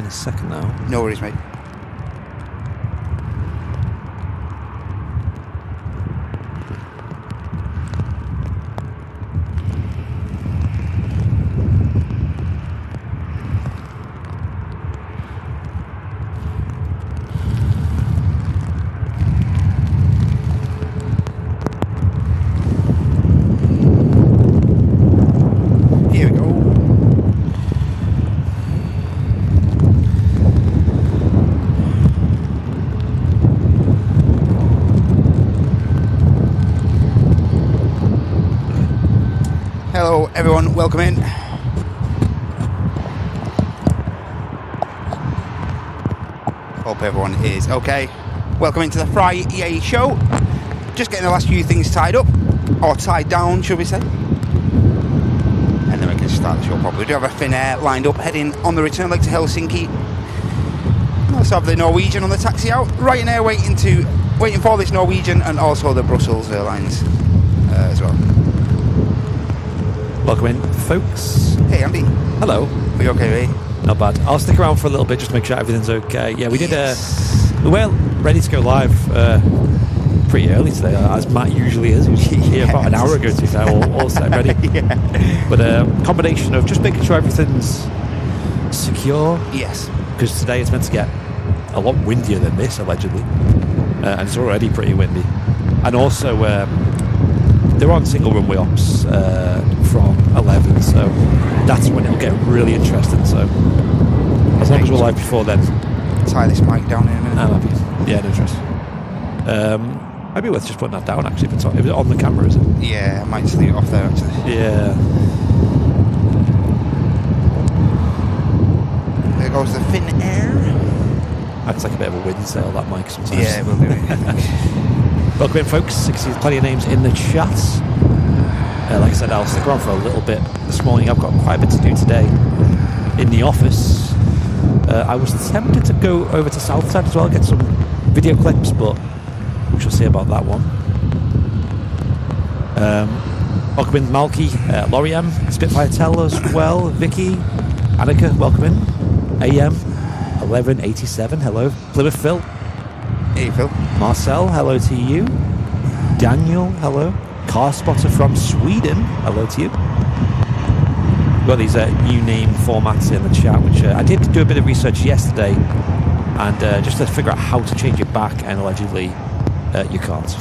in a second now. No worries, mate. Hello everyone, welcome in. Hope everyone is okay. Welcome into the Friday show. Just getting the last few things tied up, or tied down, should we say. And then we can start the show properly. We do have a Finnair lined up, heading on the return leg to Helsinki. We also have the Norwegian on the taxi out. Ryanair waiting for this Norwegian, and also the Brussels Airlines as well. Welcome in, folks. Hey, Andy. Hello. Are you okay, mate? Not bad. I'll stick around for a little bit just to make sure everything's okay. Yeah, we did. We were ready to go live pretty early today, as Matt usually is. He was here about an hour ago to say all set ready. Yeah. But a combination of just making sure everything's secure. Yes. Because today it's meant to get a lot windier than this, allegedly, and it's already pretty windy. And also, they're on single runway ops from 11, so that's when it'll get really interesting. So as long as we're live before then. Tie this mic down in a minute. Yeah, no stress. Might be worth just putting that down actually. If it's on the camera, is it? Yeah, I might just leave it off there actually. Yeah. There goes the Finnair. Acts like a bit of a wind sail, that mic sometimes. Yeah, it will do it. Welcome in, folks. There's plenty of names in the chat. Like I said, I'll stick around for a little bit this morning. I've got quite a bit to do today in the office. I was tempted to go over to Southside as well, get some video clips, but we shall see about that one. Welcome in, Malky, Loriam, Spitfire Tell as well, Vicky, Annika, welcome in. AM 1187, hello. Plymouth Phil. Hey Phil. Marcel, hello to you. Daniel, hello. Car Spotter from Sweden, hello to you. We've got these new name formats in the chat, which I did do a bit of research yesterday, and just to figure out how to change it back, and allegedly you can't.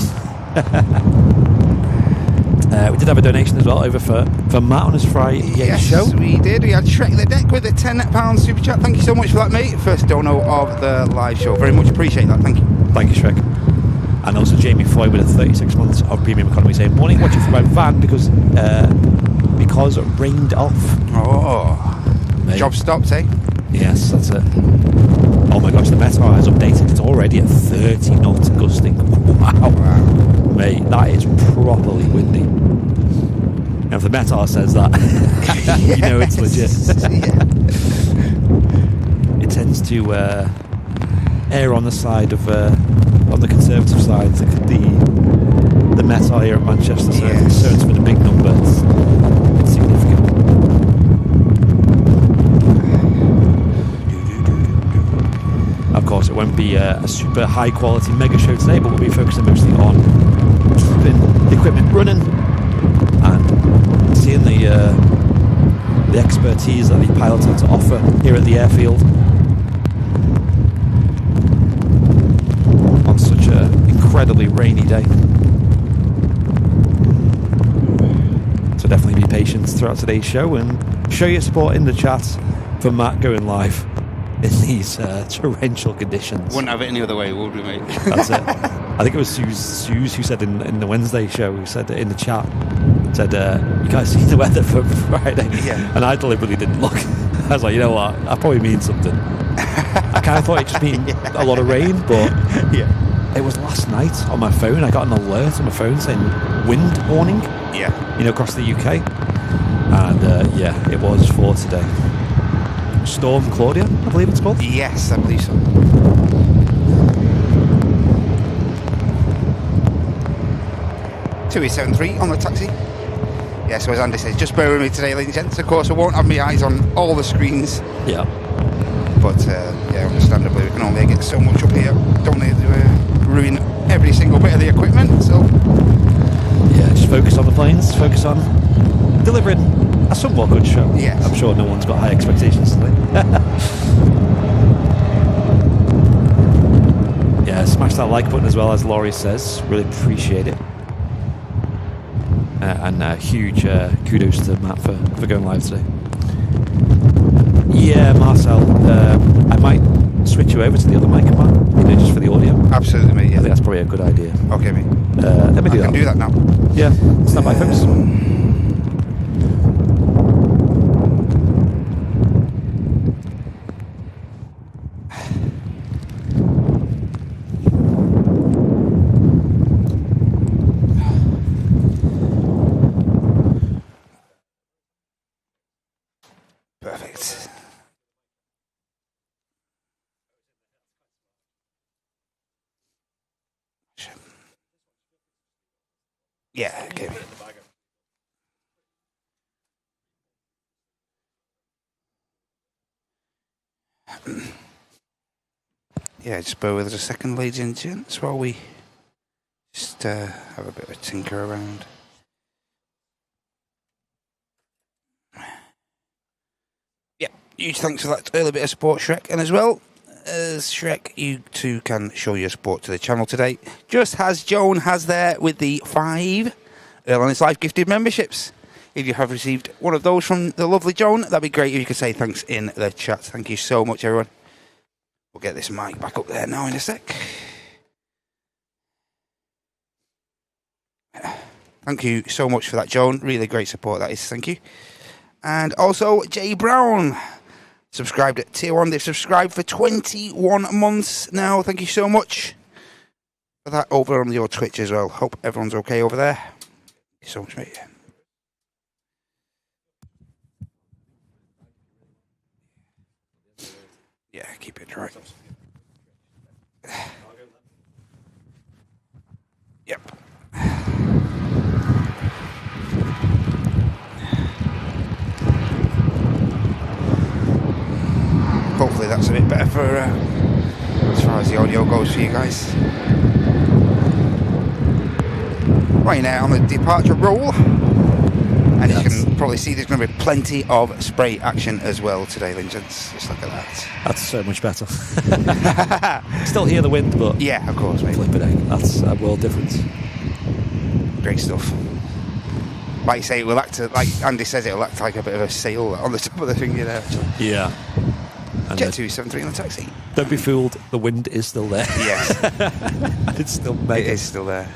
We did have a donation as well over for Matt on his Friday show. Yes, we did. We had Shrek the Deck with a £10 super chat. Thank you so much for that, mate. First dono of the live show. Very much appreciate that. Thank you. Thank you, Shrek. And also Jamie Floyd with a 36 months of premium economy saying, morning, watching from my van because it rained off. Oh, mate. Job stopped, eh? Yes, that's it. Oh my gosh, the Meteor has updated. It's already at 30 knots gusting. Wow. Mate, that is properly windy. And if the Meteor says that, you know it's legit. It tends to err on the side of, on the conservative side, the Meteor here at Manchester, so concerns for the big number. It's significant. Of course, it won't be a super high quality mega show today, but we'll be focusing mostly on keeping the equipment running and seeing the expertise that the pilots have to offer here at the airfield on such an incredibly rainy day. So definitely be patient throughout today's show and show your support in the chat for Matt going live in these torrential conditions. Wouldn't have it any other way, would we, mate? That's it. I think it was Suze who said in the Wednesday show, who said in the chat, said, you guys see the weather for Friday? Yeah. And I deliberately didn't look. I was like, you know what, that probably means something. I kind of thought it just meant a lot of rain, but it was last night on my phone. I got an alert on my phone saying wind warning, across the UK. And it was for today. Storm Claudia, I believe it's called. Yes, I believe so. 2873 on the taxi. Yeah, so as Andy says, just bear with me today, ladies and gents. Of course, I won't have my eyes on all the screens. Yeah. But yeah, understandably, we can only get so much up here. Don't need to ruin every single bit of the equipment. So yeah, just focus on the planes. Focus on delivering a somewhat good show. Yes. I'm sure no one's got high expectations today. Yeah, smash that like button as well, as Laurie says. Really appreciate it. And huge kudos to Matt for going live today. Yeah, Marcel, I might switch you over to the other mic, Matt, just for the audio. Absolutely, mate. Yeah. I think that's probably a good idea. Okay, mate. Let me do that. I can do that now. Yeah, stand by, folks. Perfect. Yeah, okay. Yeah, just bear with us a second, ladies and gents, while we just have a bit of a tinker around. Yeah, huge thanks for that early bit of support, Shrek, and as well as Shrek, you too can show your support to the channel today, just as Joan has there with the 5 Airline Live gifted memberships. If you have received one of those from the lovely Joan, that'd be great if you could say thanks in the chat. Thank you so much, everyone. We'll get this mic back up there now in a sec. Thank you so much for that, Joan. Really great support, that is. Thank you. And also, Jay Brown subscribed at Tier 1. They've subscribed for 21 months now. Thank you so much for that over on your Twitch as well. Hope everyone's okay over there. Thank you so much, mate. Yeah, keep it dry. Yep. Hopefully that's a bit better for as far as the audio goes for you guys. Right now on the departure roll. And you can probably see there's going to be plenty of spray action as well today, Linjans. Just look at that. That's so much better. Still hear the wind, but yeah, of course, mate. Flip it out. That's a world difference. Great stuff. Like you say, it will act like Andy says, it will act like a bit of a sail on the top of the thing, you know. Yeah. And Jet 273 on the taxi. Don't be fooled. The wind is still there. Yes. And it's still mega. It is still there.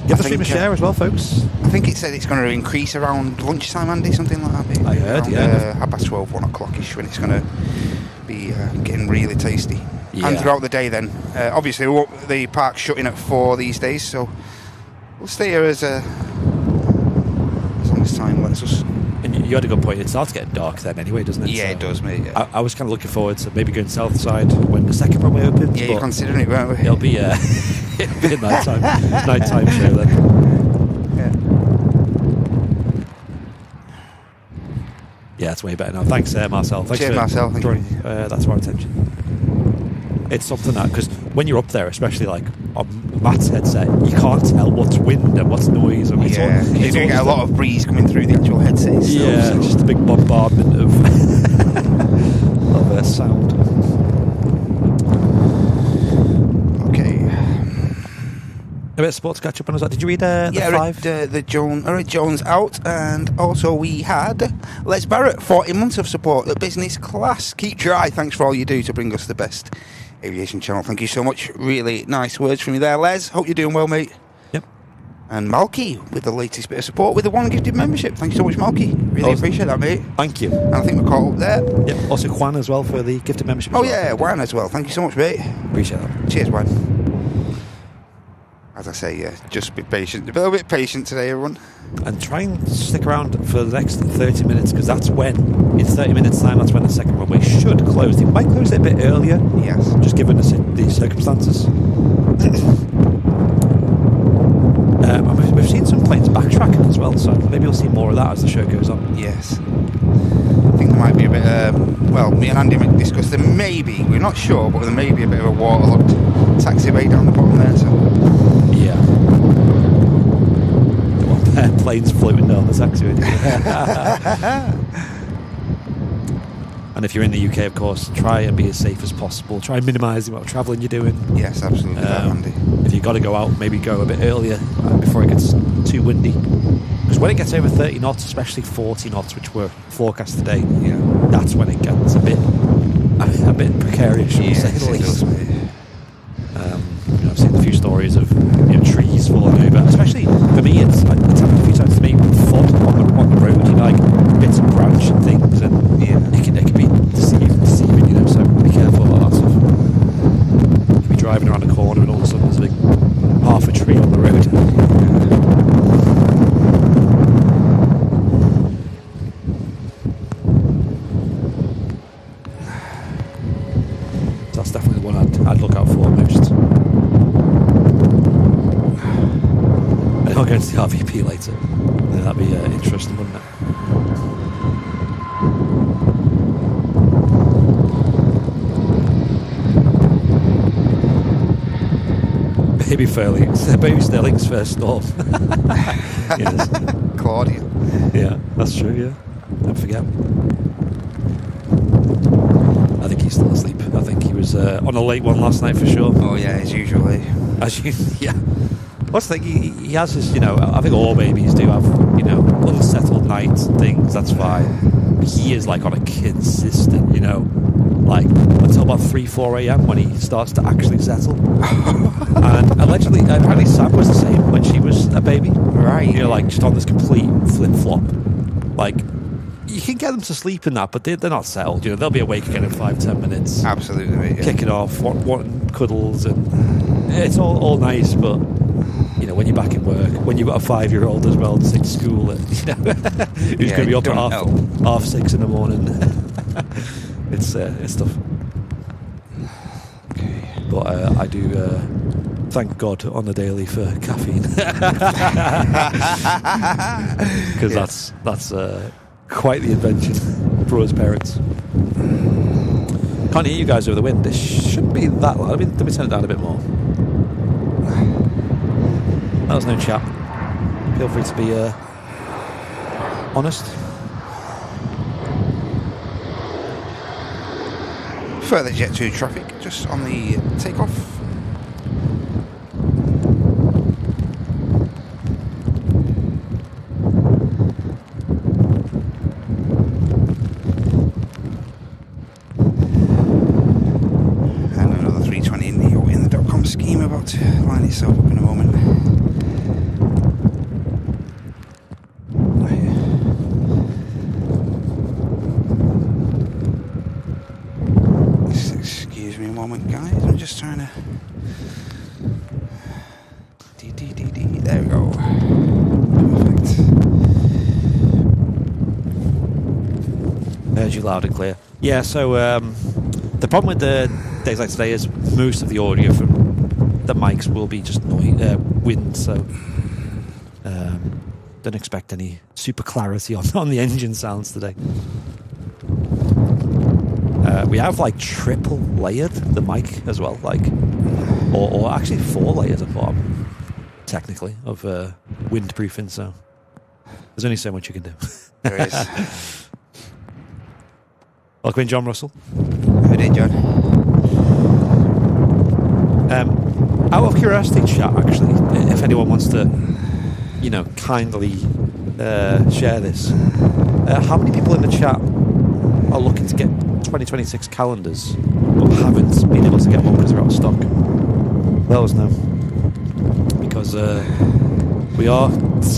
You have to stream a share as well, folks. I think it said it's going to increase around lunchtime, Andy, something like that. Maybe. I heard, around, yeah. 12:30, 1 o'clock-ish when it's going to be getting really tasty. Yeah. And throughout the day then. Obviously, the park's shutting at 4 these days, so we'll stay here as long as time lets us. And you had a good point. It starts getting dark then anyway, doesn't it? Yeah, so it does, mate. Yeah. I was kind of looking forward to maybe going south side when the second runway opens. Yeah, you're considering it, weren't we? It'll be a nighttime show then. Yeah, it's way better now. Thanks, Marcel. Thanks Cheers, for Marcel. drawing that to our attention. It's something that, because when you're up there, especially like on Matt's headset, you can't tell what's wind and what's noise. And you do get a lot of breeze coming through the actual headset itself. Yeah, so. It's just a big bombardment of sound. Okay. A bit of sports catch up on us. Did you read the 5? The Jones out, and also we had Les Barrett, 40 months of support at business class. Keep dry. Thanks for all you do to bring us the best aviation channel. Thank you so much. Really nice words from you there, Les. Hope you're doing well, mate. Yep. And Malky with the latest bit of support with the 1 gifted membership. Thank you so much, Malky. Really appreciate that, mate. Thank you. And I think we're caught up there. Yep. Also Juan as well for the gifted membership. Oh yeah, Juan as well. Thank you so much, mate. Appreciate that. Cheers, Juan. As I say, just be patient. A little bit patient today, everyone. And try and stick around for the next 30 minutes, because that's when, in 30 minutes' time, that's when the second runway should close. It might close it a bit earlier. Yes. Just given the circumstances. We've seen some planes backtracking as well. well. So maybe we'll see more of that as the show goes on. Yes. I think there might be a bit, well, me and Andy discussed there may be, we're not sure, but there may be a bit of a waterlogged taxiway down the bottom there, so. Yeah. Planes floating down the taxiway. And if you're in the UK, of course, try and be as safe as possible. Try and minimise the amount of travelling you're doing. Yes, absolutely, Andy. If you've got to go out, maybe go a bit earlier before it gets too windy. Because when it gets over 30 knots, especially 40 knots, which were forecast today, that's when it gets a bit precarious, to say the least. I've seen a few stories of trees falling over. Especially for me, it's happened a few times to me. Flood on the road, like bits of branch and things, and it can be deceiving. So be careful about that stuff. You can be driving around a corner and all of a sudden there's a big half a tree on the road. So that's definitely the one I'd look out for most. I'll go to the RVP later. Yeah, that'd be interesting, wouldn't it? Baby Sterling's first storm. Yes. Claudia. Yeah, that's true, yeah. Don't forget. I think he's still asleep. I think he was on a late one last night for sure. Oh, yeah, as usually. Yeah. What's the thing? He has this, I think all babies do have, unsettled nights and things, that's fine. He is like on a consistent, like until about 3-4 a.m. when he starts to actually settle. And apparently Sam was the same when she was a baby. Right. Like just on this complete flip-flop. Like, you can get them to sleep in that, but they're not settled. They'll be awake again in 5-10 minutes. Absolutely, mate. Yeah. Kicking off, wanting cuddles, and it's all nice, but when you're back in work, when you've got a 5-year-old as well to take to school, who's going to be up at half 6 in the morning. It's tough. Okay. But I do thank God on the daily for caffeine, because that's quite the invention for us parents. Can't hear you guys over the wind. It shouldn't be that loud. Let me turn it down a bit more. That was no chat. Feel free to be honest. Further Jet 2 traffic just on the takeoff. And another 320 Neo in the .com scheme about to line itself up in a moment. Guys, I'm just trying to there we go. Perfect. Heard you loud and clear. Yeah, so the problem with the days like today is most of the audio from the mics will be just wind, so don't expect any super clarity on the engine sounds today. We have like triple layered the mic as well, like, or actually 4 layers at bottom, technically, of windproofing. So there's only so much you can do. There is. Welcome in, John Russell. How did, John? Out of curiosity, chat, actually, if anyone wants to, kindly share this, how many people in the chat are looking to get 2026 calendars but haven't been able to get one because they're out of stock? Let us know, because we are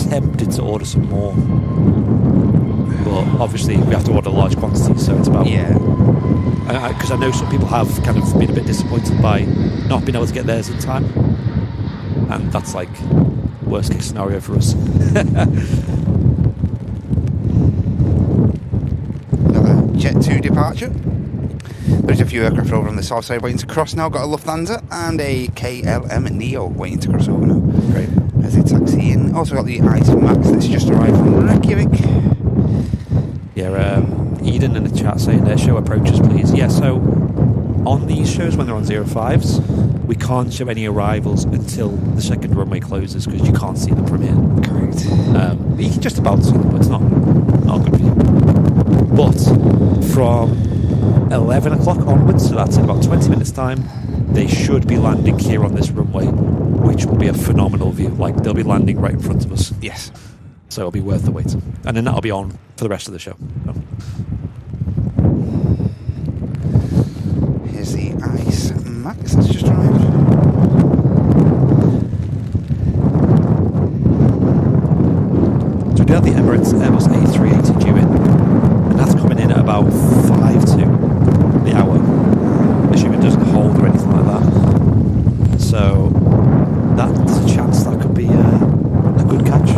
tempted to order some more, but obviously we have to order large quantities, so it's about because I know some people have kind of been a bit disappointed by not being able to get theirs in time, and that's like worst case scenario for us. Jet 2 departure. There's a few aircraft over on the south side waiting to cross now. Got a Lufthansa and a KLM Neo waiting to cross over now. Great. as they taxi in. Also got the Ice Max that's just arrived from Reykjavik. Yeah, Eden in the chat saying show approaches, please. Yeah, so on these shows when they're on 05s, we can't show any arrivals until the second runway closes because you can't see them from here. Correct. You can just about see them, but it's not good for you. But from 11 o'clock onwards, so that's in about 20 minutes time, they should be landing here on this runway, which will be a phenomenal view. Like, they'll be landing right in front of us. Yes. So it'll be worth the wait. And then that'll be on for the rest of the show. So. Here's the Ice Max that's just arrived. So we do have the Emirates A380 due in. And that's coming in at about 5 to the hour. Assuming it doesn't hold or anything like that. So that's a chance that could be a good catch.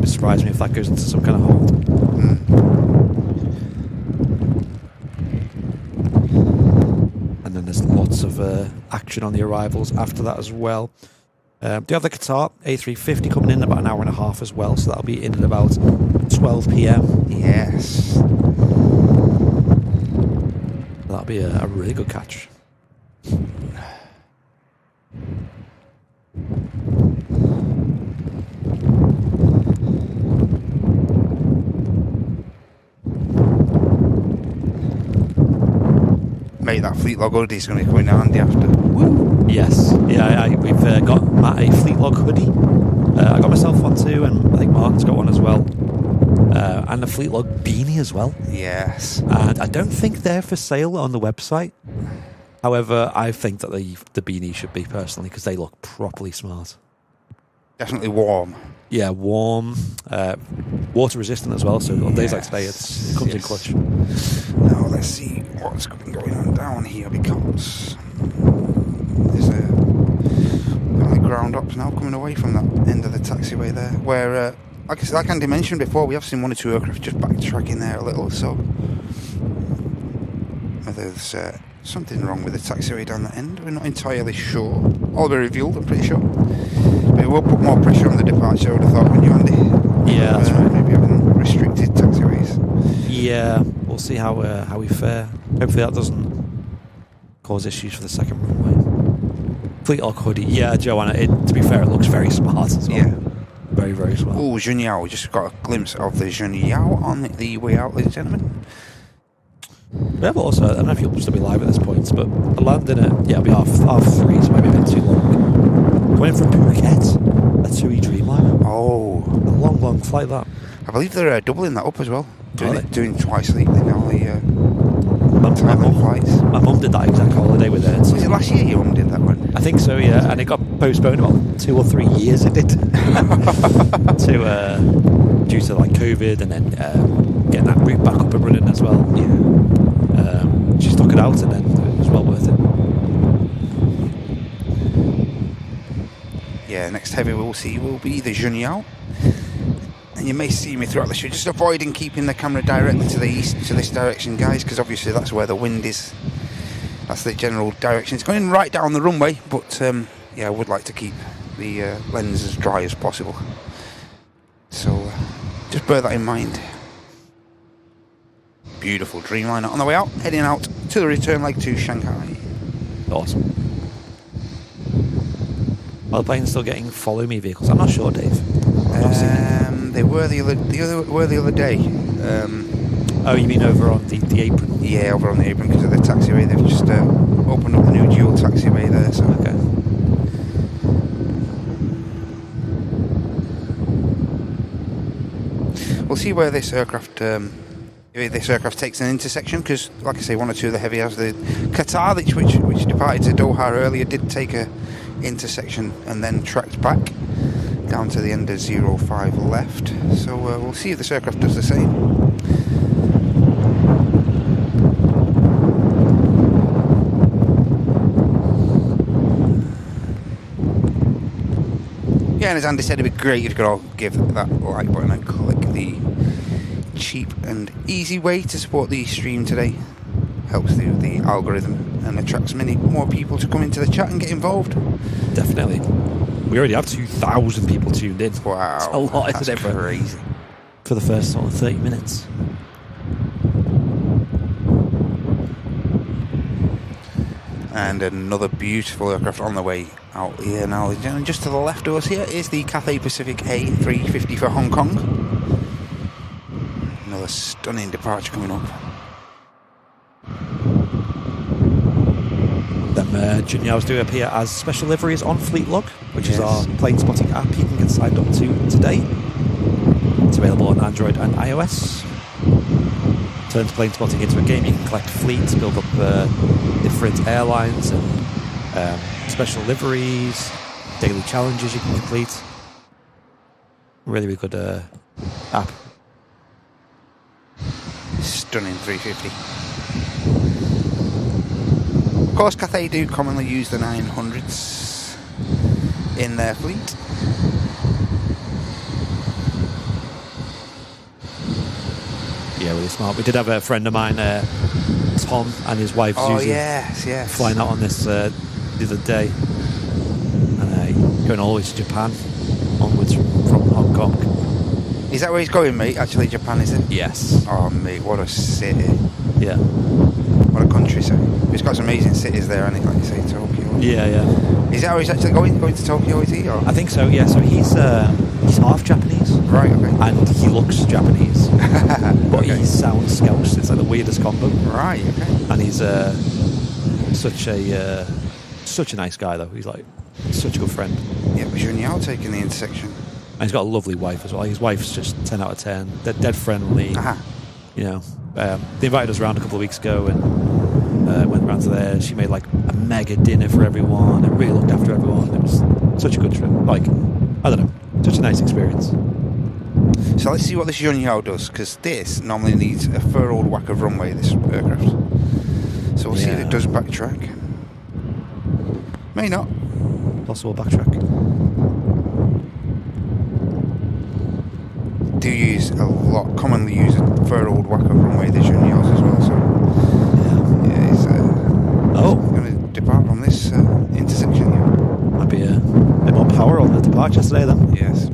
Surprise me if that goes into some kind of hold. And then there's lots of action on the arrivals after that as well. Do you have the Qatar A350 coming in about an hour and a half as well, so that'll be in at about 12 p.m. Yes. That'll be a really good catch. Mate, that fleet log hoodie is going to be coming handy after. Woo! Yes, yeah, we've got Matt a fleet log hoodie. I got myself one too, and I think Martin's got one as well. And a fleet log beanie as well. Yes. And I don't think they're for sale on the website. However, I think that the beanie should be personally because they look properly smart. Definitely warm. Yeah, warm, water resistant as well. So on days like today, it comes in clutch. Now let's see what's going on down here because there's only ground ops now coming away from that end of the taxiway there. Where, like Andy mentioned before, we have seen one or two aircraft just backtracking there a little. So whether there's something wrong with the taxiway down that end, we're not entirely sure. All be revealed, I'm pretty sure. But it will put more pressure on the departure, I would have thought, when you, Andy. Yeah, that's right. Maybe having restricted taxiways. Yeah, we'll see how we fare. Hopefully that doesn't cause issues for the second runway. Fleet log hoodie. Yeah, Joanna, to be fair, it looks very smart as well. Yeah. Very, very smart. Oh, Junyao. We just got a glimpse of the Junyao on the way out, ladies and gentlemen. We have also, I don't know if you'll still be live at this point, but the landing at, it'll be half 3, so maybe a bit too long. Going from Phuket, a TUI Dreamliner. Oh. A long flight, that. I believe they're doubling that up as well. Doing twice weekly now, my mum did that exact holiday with her. Was it last year your mum did that one? I think so, yeah. And it got postponed about 2 or 3 years, it did. Due to like COVID and then getting that route back up and running as well. Yeah. She stuck it out and then it was well worth it. Yeah, next heavy we'll see will be the Junyao. And you may see me throughout the show, just avoiding keeping the camera directly to the east, to this direction, guys, because obviously that's where the wind is. That's the general direction. It's going right down the runway, but yeah, I would like to keep the lens as dry as possible. So just bear that in mind. Beautiful Dreamliner on the way out, heading out to the return leg to Shanghai. Awesome. Are the planes still getting follow me vehicles? I'm not sure, Dave. They were the other day. Oh, you mean over on the apron? Yeah, over on the apron because of the taxiway. They've just opened up the new dual taxiway there. So. Okay. We'll see where this aircraft takes an intersection because, like I say, one or two of the heavy has the Qatar, which departed to Doha earlier, did take a intersection and then tracked back down to the end of 05 left. So we'll see if this aircraft does the same. Yeah, and as Andy said, it'd be great if you could all give that like button and click the cheap and easy way to support the stream today. Helps the algorithm and attracts many more people to come into the chat and get involved. Definitely. We already have 2,000 people tuned in. Wow. It's a lot, that's isn't it? crazy. For the first sort of 30 minutes. And another beautiful aircraft on the way out here now. And just to the left of us here is the Cathay Pacific A350 for Hong Kong. Another stunning departure coming up. Them Juniors do appear as special liveries on Fleet Log, which is our Yes. plane spotting app you can get signed up to today. It's available on Android and iOS. Turns plane spotting into a game. You can collect fleets, build up different airlines and special liveries, daily challenges you can complete. Really, really good app. Stunning 350. Of course, Cathay do commonly use the 900s in their fleet. Yeah, really smart. We did have a friend of mine, Tom, and his wife Susie, yes. flying out on this the other day, and going all the way to Japan, onwards from Hong Kong. Is that where he's going, mate? Actually, Japan, is it? Yes. Oh, mate, what a city. Yeah. What a country, so. It's got some amazing cities there, hasn't it? Like you say, Tokyo. Yeah. Is that how he's actually going to Tokyo, is he? Or? I think so, yeah. So he's half Japanese. Right, okay. And he looks Japanese. But Okay. he sounds Scouse. It's like the weirdest combo. Right, okay. And he's such a nice guy, though. He's like such a good friend. Yeah, but Junyao taking the intersection. And he's got a lovely wife as well. His wife's just 10 out of 10. They're dead friendly. Aha. You know, they invited us around a couple of weeks ago and went around to there. She made like a mega dinner for everyone and really looked after everyone. It was such a good trip. Like, I don't know, such a nice experience. So let's see what this Junyao does, because this normally needs a furrowed whack of runway, this aircraft. So we'll see if it does backtrack. May not. Possible backtrack. Do use a lot, commonly use a furrowed whack of runway, the Juniors as well, so yeah, he's going to depart from this intersection here. Might be a bit more power on the departure today then. Yes.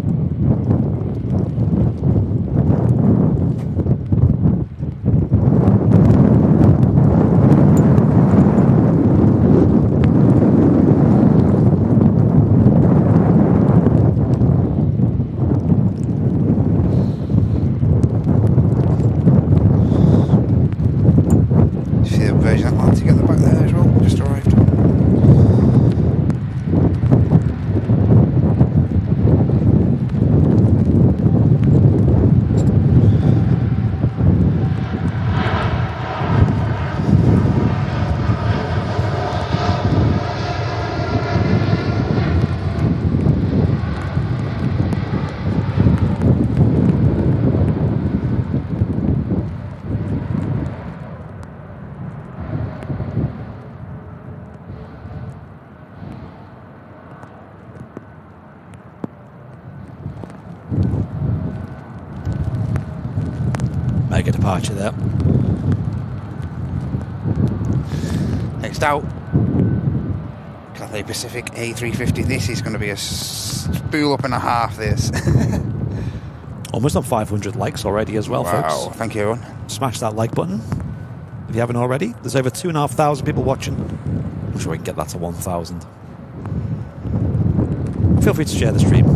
Mega departure there. Next out, Cathay Pacific A350. This is going to be a spool up and a half, this. Almost on 500 likes already as well, wow, folks. thank you, everyone. Smash that like button if you haven't already. There's over 2,500 people watching. I'm sure we can get that to 1,000. Feel free to share the stream.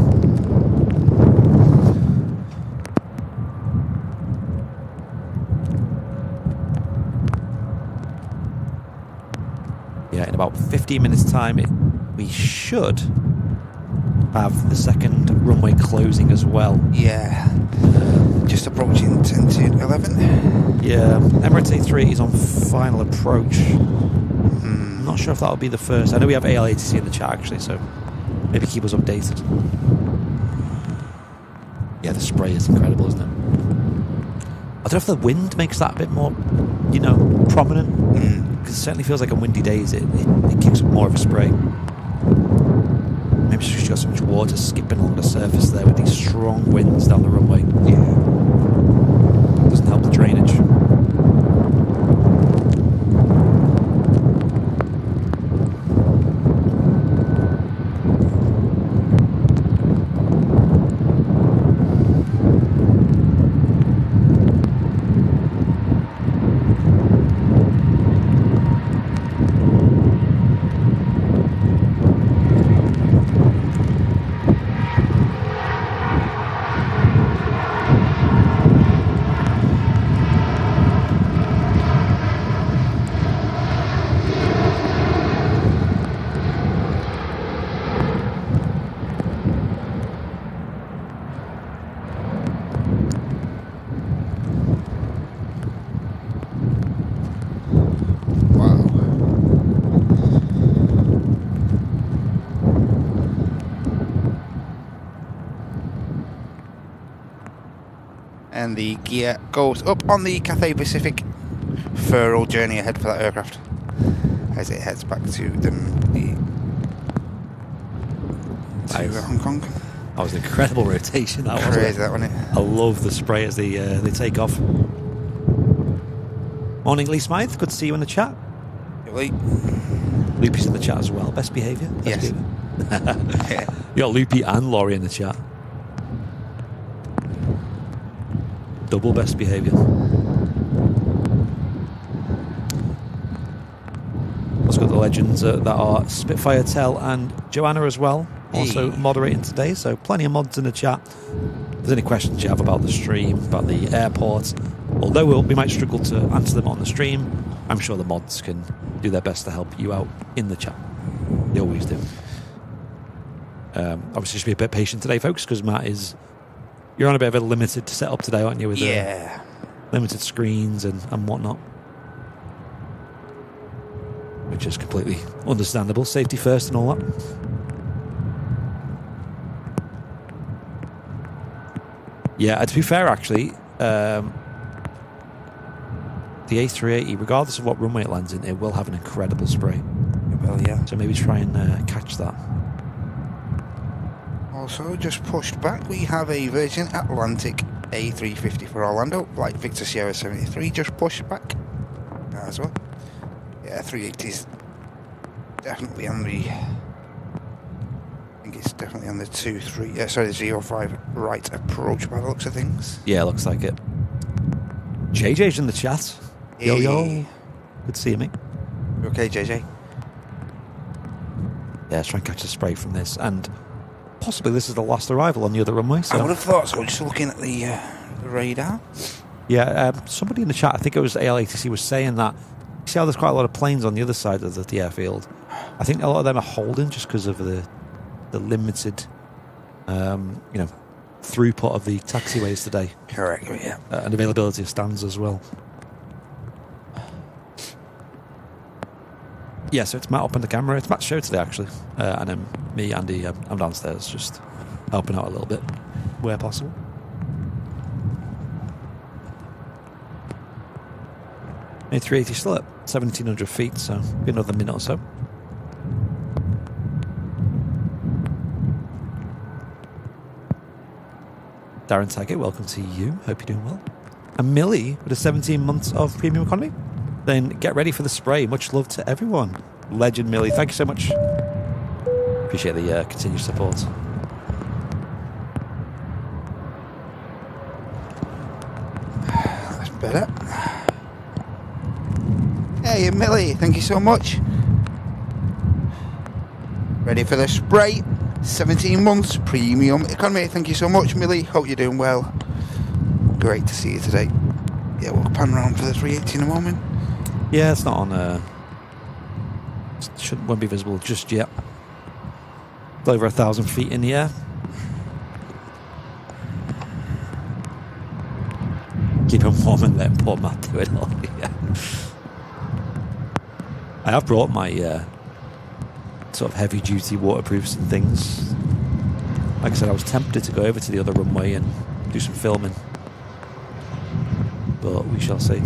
Yeah, in about 15 minutes' time, we should have the second runway closing as well. Yeah, just approaching 10 to 11. Yeah, Emirates A380 is on final approach. I'm not sure if that'll be the first. I know we have ALATC in the chat actually, so maybe keep us updated. Yeah, the spray is incredible, isn't it? I don't know if the wind makes that a bit more, you know, prominent. Because it certainly feels like on windy days it kicks up more of a spray. maybe it's just got so much water skipping along the surface there with these strong winds down the runway. Yeah. Doesn't help the drainage. And the gear goes up on the Cathay Pacific furrow journey ahead for that aircraft as it heads back to Hong Kong. That was an incredible rotation. That was crazy, that wasn't it? I love the spray as they take off. Morning, Lee Smythe. Good to see you in the chat. Lee. Loopy's in the chat as well. Best behaviour. Yes. Yeah. You got Loopy and Laurie in the chat. Double best behaviour. Let's got the legends that are Spitfire, Tell and Joanna as well. Also moderating today, so plenty of mods in the chat. If there's any questions you have about the stream, about the airport, although we might struggle to answer them on the stream, I'm sure the mods can do their best to help you out in the chat. They always do. Obviously, just be a bit patient today, folks, because Matt is... You're on a bit of a limited setup today, aren't you? With limited screens and whatnot. Which is completely understandable. Safety first and all that. Yeah, to be fair, actually, the A380, regardless of what runway it lands in, it will have an incredible spray. It will, yeah. So maybe try and catch that. Also, just pushed back, we have a Virgin Atlantic A350 for Orlando, like Victor Sierra 73, just pushed back as well. Yeah, 380's definitely on the... I think it's definitely on the 05 right approach by the looks of things. Yeah, looks like it. JJ's in the chat. Yo, yo. Good to see you, mate. You okay, JJ? Yeah, let's try and catch the spray from this. And possibly this is the last arrival on the other runway. So. I would have thought so, just looking at the radar. Yeah, somebody in the chat, I think it was ALATC, was saying that, you see how there's quite a lot of planes on the other side of the airfield? I think a lot of them are holding just because of the limited, throughput of the taxiways today. Correct, yeah. And availability of stands as well. Yeah, so it's Matt up on the camera. It's Matt's show today, actually. And then me, Andy, I'm downstairs just helping out a little bit where possible. A380 still at 1,700 feet, so be another minute or so. Darren Taggart, welcome to you. Hope you're doing well. And Millie with a 17 months of premium economy. Then get ready for the spray. Much love to everyone. Legend Millie, thank you so much. Appreciate the continued support. That's better. Hey Millie, thank you so much. Ready for the spray. 17 months premium economy. Thank you so much, Millie. Hope you're doing well. Great to see you today. Yeah, we'll pan around for the 380 in a moment. Yeah, it's not on. Won't be visible just yet. It's over 1,000 feet in the air. Keep him warm and let poor Matt do it all. Yeah. I have brought my sort of heavy duty waterproofs and things. Like I said, I was tempted to go over to the other runway and do some filming, but we shall see.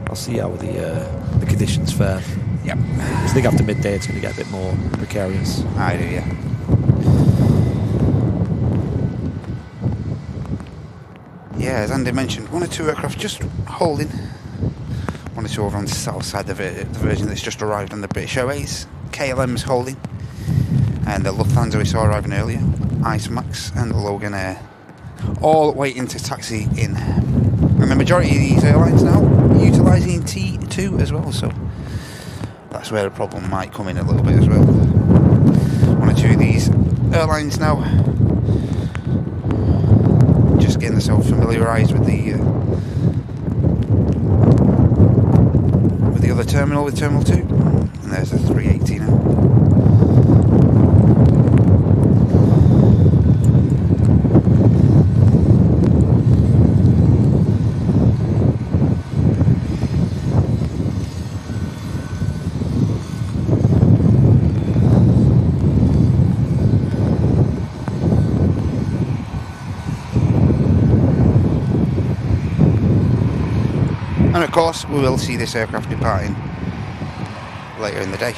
I'll see how the conditions fare Yep. Because I think after midday it's going to get a bit more precarious. I do, yeah. Yeah, as Andy mentioned, 1 or 2 aircraft just holding. 1 or 2 over on the south side, the version that's just arrived on the British Airways. KLM's holding. And the Lufthansa we saw arriving earlier. Ice Max and Logan Air. All waiting to taxi in. And the majority of these airlines now utilising T2 as well, so that's where the problem might come in a little bit as well. 1 or 2 of these airlines now just getting themselves familiarised with the other terminal, with Terminal 2. And there's a 380 now. And of course, we will see this aircraft departing later in the day.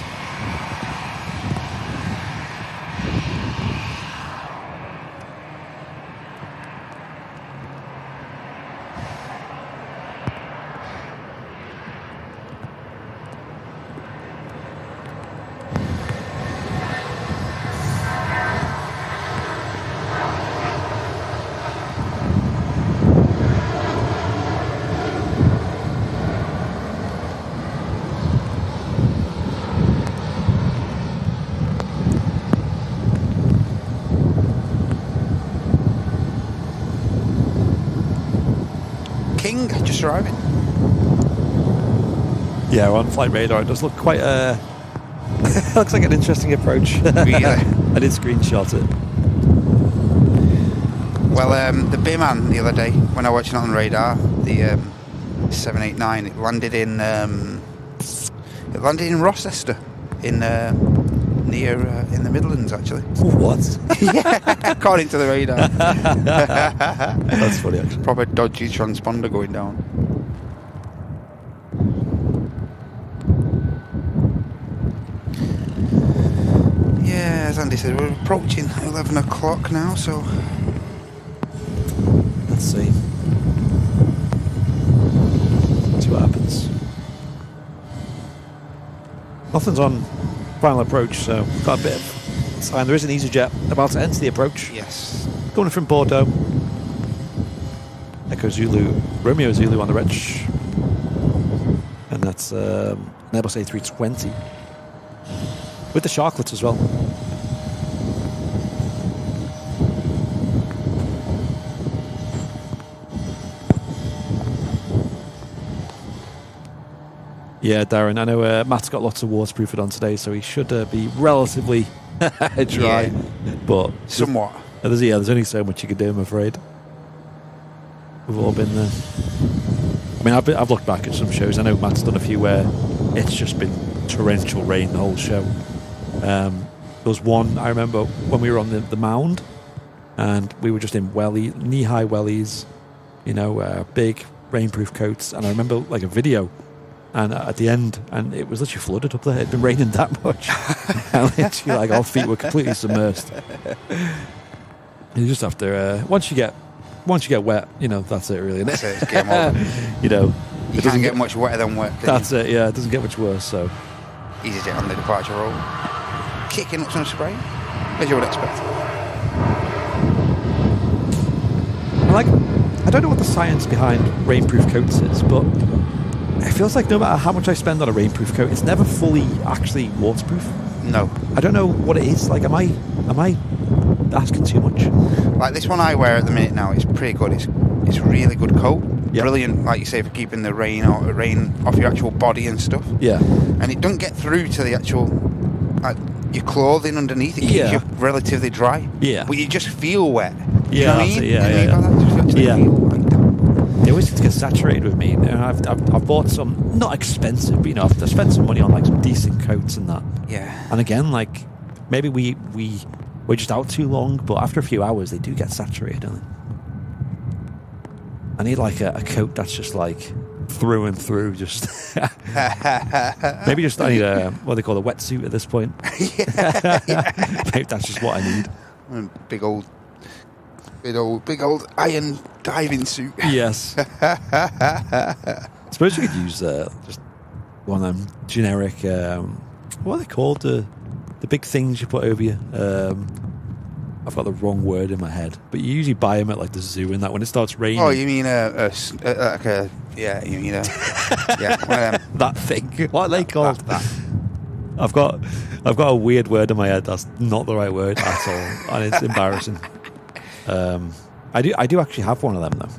Just arriving. Yeah, we're on flight radar. It does look quite looks like an interesting approach. Really? I did screenshot it. Well, the Biman the other day, when I watched it on radar, the 789, it landed in Rochester, in near in the Midlands, actually. What? Yeah, according to the radar. That's funny, actually. Proper dodgy transponder going down. Yeah, as Andy said, we're approaching 11 o'clock now, so let's see. See what happens. Nothing's on final approach, so got a bit of sign. There is an EasyJet about to enter the approach. yes. Going from Bordeaux. Echo Zulu, Romeo Zulu on the reg. And that's an Airbus A320. With the Sharklets as well. Yeah, Darren, I know Matt's got lots of waterproofing on today, so he should be relatively dry. Yeah. But Somewhat. there's only so much you can do, I'm afraid. We've all been there. I mean, I've looked back at some shows. I know Matt's done a few where it's just been torrential rain the whole show. There was one, I remember, when we were on the mound, and we were just in knee-high wellies, big rainproof coats, and I remember like a video, and at the end, and it was literally flooded up there. It'd been raining that much, and literally like our feet were completely submersed. You just have to once you get wet, that's it really. That's it, it's game over. You can't get much wetter than wet. That's it. Yeah, it doesn't get much worse. So EasyJet on the departure roll, kicking up some spray, as you would expect. I don't know what the science behind rainproof coats is, but it feels like no matter how much I spend on a rainproof coat, it's never fully actually waterproof. No. I don't know what it is. Like, am I asking too much? Like this one I wear at the minute now, it's pretty good. It's a really good coat. Yep. Brilliant, like you say, for keeping the rain off your actual body and stuff. Yeah. And it doesn't get through to the actual, your clothing underneath. It keeps you relatively dry. Yeah. But you just feel wet. Yeah, you know what I mean? They always seem to get saturated with me. I've bought some, not expensive, but I've spent some money on like some decent coats and that. Yeah. And again, like maybe we're just out too long, but after a few hours they do get saturated, don't they? I need like a coat that's just like through and through. Just maybe just I need what they call a wetsuit at this point. Maybe that's just what I need. Big old iron diving suit. Yes. I suppose you could use just one of them generic. What are they called? The big things you put over you. I've got the wrong word in my head, but you usually buy them at like the zoo and that when it starts raining. Oh, you mean you mean that thing? What are they called? That. I've got a weird word in my head. That's not the right word at all, and it's embarrassing. I do actually have one of them though,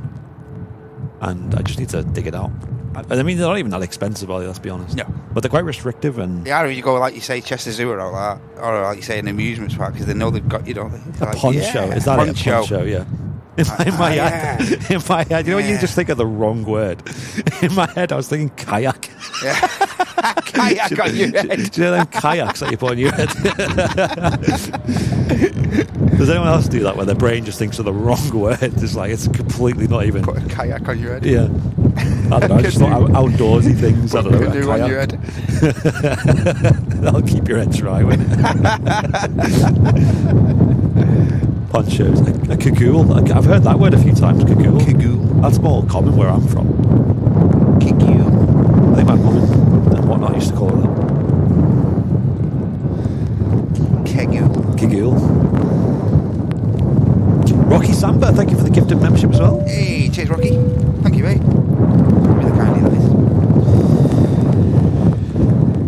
and I just need to dig it out. I mean, they're not even that expensive, are they? Let's be honest. No, but they're quite restrictive. And yeah, if you go like you say Chester Zoo or all that, or like you say an amusement park, because they know they've got you, don't they? A poncho, is that it? A poncho, yeah. In my head, you know when you just think of the wrong word. In my head, I was thinking kayak. Yeah. Kayak on your head. Do you know them kayaks that you put on your head? Does anyone else do that where their brain just thinks of the wrong word? It's like it's completely not even. Put a kayak on your head. Yeah. I don't know. I just thought outdoorsy things. I don't know. Canoe on your head. That'll keep your head dry, won't it? Ponchos. A cagoule. I've heard that word a few times. Cagoule. Cagoule. That's more common where I'm from. Cagoule. I think my mum and whatnot used to call it that. Cagoule. Rocky Samba, thank you for the gifted membership as well. Hey, cheers, Rocky. Thank you, mate. Really kindly, that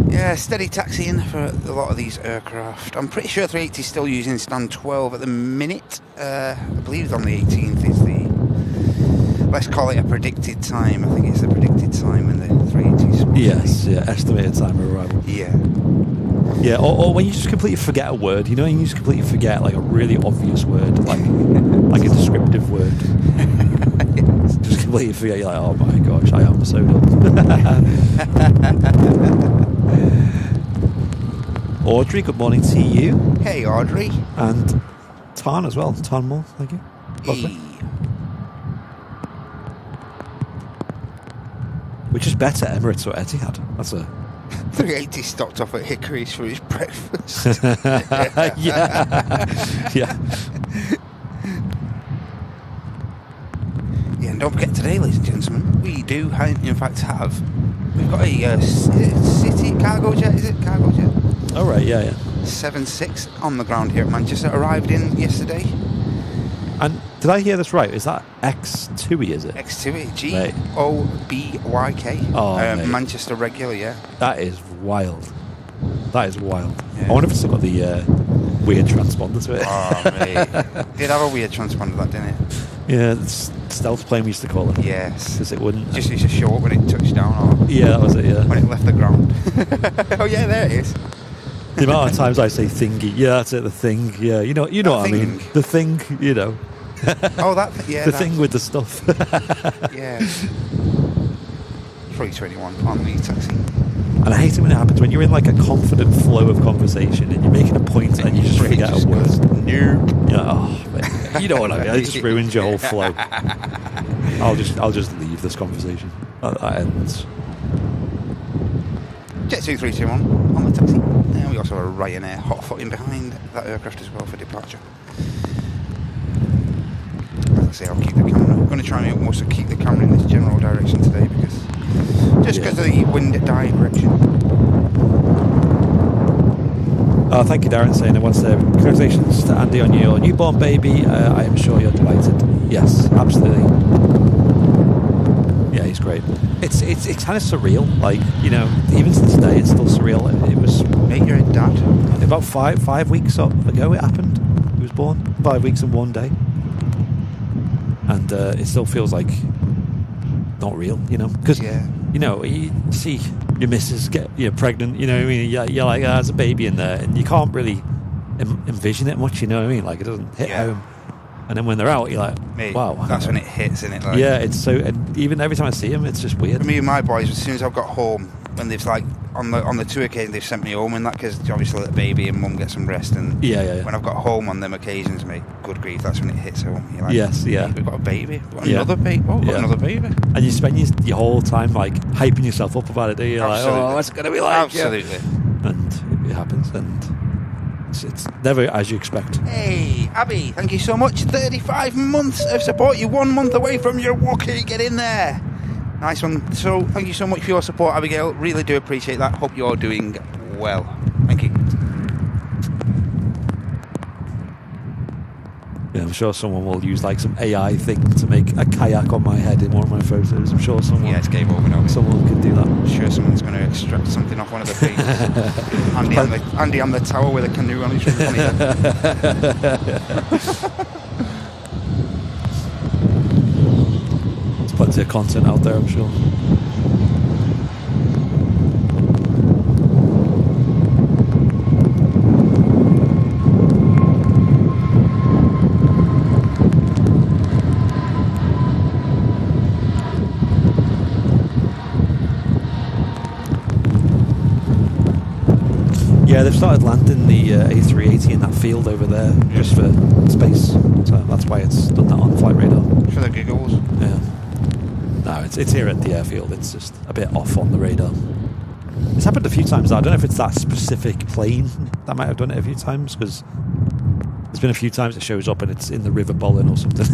is. Yeah, steady taxiing for a lot of these aircraft. I'm pretty sure 380 is still using stand 12 at the minute. I believe on the 18th is the, let's call it a predicted time. I think it's the predicted time when the 380 is. Yes, yeah, estimated time of arrival. Yeah. Yeah, or when you just completely forget a word, you know, and you just completely forget like a really obvious word, like a descriptive word. Yes. Just completely forget. You're like, oh my gosh, I am so dumb. Audrey, good morning to you. Hey, Audrey. And Tan as well. Tan Moore, thank you. Lovely. Which is better, Emirates or Etihad? That's a 380 stopped off at Hickory's for his breakfast. Yeah. Yeah. Yeah, and don't forget today, ladies and gentlemen, we do, in fact, we've got a city cargo jet, is it? Cargo jet? Oh, right, yeah, yeah. 7-6 on the ground here at Manchester, arrived in yesterday. And did I hear this right? Is that X2E, is it? X2E, G-O-B-Y-K. Oh, Manchester regular, yeah. That is wild. That is wild. Yeah. I wonder if it's got the weird transponder to it. Oh, mate. Did have a weird transponder, that, didn't it? Yeah, it's stealth plane we used to call it. Yes. Because it wouldn't. Just used to show up when it touched down, or yeah, that was it, yeah. when it left the ground. Oh, yeah, there it is. The amount of times I say thingy. Yeah, that's it, the thing. Yeah, you know what I mean. The thing, you know. Oh, that yeah. The thing with the stuff. Yeah. 321 on the taxi. And I hate it when it happens when you're in like a confident flow of conversation and you're making a point and you just forget a word. Nope. Yeah, oh, man. You know what I mean. It just ruins your whole flow. I'll just leave this conversation. That ends. Jet 2321 on the taxi. And we also have a Ryanair hot footing behind that aircraft as well for departure. As I say, I'll keep the camera. I'm going to try and also keep the camera in this general direction today because of the wind direction. Thank you, Darren, saying it once there. Congratulations to Andy on your newborn baby. I am sure you're delighted. Yes, absolutely. Yeah, he's great. It's kind of surreal. Like, you know, even to this day, it's still surreal. It was. Mate, you're a dad. About five weeks ago, it happened. He was born 5 weeks and 1 day. And it still feels like not real, you know, because you know, you see your missus get pregnant, you know what I mean, you're like, there's a baby in there, and you can't really envision it much, you know what I mean, like it doesn't hit home. And then when they're out, you're like, mate, wow, that's when it hits, isn't it? Like, yeah, it's so, and even every time I see them, it's just weird. For me and my boys, as soon as I've got home, when they've like on the 2 occasions they've sent me home and that, because obviously let the baby and mum get some rest, and when I've got home on them occasions, mate, good grief, that's when it hits home. You're like, we've got a baby, we've got another baby, another baby, and you spend your whole time like hyping yourself up about it, do you? Absolutely. Like, what's it gonna be like? Absolutely. And it happens, and it's never as you expect. Hey Abby, thank you so much. 35 months of support. You're 1 month away from your walkie. Get in there. Nice one. So thank you so much for your support, Abigail. Really do appreciate that. Hope you're doing well. Thank you. Yeah, I'm sure someone will use like some AI thing to make a kayak on my head in one of my photos. I'm sure someone. Yeah, it's game over now. Someone can do that. I'm sure someone's going to extract something off one of the pages. Andy on the tower with a canoe on his head. There's plenty of content out there, I'm sure. Yeah, they've started landing the A380 in that field over there just for space. So that's why it's done that on flight radar. For the giggles. Yeah. No, it's here at the airfield. It's just a bit off on the radar. It's happened a few times now. I don't know if it's that specific plane that might have done it a few times, because there's been a few times it shows up and it's in the River Bolin or something.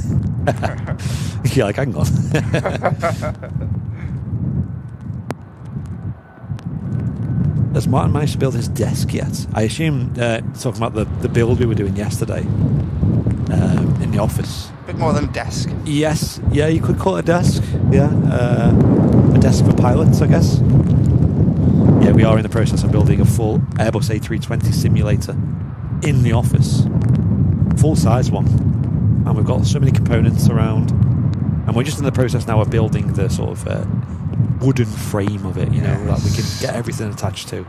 You're like, hang on. Has Martin managed to build his desk yet? I assume talking about the build we were doing yesterday in the office. A bit more than a desk. Yes, yeah, you could call it a desk. Yeah, a desk for pilots, I guess. Yeah, we are in the process of building a full Airbus A320 simulator in the office, full size one, and we've got so many components around, and we're just in the process now of building the sort of wooden frame of it, you know, that we can get everything attached to.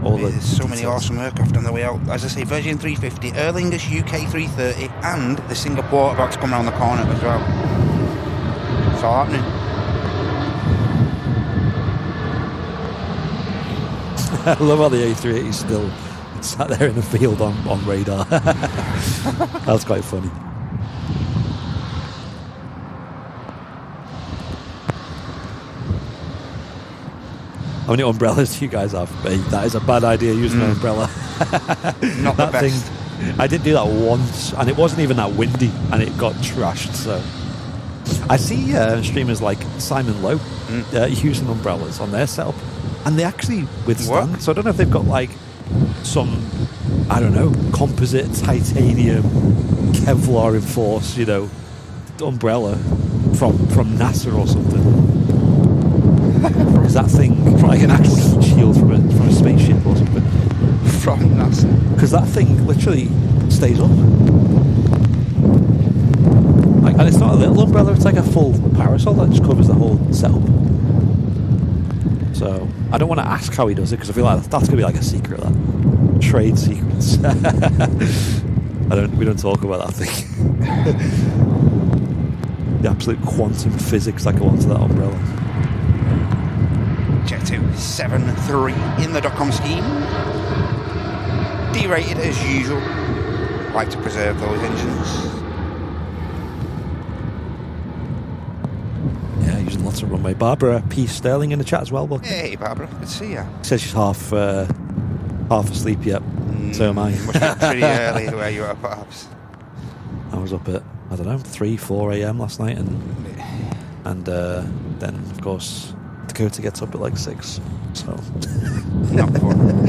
There's so many awesome aircraft on the way out. As I say, Virgin 350, Aer Lingus UK 330, and the Singapore about to come around the corner as well. It's all happening. I love how the A380 still sat there in the field on radar. That's quite funny. How many umbrellas do you guys have? That is a bad idea, using an umbrella. Not the best. I did do that once, and it wasn't even that windy, and it got trashed. So I see streamers like Simon Lowe using umbrellas on their setup, and they actually withstand. So I don't know if they've got like some, I don't know, composite titanium Kevlar enforced, you know, umbrella from NASA or something. Is that thing like an actual heat shield from a spaceship or something? From NASA. Because that thing literally stays up. Like, and it's not a little umbrella, it's like a full parasol that just covers the whole setup. So I don't want to ask how he does it, because I feel like that's going to be like a secret, that trade secrets. We don't talk about that thing. The absolute quantum physics that go onto that umbrella. Jet 273 in the .com scheme. D-rated as usual. Like to preserve those engines. Yeah, using lots of runway. Barbara P. Sterling in the chat as well. Welcome. Hey Barbara, good to see you. Says she's half asleep yet. So am I. Must be pretty early where you are, perhaps. I was up at, I don't know, 4 a.m. last night, and then of course Dakota gets up at like 6. So not fun.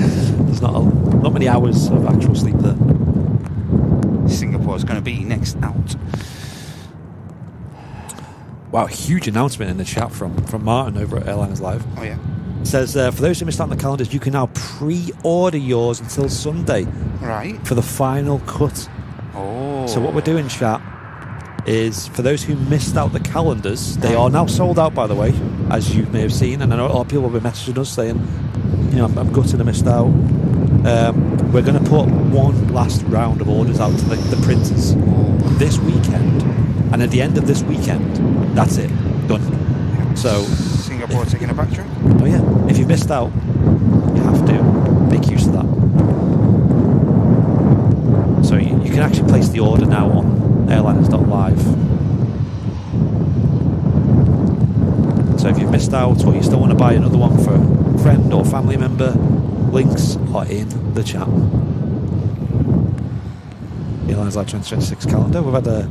There's not many hours of actual sleep there. Singapore's going to be next out. Wow, huge announcement in the chat from Martin over at Airliners Live. Oh yeah. It says, for those who missed out on the calendars, you can now pre-order yours until Sunday. Right. For the final cut. Oh. So what we're doing, chat, is for those who missed out the calendars, they are now sold out, by the way, as you may have seen. And I know a lot of people have been messaging us saying, you know, I'm gutted I missed out. We're going to put one last round of orders out to the printers this weekend. And at the end of this weekend, that's it. Done. So Singapore taking a backtrack. Oh yeah, if you missed out, you have to make use of that. So you can actually place the order now on airliners.live. So if you've missed out or you still want to buy another one for a friend or family member, links are in the chat. The Airlines Live 2026 calendar. We've had a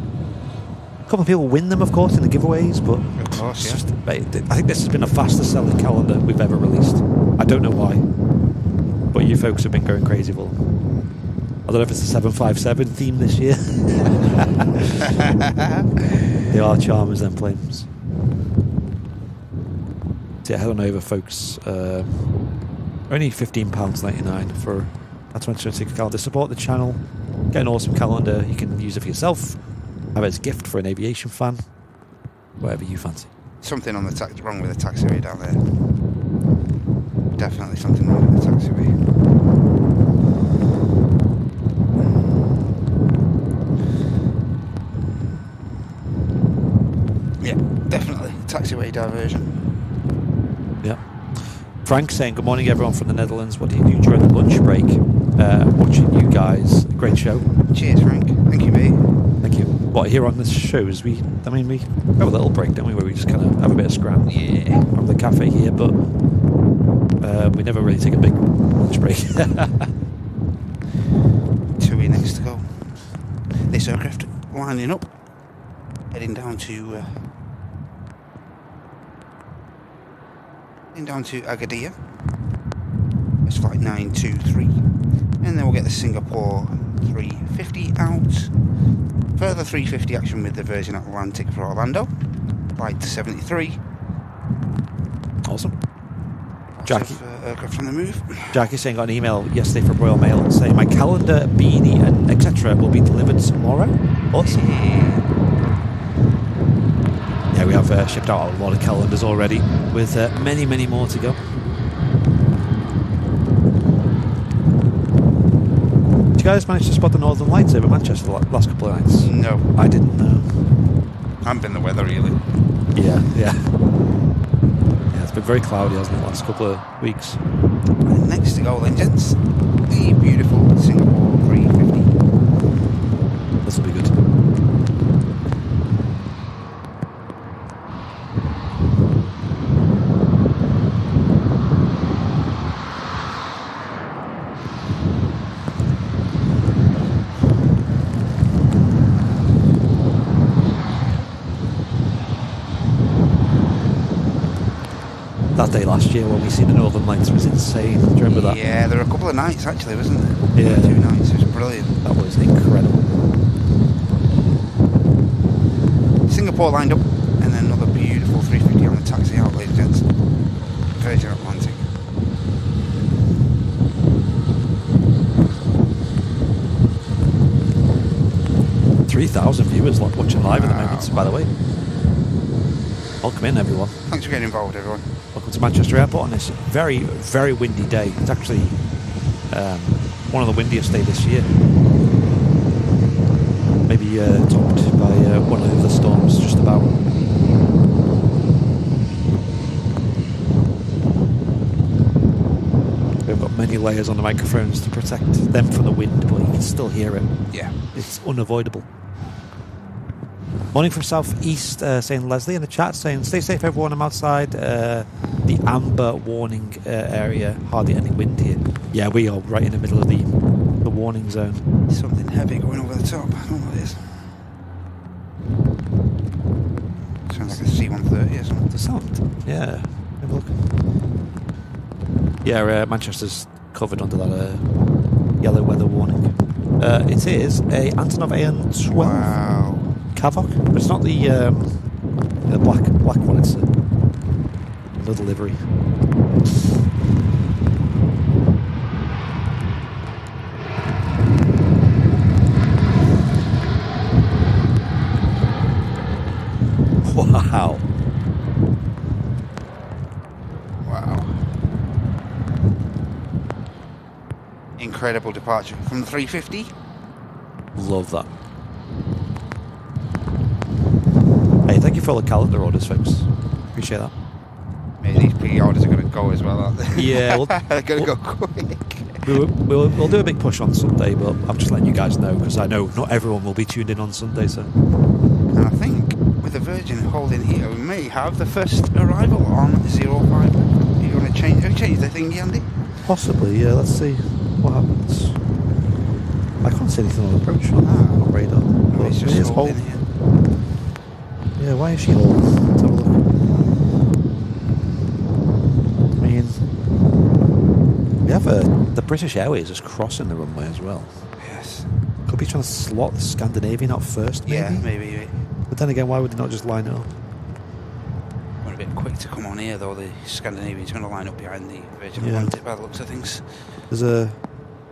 couple of people win them, of course, in the giveaways, but Of course, yeah. I think this has been the fastest selling calendar we've ever released. I don't know why, but you folks have been going crazy for them. I don't know if it's a 757 theme this year. They are charmers, them flames. So yeah, head on over, folks. Only £15.99 for a 2026 calendar. Support the channel. Get an awesome calendar. You can use it for yourself. Have it as a gift for an aviation fan. Whatever you fancy. Something on the wrong with the taxiway down there. Definitely something wrong with the taxiway. Yeah, definitely taxiway diversion. Yeah. Frank saying, good morning everyone from the Netherlands. What do you do during the lunch break? Watching you guys. Great show. Cheers, Frank. Thank you, mate. Thank you. What, here on this show is we have a little break, don't we, where we just kind of have a bit of scram. Yeah. From the cafe here, but we never really take a big lunch break. 2 next to go. This aircraft lining up, heading down to Agadir. It's flight 923, and then we'll get the Singapore 350 out. Further 350 action with the Virgin Atlantic for Orlando. Flight 73. Awesome. Jackie. Aircraft on the move. Jackie saying, got an email yesterday from Royal Mail saying my calendar, beanie, and etc. will be delivered tomorrow. Awesome. Yeah, we have shipped out a lot of calendars already, with many, many more to go. Did you guys manage to spot the Northern Lights over Manchester the last couple of nights? No. I didn't know. Haven't been the weather, really. Yeah. It's been very cloudy, hasn't it, the last couple of weeks. And next to go, then, gents, the beautiful Singapore 350. This will be good. That day last year when we seen the Northern Lights was insane. Do you remember that? Yeah, there were a couple of nights actually, wasn't there? Yeah. 2 nights, it was brilliant. That was incredible. Singapore lined up, and then another beautiful 350 on the taxi out, ladies and gents. Virgin Atlantic. Wow. 3,000 viewers watching live at the moment, by the way. Welcome in, everyone. Thanks for getting involved, everyone. Welcome to Manchester Airport on this very, very windy day. It's actually one of the windiest days this year. Maybe topped by one of the other storms, just about. We've got many layers on the microphones to protect them from the wind, but you can still hear it. Yeah. It's unavoidable. Morning from Southeast, saying Leslie in the chat, saying stay safe everyone, I'm outside the amber warning area, hardly any wind here. Yeah, we are right in the middle of the warning zone. Something heavy going over the top, I don't know what it is. Sounds like a C-130 or something. The sound? Yeah, have a look. Yeah, Manchester's covered under that yellow weather warning. It is a Antonov AN-12. Wow. Cavoc, but it's not the black one. It's another livery. Wow! Wow! Incredible departure from the 350. Love that. Hey, thank you for all the calendar orders, folks. Appreciate that. Maybe these pre-orders are going to go as well, aren't they? Yeah, they're going to go quick. We'll do a big push on Sunday, but I'm just letting you guys know because I know not everyone will be tuned in on Sunday. So, and I think with the Virgin holding here, we may have the first arrival on 05. Are you going to change? Have you changed the thingy, Andy? Possibly, yeah. Let's see what happens. I can't see anything on approach on radar. No, it's just holding here. Yeah, why is she holding? Let's have a look. I mean, we have the British Airways is crossing the runway as well. Yes. Could be trying to slot the Scandinavian out first, maybe? Yeah, maybe. But then again, why would they not just line it up? We're a bit quick to come on here, though. The Scandinavian's going to line up behind the Virgin Yeah. Atlantic by the looks of things. There's a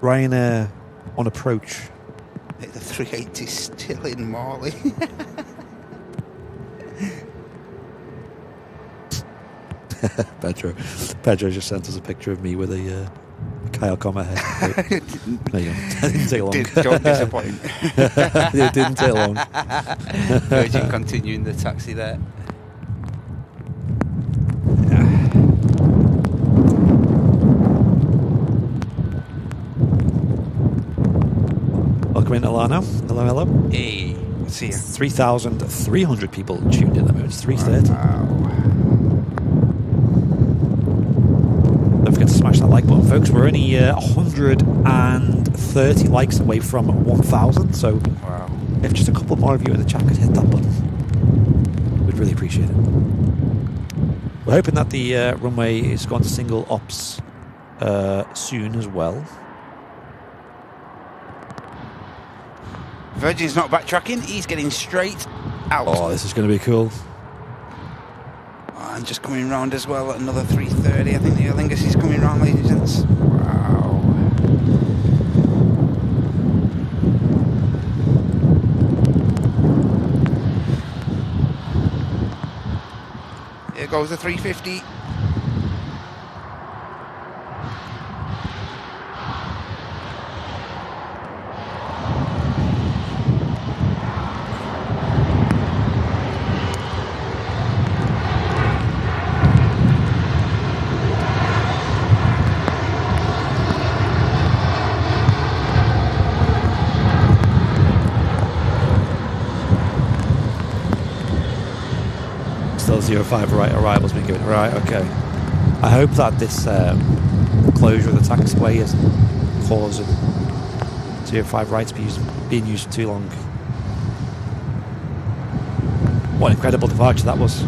Ryanair on approach. The 380 still in Morley. Pedro just sent us a picture of me with a kayak on my head. There you go. That didn't take long. Don't disappoint. It didn't take long. Virgin continuing the taxi there. Welcome into Lano. Hello. Hey, see ya. 3,300 people tuned in at the moment. It's 3:30. Wow. Don't forget to smash that like button, folks. We're only 130 likes away from 1,000. So Wow. if just a couple more of you in the chat could hit that button, we'd really appreciate it. We're hoping that the runway is going to single ops soon as well. Virgin's not backtracking. He's getting straight out. Oh, this is going to be cool. And just coming round as well at another 3:30. I think the Aer Lingus is coming round, ladies and gents. Wow. Here goes the 350. Still 05 arrivals been given. Right, okay. I hope that this closure of the taxiway isn't causing 05 rights being used for too long. What an incredible departure that was.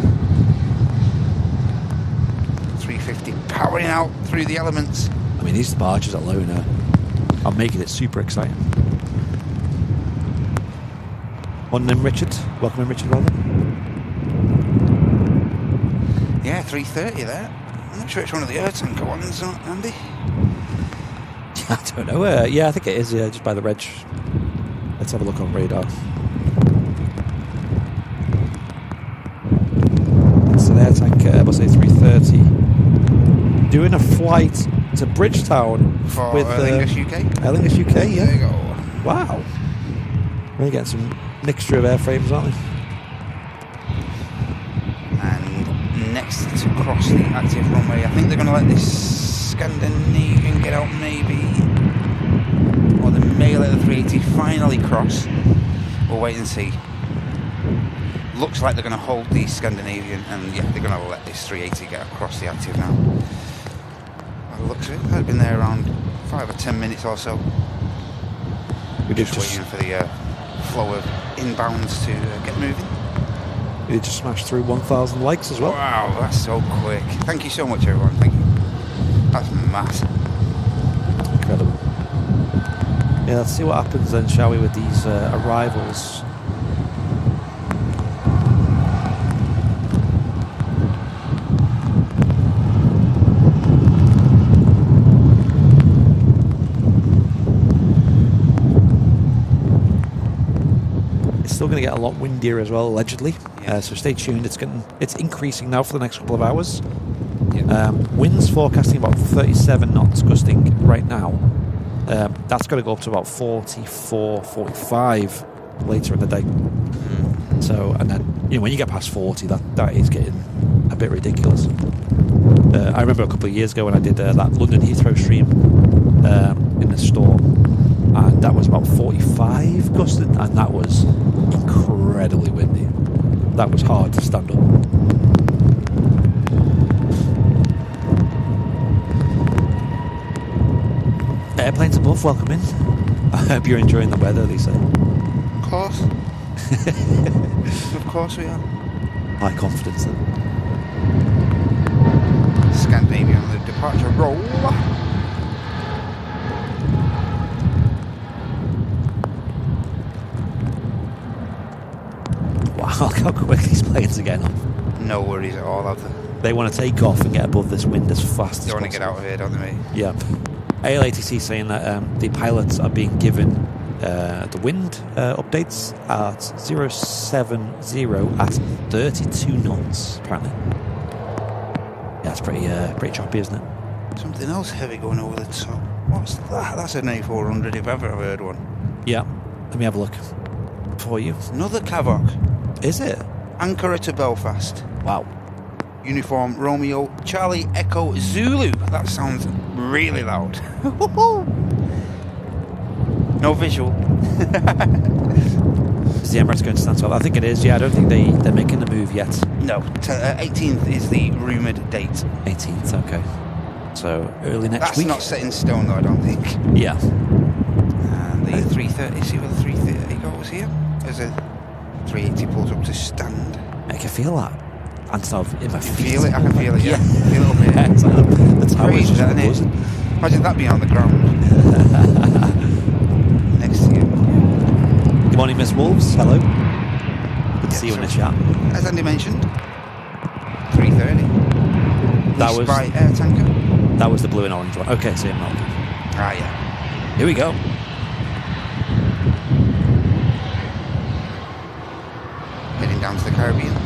350 powering out through the elements. I mean, these departures alone are making it super exciting. One name, Richard. Welcome in, Richard, rather. Yeah, 3:30 there. I'm not sure which one of the air tanker ones, Andy. I don't know. Yeah, I think it is, just by the reg. Let's have a look on radar. It's an air tanker, Airbus A330. Doing a flight to Bridgetown For with Aer Lingus UK. Aer Lingus UK, yeah. There you go. Wow. Really getting some mixture of airframes, aren't we? And next to cross the active runway, I think they're going to let this Scandinavian get out maybe, or they may let the 380 finally cross. We'll wait and see. Looks like they're going to hold the Scandinavian, and yeah, they're going to let this 380 get across the active now. By the looks of it, they've been there around 5 or 10 minutes or so. We did just waiting for the flow of inbounds to get moving. We did just smash through 1,000 likes as well. Wow, that's so quick. Thank you so much, everyone. Thank you. That's massive. Incredible. Yeah, let's see what happens then, shall we, with these arrivals. Still going to get a lot windier as well, allegedly. Yes. So stay tuned. It's increasing now for the next couple of hours. Yep. Winds forecasting about 37 knots gusting right now. That's going to go up to about 44, 45 later in the day. So, and then when you get past 40, that is getting a bit ridiculous. I remember a couple of years ago when I did that London Heathrow stream in the store, and that was about 45 gusting, and that was incredibly windy. That was hard to stand up. Airplanes above, welcome in. I hope you're enjoying the weather, Lisa. Of course. Of course we are. High confidence then. Scandinavia on the departure roll. Wow, look how quick these planes are getting off. No worries at all, have they? They want to take off and get above this wind as fast as They want possible. to get out of here, don't they? Yeah. ALATC saying that the pilots are being given the wind updates at 070 at 32 knots, apparently. Yeah, that's pretty choppy, isn't it? Something else heavy going over the top. What's that? That's an A400 if ever I've heard one. Yeah. Let me have a look for you. Another Cavoc. Is it? Ankara to Belfast. Wow. Uniform Romeo Charlie Echo Zulu. That sounds really loud. No visual. Is the Emirates going to stand still? I think it is. Yeah, I don't think they're making the move yet. No. 18th is the rumoured date. 18th, okay. So early next week. That's not set in stone though, I don't think. Yeah. And the 330. See where the 330 goes here? As a 380 pulls up to stand. I can feel that. And sort of in my feet. Feel it? I can feel it, yeah. Yeah. Feel it up here. Yeah, it's like the tower's Crazy, just isn't it? buzzing. Imagine that being on the ground. Next to you. Good morning, Miss Wolves. Hello. Good to see you in the chat. As Andy mentioned, 330. That was by Air Tanker. That was the blue and orange one. Okay, so not. Ah, yeah. Here we go. Heading down to the Caribbean.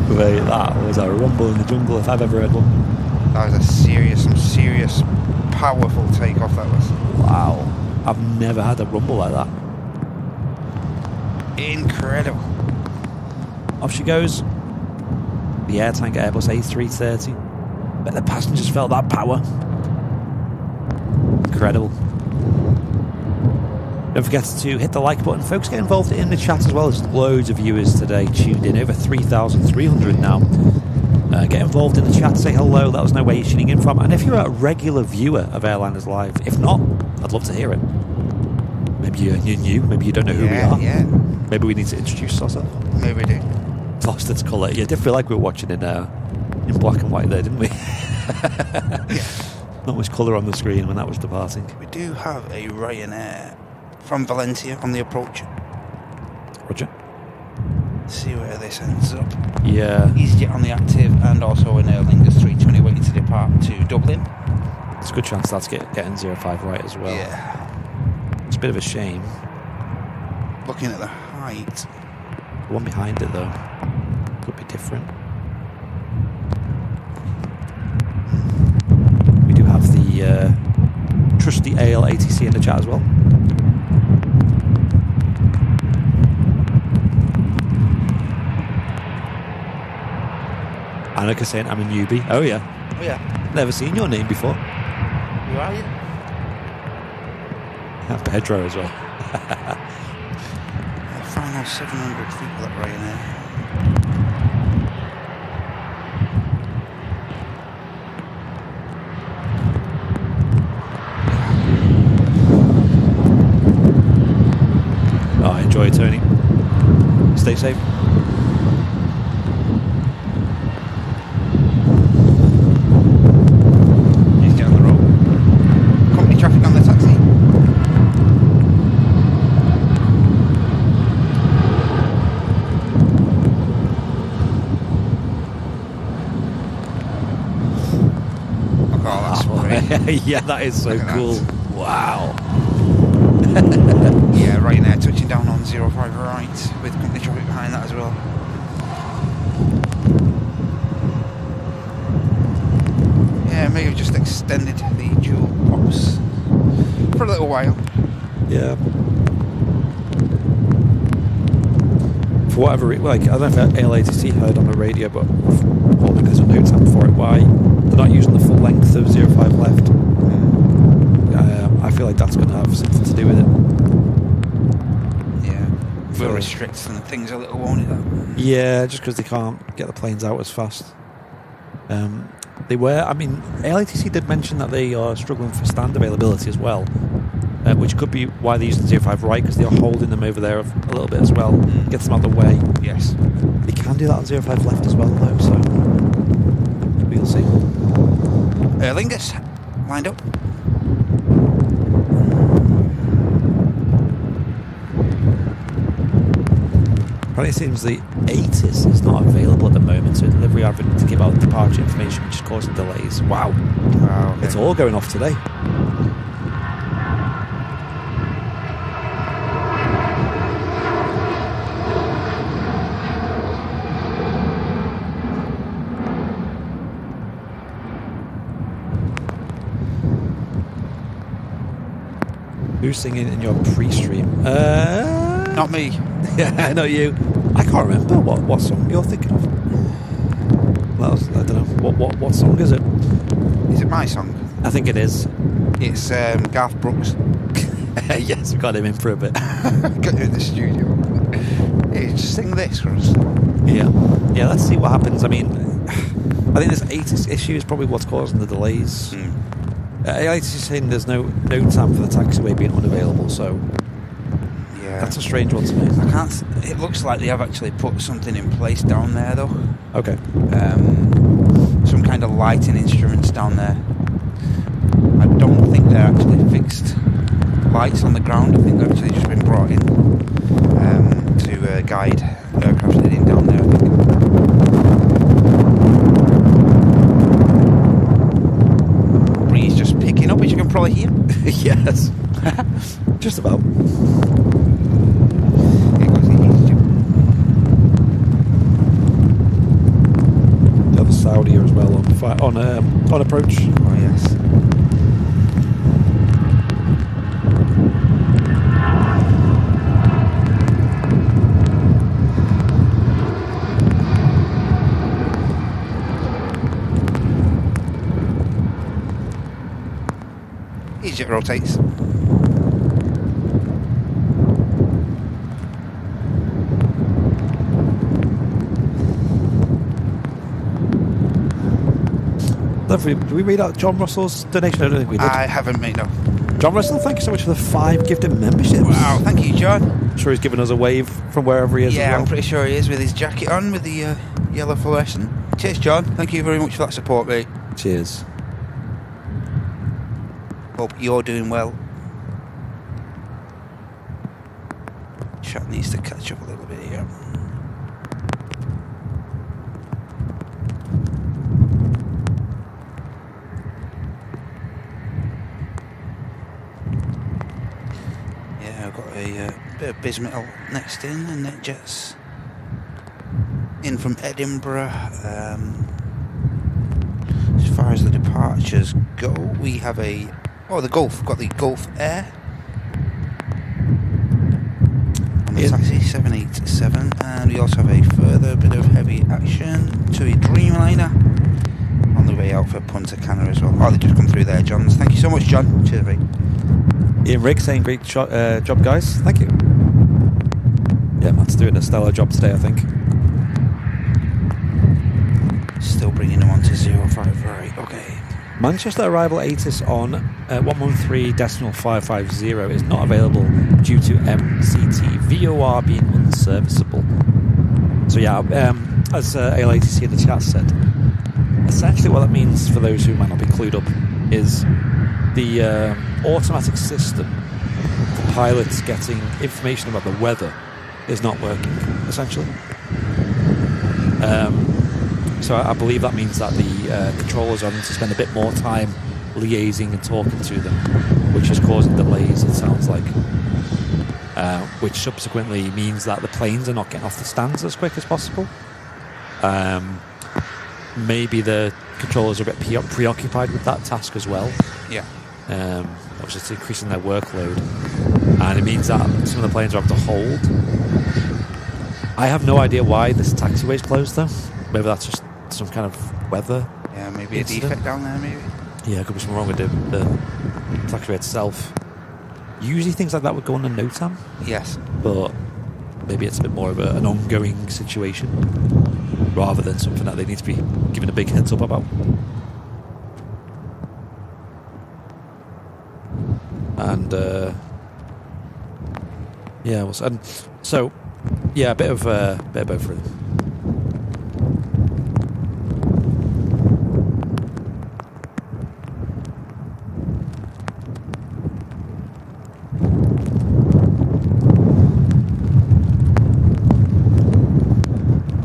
Wait, that was a rumble in the jungle if I've ever heard one. That was some serious, powerful takeoff that was. Wow. I've never had a rumble like that. Incredible. Off she goes. The air tanker Airbus A330. But the passengers felt that power. Incredible. Don't forget to hit the like button. Folks, get involved in the chat as well. There's loads of viewers today tuned in. Over 3,300 now. Get involved in the chat. Say hello. Let us know where you're tuning in from. And if you're a regular viewer of Airliners Live, if not, I'd love to hear it. Maybe you're new. Maybe you don't know who we are. Yeah. Maybe we need to introduce ourselves. Maybe we do. Lost its colour. Yeah, did feel like we were watching in black and white there, didn't we? Yeah. Not much colour on the screen when that was departing. We do have a Ryanair from Valencia on the approach. Roger. See where this ends up. Yeah. EasyJet on the active, and also an Aer Lingus 320 waiting to depart to Dublin. It's a good chance that's getting 05 right as well. Yeah. It's a bit of a shame. Looking at the height. The one behind it though could be different. We do have the trusty AL ATC in the chat as well. Annika saying I'm a newbie. Oh yeah. Oh yeah. Never seen your name before. Who are you? Yeah, Pedro as well. Final 700 people at Ryanair. Oh, enjoy it, Tony. Stay safe. He's down the road. Company traffic on the taxi. Yeah, that is so cool. Wow. Yeah, right now, touching down on 05 right with company traffic behind that as well. Yeah, maybe just extended the dual box for a little while. Yeah. For whatever reason, like, I don't know if ALATC heard on the radio, but or because of no time for it, why they're not using the full length of 05 left. I feel like that's going to have something to do with it. Yeah, will restrict some things a little, won't it? That? Yeah, just because they can't get the planes out as fast. They were, I mean, ALATC did mention that they are struggling for stand availability as well, which could be why they use the 05 right, because they are holding them over there a little bit as well. Gets them out of the way. Yes. They can do that on 05 left as well, though, so we'll see. Lingus, lined up. Apparently it seems the ATIS is not available at the moment, so delivery are having to give out departure information, which is causing delays. Wow. Okay. It's all going off today. Who's singing in your pre-stream? Not me. Yeah, not you. I can't remember what song you're thinking of. Well, I don't know. What song is it? Is it my song? I think it is. It's Garth Brooks. Yes, we got him in for a bit. Got him in the studio. Hey, just sing this for us. Yeah, let's see what happens. I mean, I think this ATIS issue is probably what's causing the delays. ATIS is saying there's no time for the taxiway being unavailable, so yeah, that's a strange one to me. I can't. It looks like they have actually put something in place down there, though. Okay. Some kind of lighting instruments down there. I don't think they're actually fixed lights on the ground. I think they've actually just been brought in to guide aircraft heading down there, I think. Breeze just picking up, as you can probably hear. Yes. Just about. The other Saudi as well on approach. Oh yes. Egypt rotates. Did we read out John Russell's donation? I don't think we did. I haven't, mate, no. John Russell, thank you so much for the 5 gifted memberships. Wow, thank you, John. I'm sure he's giving us a wave from wherever he is. Yeah, as well. I'm pretty sure he is, with his jacket on, with the yellow fluorescent. Cheers, John. Thank you very much for that support, mate. Cheers. Hope you're doing well. Chat needs to catch up a little bit here. Yeah, I've got a bit of bismetal next in, and it jets in from Edinburgh. As far as the departures go, we have the Gulf. We've got the Gulf Air on the taxi 787, and we also have a further bit of heavy action to a Dreamliner on the way out for Punta Cana as well. Oh, they just come through there, Johns. Thank you so much, John. Cheers, mate. Ian Riggs saying great job, guys. Thank you. Yeah, Matt's doing a stellar job today, I think. Still bringing them on to 05, right, okay. Manchester arrival ATIS on 113.550 is not available due to MCT VOR being unserviceable. So yeah, as ALATC in the chat said, essentially what that means for those who might not be clued up is the automatic system for pilots getting information about the weather is not working, essentially. So I believe that means that the controllers are having to spend a bit more time liaising and talking to them, which is causing delays, it sounds like. Which subsequently means that the planes are not getting off the stands as quick as possible. Maybe the controllers are a bit preoccupied with that task as well. Yeah. Obviously, it's increasing their workload. And it means that some of the planes are having to hold. I have no idea why this taxiway is closed, though. Maybe that's just some kind of weather. Yeah, maybe incident. a defect down there, maybe. Yeah, could be something wrong with the taxiway itself. Usually things like that would go on a NOTAM. Yes. But maybe it's a bit more of an ongoing situation rather than something that they need to be given a big heads up about. And yeah, and so yeah, a bit of both for them.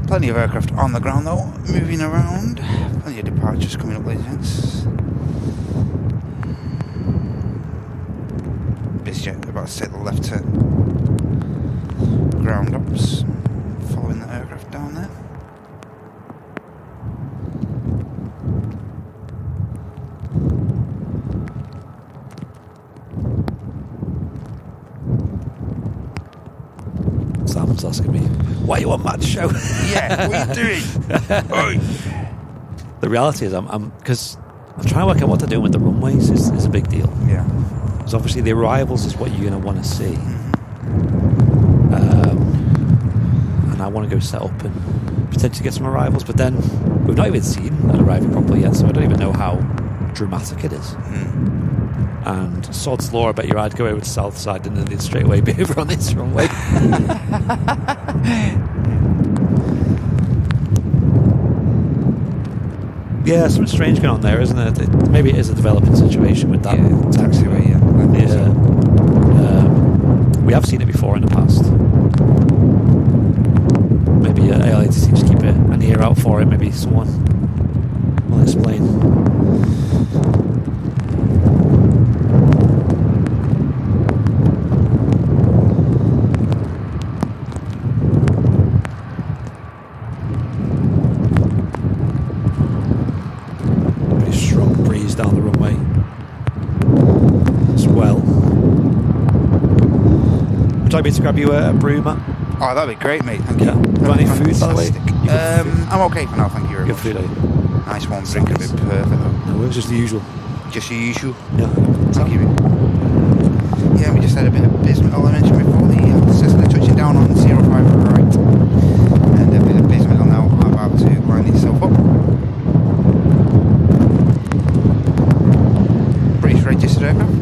Plenty of aircraft on the ground though, moving around. Plenty of departures coming up, ladies and gents. BizJet about to take the left to ground ops, following the aircraft down there. Sam's asking me, why you on Matt's show? Yeah, what are you doing? The reality is, because I'm trying to work out what they're doing with the runways is a big deal. Yeah. Because obviously the arrivals is what you're going to want to see. And I want to go set up and potentially get some arrivals, but then we've not even seen an arrival properly yet, so I don't even know how dramatic it is. And sod's law, I bet you I'd go over to south side and then straight away be over on this runway. Yeah, something strange going on there, isn't it? Maybe it is a developing situation with that taxiway. Yeah. We have seen it before in the past. Maybe ALATC just keep an ear out for it. Maybe someone will explain. Down the runway as well. Would you like me to grab you a brew, Matt? Oh, that'd be great, mate. Thank you. Yeah. You got any food, by the way? I'm okay for now, thank you very much. Good food, Nice warm drink, a bit perfect though. No, it's just the usual. Just the usual? Yeah. Thank you. Yeah, we just had a bit of bismuth, I mentioned before, the Cessna touching down on 05 right. And a bit of bismuth now, about to line itself up. Registered aircraft.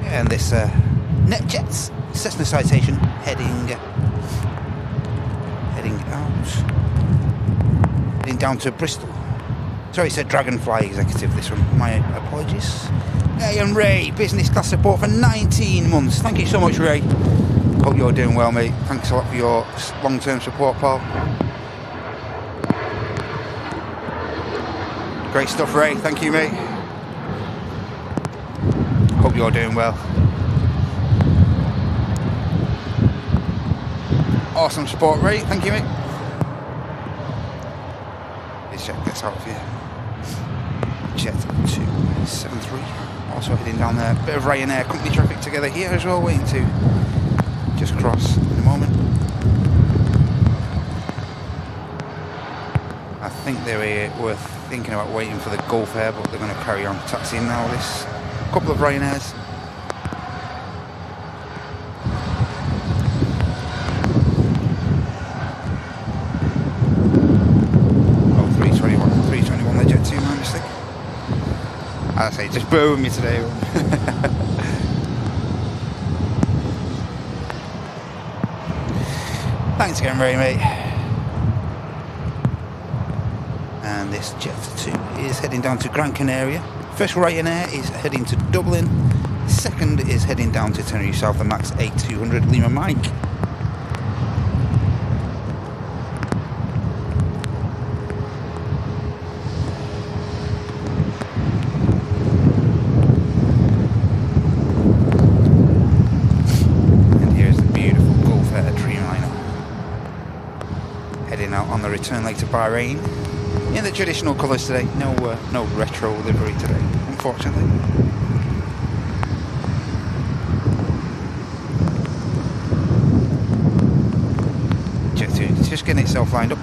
And this NetJets Cessna citation heading down to Bristol. Sorry, it's a Dragonfly executive, this one. My apologies. Hey, and Ray, business class support for 19 months. Thank you so much, Ray. Hope you're doing well, mate. Thanks a lot for your long-term support, pal. Great stuff, Ray. Thank you, mate. Hope you're doing well. Awesome support, Ray. Thank you, mate. Let's check this out for you. Jet 273, also heading down there. Bit of Ryanair company traffic together here as well, waiting to just cross in a moment. I think they were thinking about waiting for the Gulf Air, but they're going to carry on taxiing now. This couple of Ryanairs. Oh, 321, they're Jet 2, my mistake. I say, just bear with me today. Thanks again, Ray, mate. And this Jet 2 is heading down to Gran Canaria. First Ryanair is heading to Dublin. Second is heading down to Tenerife South, the Max A200 Lima Mike. And here's the beautiful Gulf Air Dreamliner heading out on the return leg to Bahrain in the traditional colours today. No retro livery today, unfortunately. It's just getting itself lined up.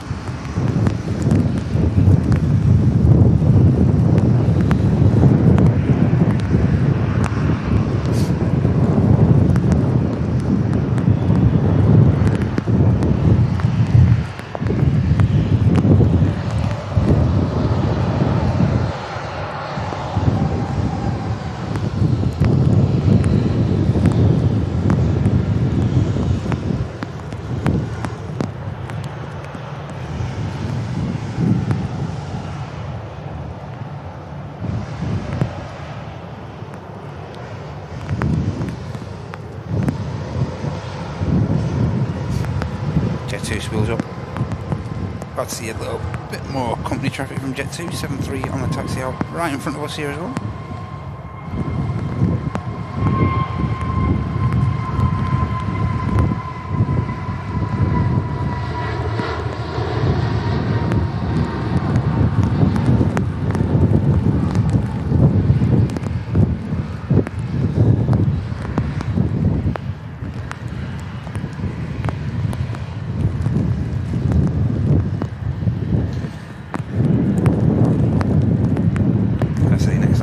Wheels up. About to see a little bit more company traffic from Jet 2, 73 on the taxi out right in front of us here as well.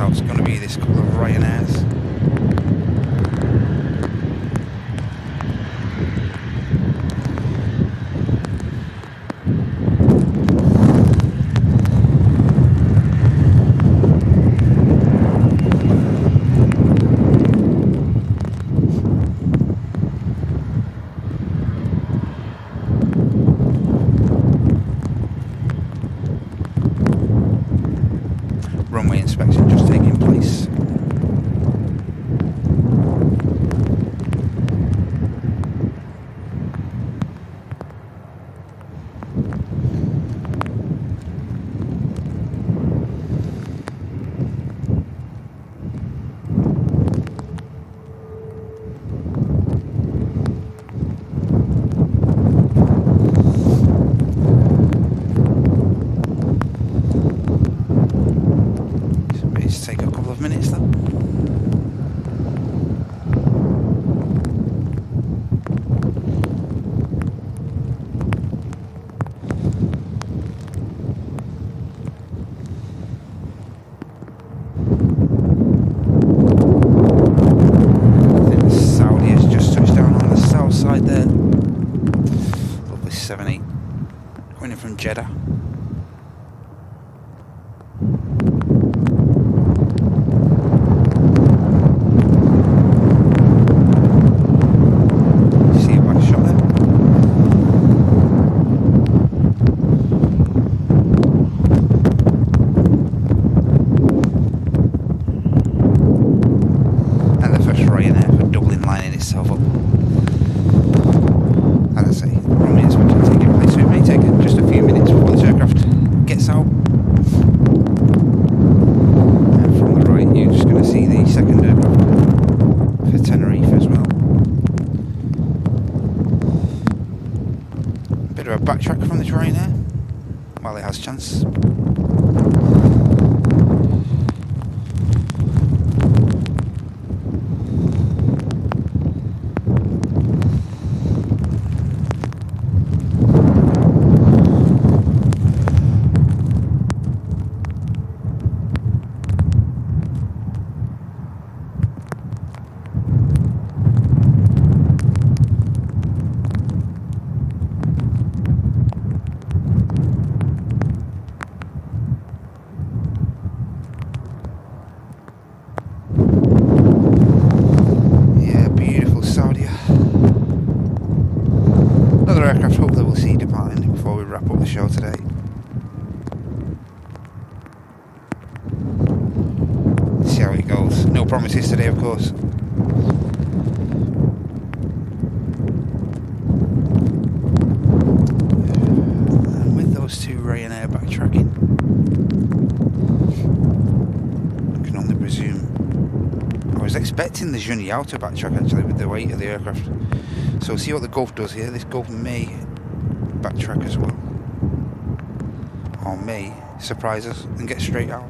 It's going to be this couple of Ryanairs. Runway inspection just taking place. Take a couple of minutes though. I think the Saudi has just touched down on the south side there. Lovely 78 going in from Jeddah. Backtrack from the Ryanair while it has chance. promises today, of course. And with those two Ryanair backtracking, I can only presume. I was expecting the Junyao to backtrack actually with the weight of the aircraft. So see what the Gulf does here. This Gulf may backtrack as well. Or may surprise us and get straight out.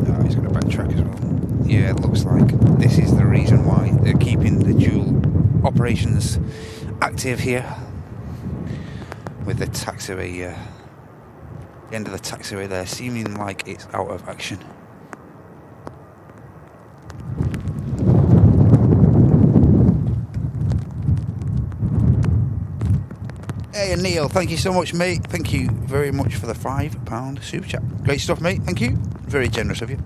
Oh, he's going to backtrack as well. Yeah, it looks like this is the reason why they're keeping the dual operations active here. With the taxiway, the end of the taxiway there, seeming like it's out of action. Hey Neil, thank you so much, mate. Thank you very much for the £5 super chat. Great stuff, mate. Thank you. Very generous of you.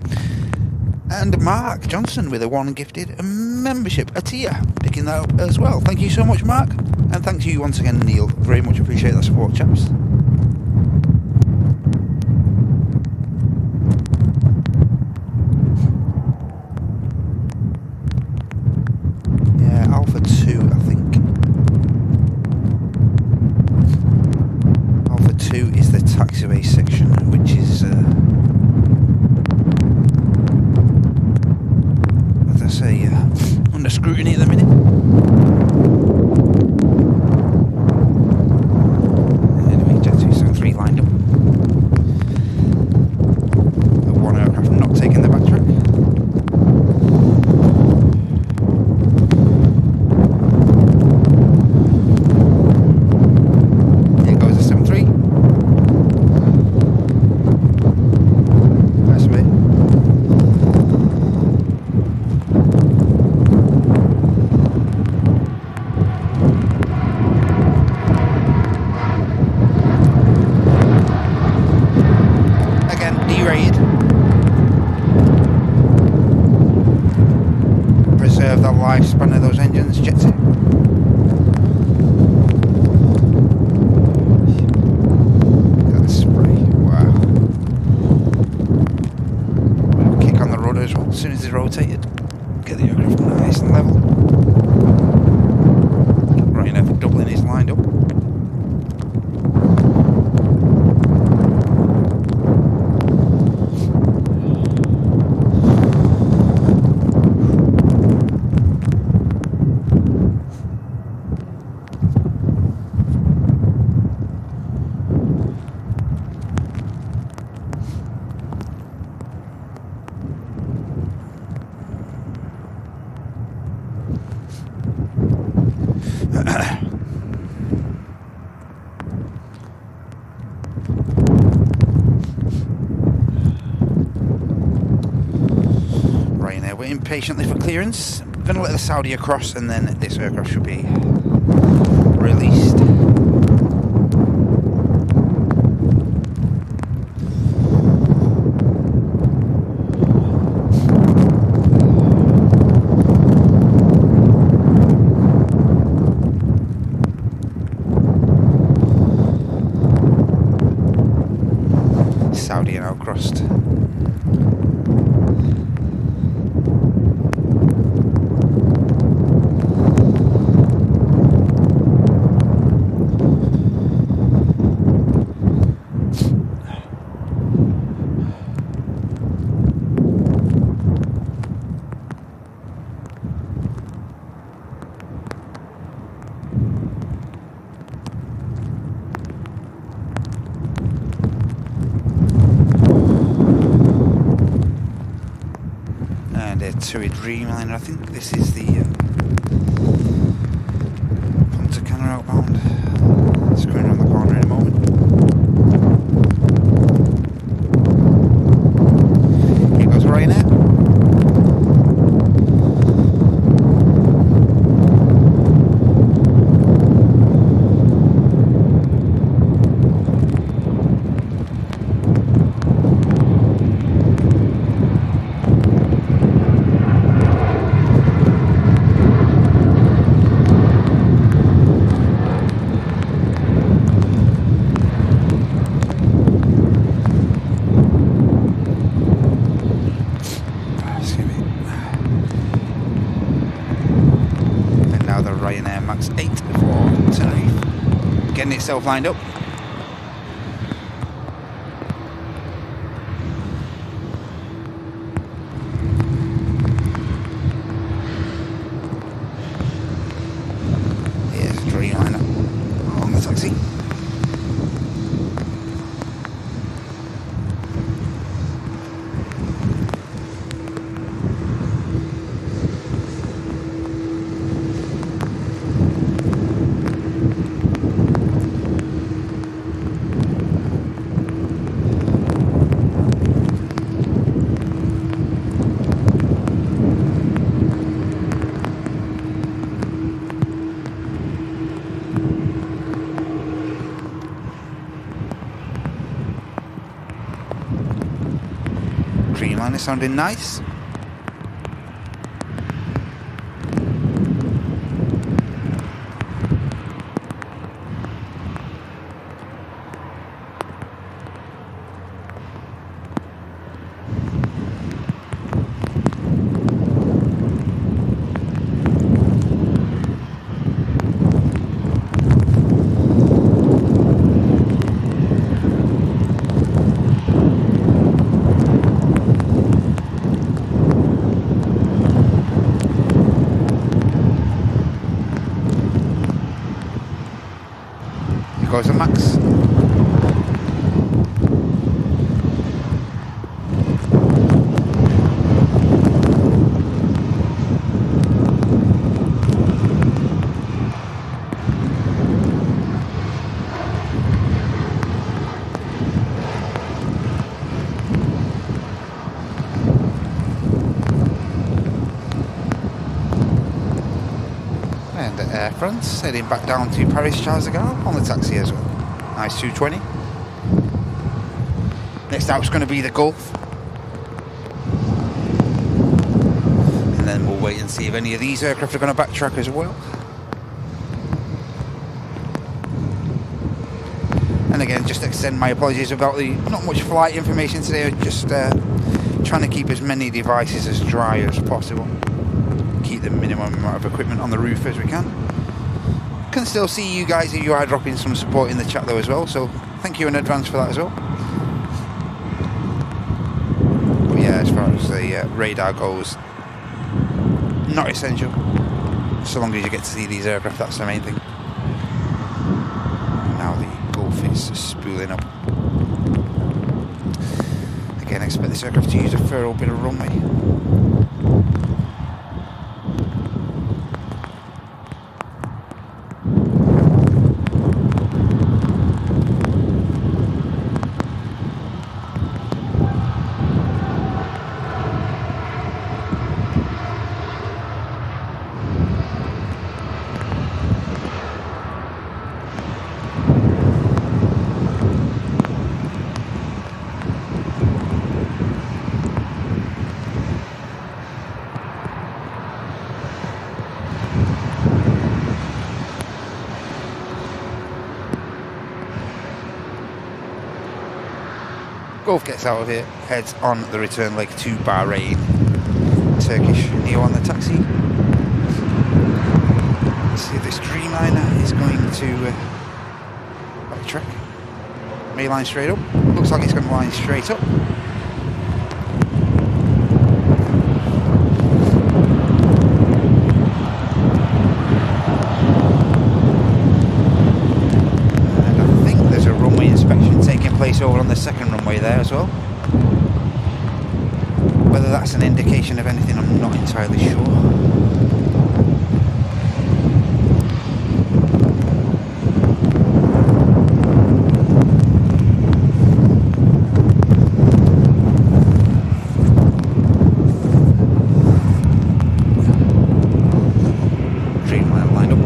And Mark Johnson with a one gifted membership, a tier, picking that up as well. Thank you so much, Mark. And thanks you once again, Neil. Very much appreciate that support, chaps. Yeah, Alpha 2, I think. Alpha 2 is the taxiway section, which is, as I say, under scrutiny at the minute. Anyway, Jet 273 lined up. The one aircraft not taking the backtrack. Lifespan of those engines, Jet 2. That spray, wow. Kick on the rudder as well, as soon as it's rotated. Get the aircraft nice and level. Ryanair for Dublin is lined up. Waiting patiently for clearance. I'm going to let the Saudi across and then this aircraft should be released. Saudi are now crossed. To a Dreamliner, I think this is the Punta Cana outbound. It's going around the corner in a moment. Here goes Ryanair. getting itself lined up. Here's a Dreamliner on the taxi. Dreamliner sounding nice. Goes the max. And Air France heading back down to Paris Charles de Gaulle on the taxi as well. Nice 220. Next out's going to be the Gulf. And then we'll wait and see if any of these aircraft are going to backtrack as well. And again, just extend my apologies about the not much flight information today. Just trying to keep as many devices as dry as possible. Keep the minimum amount of equipment on the roof as we can. Can still see you guys if you are dropping some support in the chat though as well, so thank you in advance for that as well. But yeah, as far as the radar goes, not essential. So long as you get to see these aircraft, that's the main thing. Now the Gulf is spooling up. Again, I expect this aircraft to use a fair old bit of runway. Gulf gets out of here, heads on the return leg to Bahrain. Turkish Neo on the taxi. Let's see if this Dreamliner is going to backtrack. May line straight up. Looks like it's going to line straight up. Over on the second runway there as well. Whether that's an indication of anything, I'm not entirely sure. Dreamliner lined up.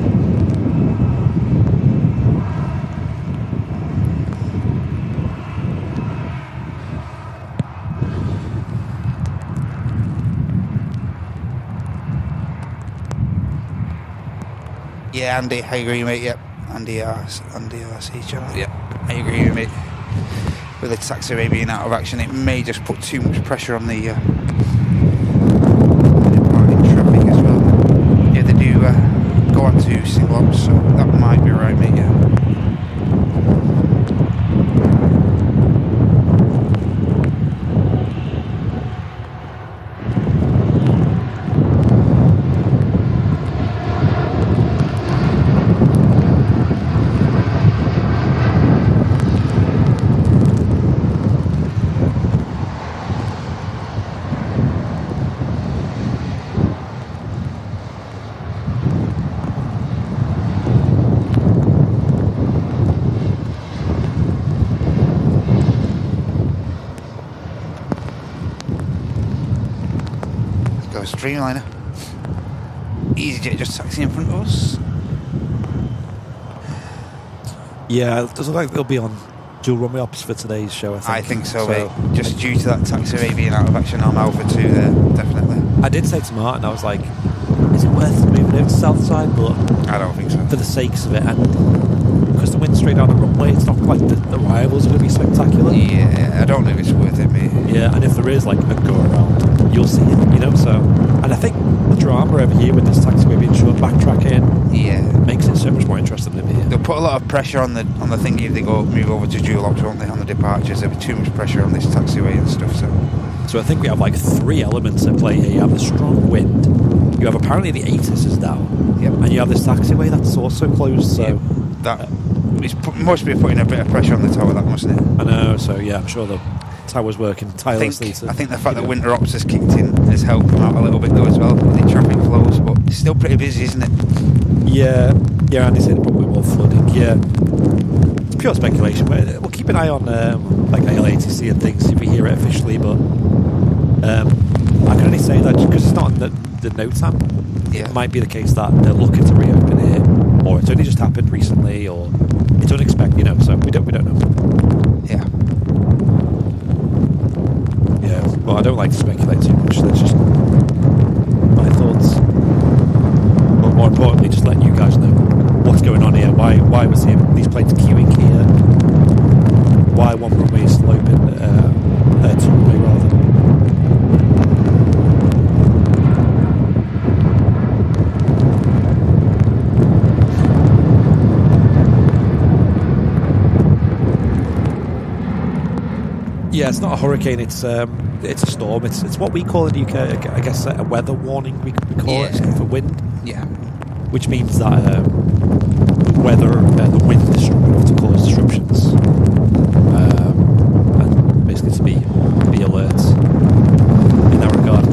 Yeah, Andy, I agree, mate. Yep, Andy RC channel. Yep, I agree with mate. With the taxiway being out of action, it may just put too much pressure on the traffic as well. Yeah, they do go on to single ops, so that might be right, mate. Yeah. a Streamliner. EasyJet just taxi in front of us. Yeah, it doesn't look like they'll be on dual runway ops for today's show, I think so, mate. Just due to that taxi array being out of action on Alpha 2 there, definitely. I did say to Martin, I was like, is it worth moving over to south side? But I don't think so. For the sakes of it, and because the wind's straight down the runway, it's not quite the rivals are going to be spectacular. Yeah, I don't think it's worth it, mate. Yeah, and if there is like a go around, you'll see it, you know. So, and I think the drama over here with this taxiway being short, backtracking, makes it so much more interesting over here. They'll put a lot of pressure on the thingy if they move over to dual ops, won't they? On the departures, there'll be too much pressure on this taxiway and stuff. So I think we have like 3 elements at play here. You have the strong wind. You have apparently the ATIS is down, and you have this taxiway that's also closed. So that must be putting a bit of pressure on the tower, that mustn't it? I know. So yeah, I'm sure the tower's working tirelessly. I think the fact that winter ops has kicked in has helped them out a little bit though as well. The traffic flows, but it's still pretty busy, isn't it? Yeah, and they said probably more flooding. Yeah, it's pure speculation. But we'll keep an eye on like ALATC and things if we hear it officially. But I can only say that because it's not on the NOTAM. It might be the case that they're looking to reopen it, or it's only just happened recently, or it's unexpected. You know, so we don't know. Yeah. Well, I don't like to speculate too much. That's just my thoughts. But more importantly, just letting you guys know what's going on here. Why we're seeing these planes queuing here. Why one runway is still open, 2 runway rather. Yeah, it's not a hurricane. It's a storm. It's what we call in the UK, I guess, a weather warning. We call it for wind. Yeah. Which means that the wind is strong enough to cause disruptions, and basically to be alert in that regard.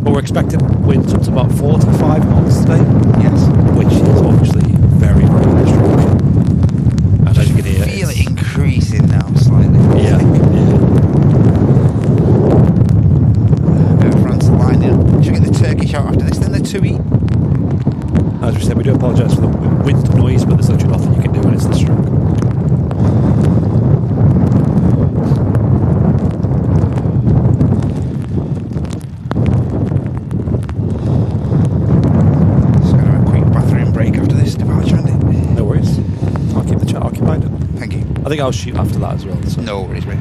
But we're expecting winds up to about 4 to 5 knots today. Yes. Which is obviously very, very strong. And as you can hear, feel it increasing now slightly. Yeah. France lining. Should we get the Turkish out after this, then the TUI? As we said, we do apologise for the wind noise, but there's literally nothing you can do when it's this strong. Just going to have a quick bathroom break after this departure, Andy. No worries. I'll keep the chat occupied. Thank you. I think I'll shoot after that as well. So. No worries, mate.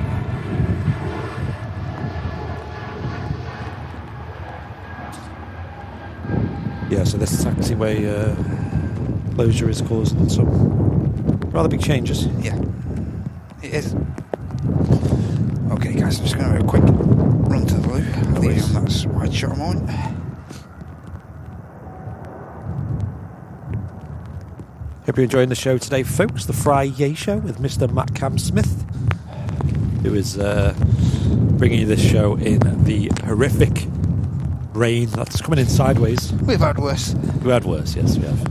Yeah, so this taxiway closure is causing some rather big changes. Yeah, it is. Okay, guys, I'm just going to have a quick run to the blue. I'll leave you on that wide shot a moment. Hope you're enjoying the show today, folks. The Friday Show with Mr. Matt Cam Smith, who is bringing you this show in the horrific rain that's coming in sideways. We've had worse. We've had worse, yes, we have.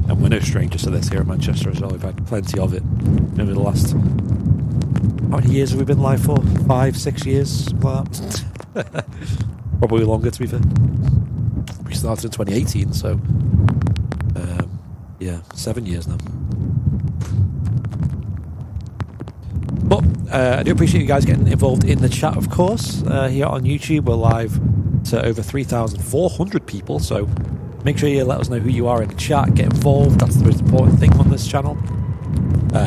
And we're no strangers to this here at Manchester as well. We've had plenty of it over the last... How many years have we been live for? 5, 6 years? Something like that. Probably longer, to be fair. We started in 2018, so... yeah, 7 years now. But I do appreciate you guys getting involved in the chat, of course. Here on YouTube, we're live to over 3,400 people, so make sure you let us know who you are in the chat. Get involved. That's the most important thing on this channel.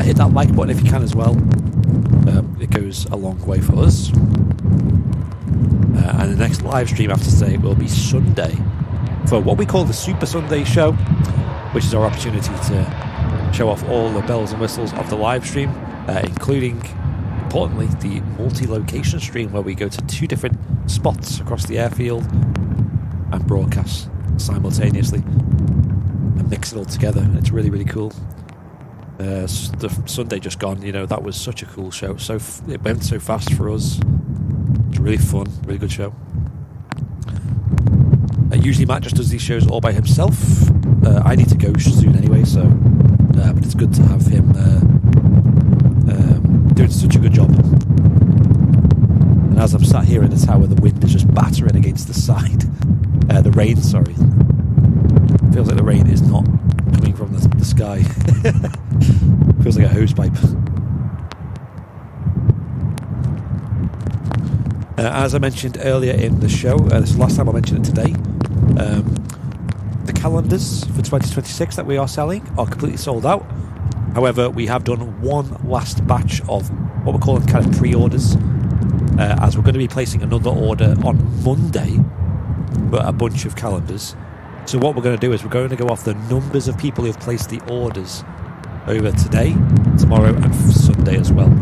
Hit that like button if you can as well. It goes a long way for us. And the next live stream after today will be Sunday for what we call the Super Sunday show, which is our opportunity to show off all the bells and whistles of the live stream, including, importantly, the multi-location stream where we go to 2 different spots across the airfield and broadcast simultaneously and mix it all together. It's really, really cool. The Sunday just gone, you know, that was such a cool show. So it went so fast for us. It was really fun, really good show. Usually Matt just does these shows all by himself. I need to go soon anyway, so but it's good to have him doing such a good job. And as I'm sat here in the tower, the wind is just battering against the side. The rain, sorry. Feels like the rain is not coming from the sky. Feels like a hose pipe. As I mentioned earlier in the show, this is the last time I mentioned it today, the calendars for 2026 that we are selling are completely sold out. However, we have done one last batch of what we're calling kind of pre-orders, as we're going to be placing another order on Monday for a bunch of calendars. So what we're going to do is we're going to go off the numbers of people who have placed the orders over today, tomorrow and Sunday as well.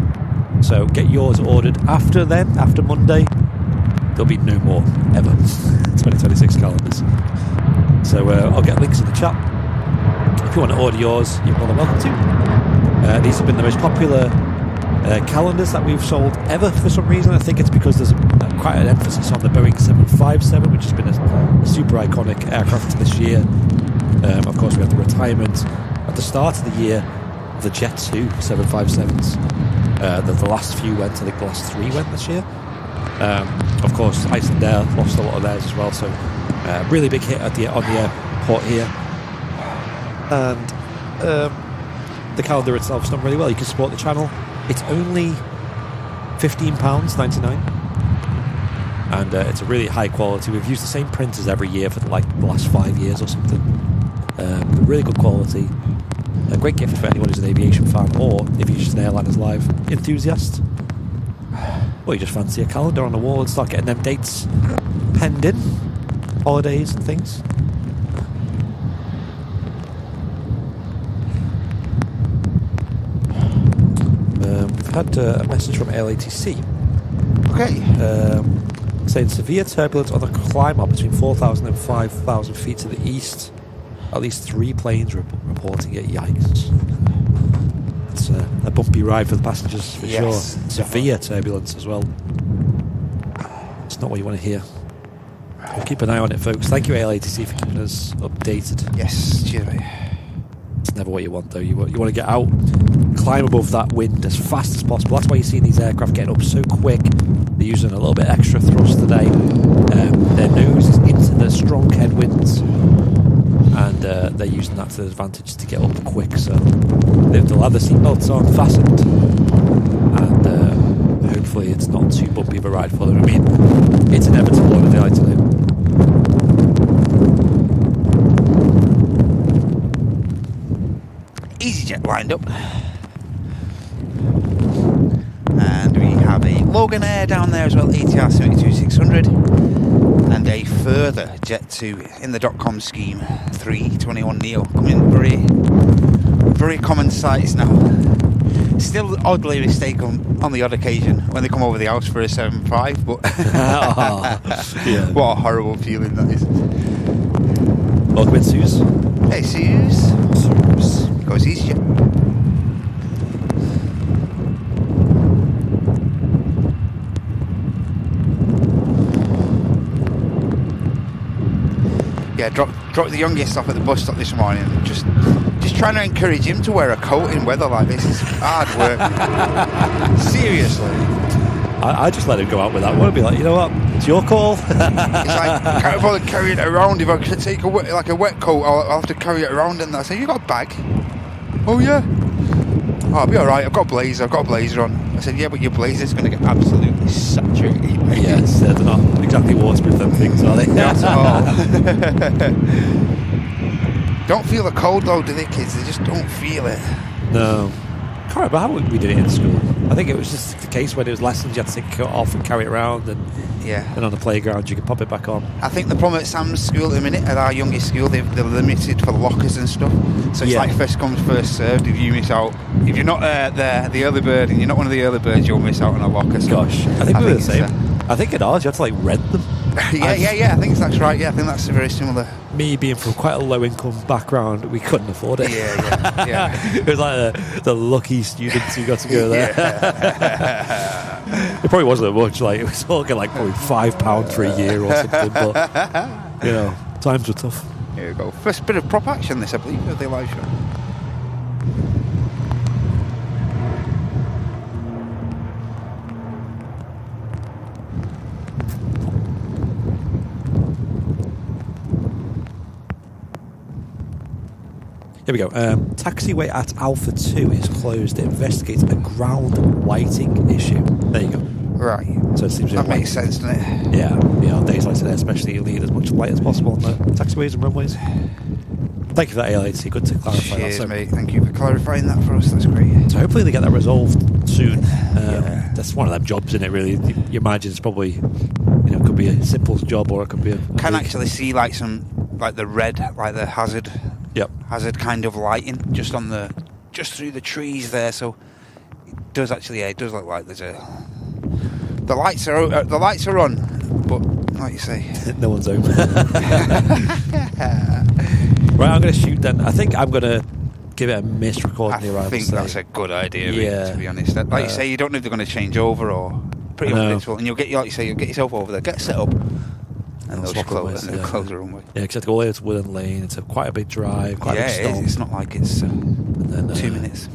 So get yours ordered after then, after Monday. There'll be no more, ever, 2026 calendars. So I'll get links in the chat. If you want to order yours, you're more than welcome to. These have been the most popular calendars that we've sold ever for some reason. I think it's because there's quite an emphasis on the Boeing 757, which has been a super iconic aircraft this year. Of course, we had the retirement at the start of the year of the Jet 2 757s. The last few went, I think the last 3 went this year. Of course, Iceland Air lost a lot of theirs as well, so really big hit on the airport here. And the calendar itself's done really well. You can support the channel. It's only £15.99, and it's a really high quality. We've used the same printers every year for like the last 5 years or something. Really good quality. A great gift for anyone who's an aviation fan, or if you're just an Airliners Live enthusiast, or you just fancy a calendar on the wall and start getting them dates penned in, holidays and things. We've had a message from LATC. Okay. Saying severe turbulence on the climb up between 4,000 and 5,000 feet to the east. At least 3 planes reporting it. Yikes. It's a bumpy ride for the passengers, for sure. Severe turbulence as well. It's not what you want to hear. We'll keep an eye on it, folks. Thank you, LATC, for keeping us updated. Yes, cheers, mate. It's never what you want, though. You want to get out, climb above that wind as fast as possible. That's why you're seeing these aircraft getting up so quick. They're using a little bit extra thrust today. Their nose is into the strong headwinds, and they're using that to their advantage to get up quick. So they'll have the seatbelts on, fastened, and hopefully it's not too bumpy of a ride for them. I mean, it's inevitable on a day like today. EasyJet lined up, and we have a Logan Air down there as well, ATR 72-600, and a further Jet 2 in the .com scheme, 321 Neo, coming very common sights now. Still oddly mistaken on the odd occasion when they come over the house for a 7.5, but yeah. What a horrible feeling that is. Welcome in, Suze. Hey, Suze. Goes EasyJet. Yeah, dropped the youngest off at the bus stop this morning. Just trying to encourage him to wear a coat in weather like this is hard work. Seriously. I just let him go out with that one and be like, you know what, it's your call. It's like, I can't bother carrying it around. If I could take a wet coat, I'll have to carry it around. And I say, you got a bag? Oh yeah. Oh, I'll be alright, I've got a blazer on. I said, yeah, but your blazer's going to get absolutely saturated. Yes, they're not exactly waterproof, them things, are they? Not at all. Don't feel the cold though, do they, kids? They just don't feel it. No. I can't remember how we did it in school. I think it was just the case when it was lessons, you had to take it off and carry it around, and then on the playground you could pop it back on. I think the problem at Sam's school at the minute, at our youngest school, they're limited for lockers and stuff. So it's like first come, first served. If you miss out, if you're not the early bird, and you're not one of the early birds, you'll miss out on a locker. So gosh, I think we were the same. I think in ours you had to like rent them. Yeah, I think that's right. Yeah, I think that's very similar. Me being from quite a low income background, we couldn't afford it. Yeah. It was like the lucky students who got to go there. It probably wasn't much. Like it was talking like probably £5 for a year or something. But you know, times were tough. Here we go. First bit of prop action. This, I believe, of the live show. Here we go. Taxiway at Alpha 2 is closed. It investigates a ground lighting issue. There you go. Right. So it seems that makes sense, doesn't it? Yeah. On days like today, especially, you need as much light as possible on the taxiways and runways. Thank you for that, ALAT. Good to clarify Cheers, that. So, mate. Thank you for clarifying that for us. That's great. So hopefully they get that resolved soon. That's one of them jobs, isn't it, really? You imagine it's probably, it could be a simple job or it could be a Can actually see like the red, like the hazard kind of lighting just through the trees there. So it does actually, it does look like there's the lights are on, but like you say, no one's home. Right, I'm going to shoot then. I think I'm going to give it a miss recording the arrival. I think that's a good idea, really, to be honest. Like you say, you don't know if they're going to change over or pretty unpredictable. And you'll get yourself over there, get set up, and they'll just close the runway. Yeah, because you have to go all the way to Woodland Lane. It's quite a big drive, quite a big stop. It's not like it's 2 minutes.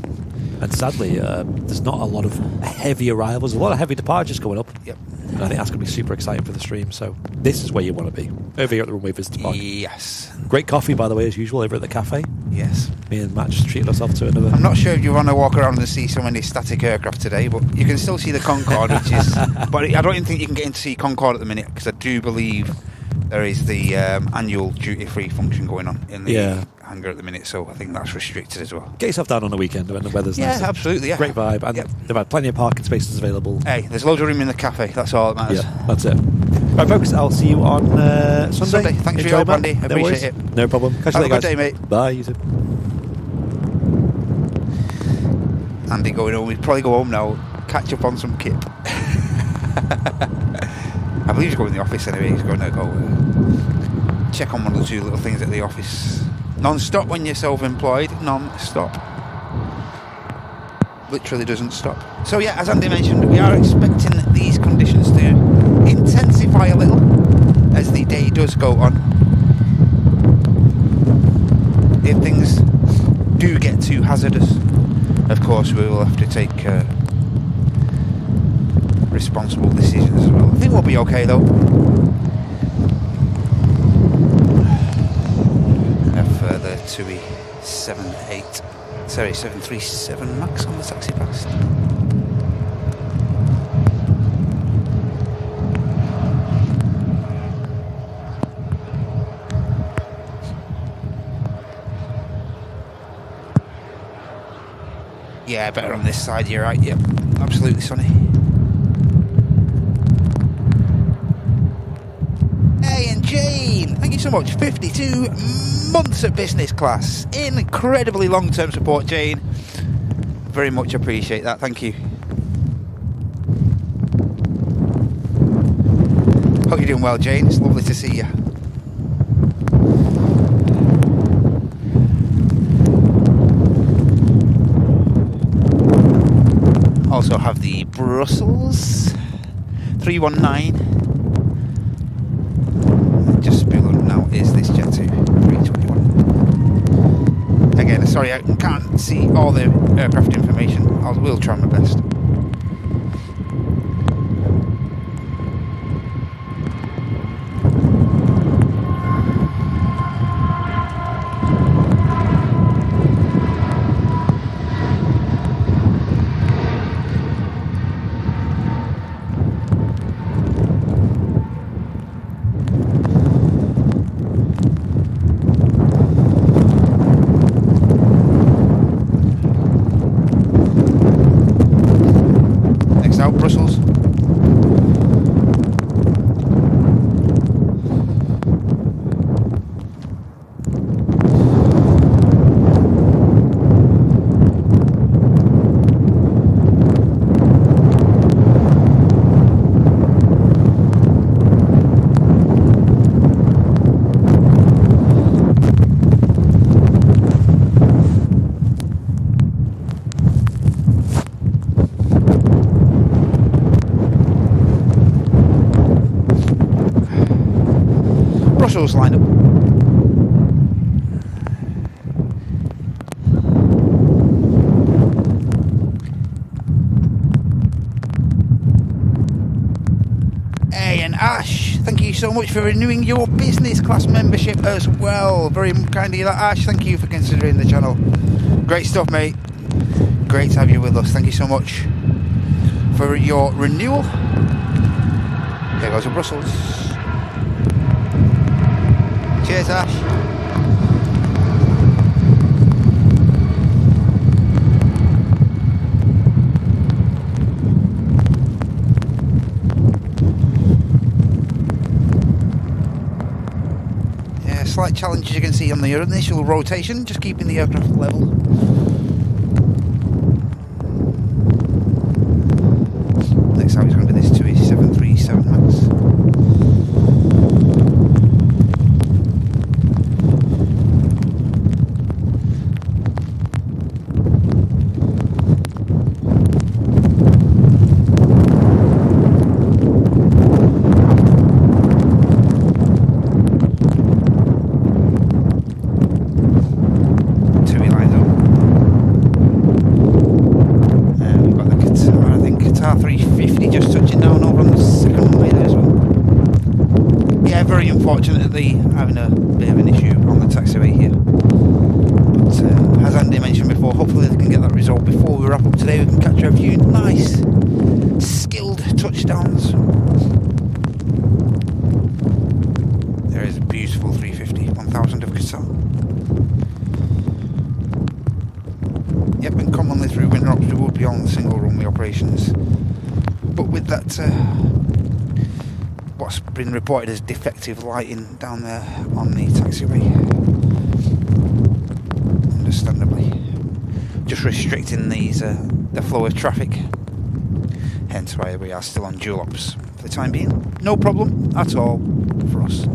And sadly, there's not a lot of heavy arrivals. There's a lot of heavy departures coming up. Yep. And I think that's going to be super exciting for the stream. So this is where you want to be, over here at the Runway Visitor Park. Yes. Great coffee, by the way, as usual, over at the cafe. Yes. Me and Matt just treated ourselves to another. I'm not sure if you want to walk around and see so many static aircraft today, but you can still see the Concorde, which is... But I don't even think you can get in to see Concorde at the minute, because I do believe there is the annual duty-free function going on in the hangar at the minute, so I think that's restricted as well. Get yourself down on the weekend when the weather's nice. Yeah, absolutely, yeah. Great vibe, and they've had plenty of parking spaces available. Hey, there's loads of room in the cafe, that's all that matters. Yeah, that's it. Right, folks, I'll see you on Sunday. Thanks for your help, Andy. I appreciate it. No problem. Catch you later, guys. Have a good day, mate. Bye, you too. Andy going home. He'd probably go home now, catch up on some kip. I believe he's going in the office anyway. He's going to go check on one or two little things at the office. Non-stop when you're self-employed. Non-stop. Literally doesn't stop. So yeah, as Andy mentioned, we are expecting these conditions to intensify a little as the day does go on. If things do get too hazardous, of course we will have to take responsible decisions as well. I think we'll be okay though. Further TUI 737 MAX on the taxi past. Yeah, better on this side, you're right, yep. Absolutely sunny. Hey, and Jane, thank you so much. 52 months of business class. Incredibly long-term support, Jane. Very much appreciate that, thank you. Hope you're doing well, Jane. It's lovely to see you. Also have the Brussels 319. Just below now is this Jet 2 321. Again, sorry, I can't see all the aircraft information. I will try my best. Brussels line up. Hey, and Ash, thank you so much for renewing your business class membership as well. Very kind of you, that Ash. Thank you for considering the channel. Great stuff, mate. Great to have you with us. Thank you so much for your renewal. There goes to Brussels. Cheers, Ash. Slight challenges you can see on the initial rotation, just keeping the aircraft level. Next time it's going to be this 737 Max. Qatar A350 just touching down over on the second runway there as well. Yeah, very unfortunately having a bit of an issue on the taxiway here. But as Andy mentioned before, hopefully they can get that resolved before we wrap up today. We can capture a few nice, skilled touchdowns. There is a beautiful 350, 1000 of Qatar. Yep, and commonly through winter ops we would be on single runway operations. But with that, what's been reported as defective lighting down there on the taxiway, understandably, just restricting these the flow of traffic. Hence why we are still on dual ops for the time being. No problem at all for us.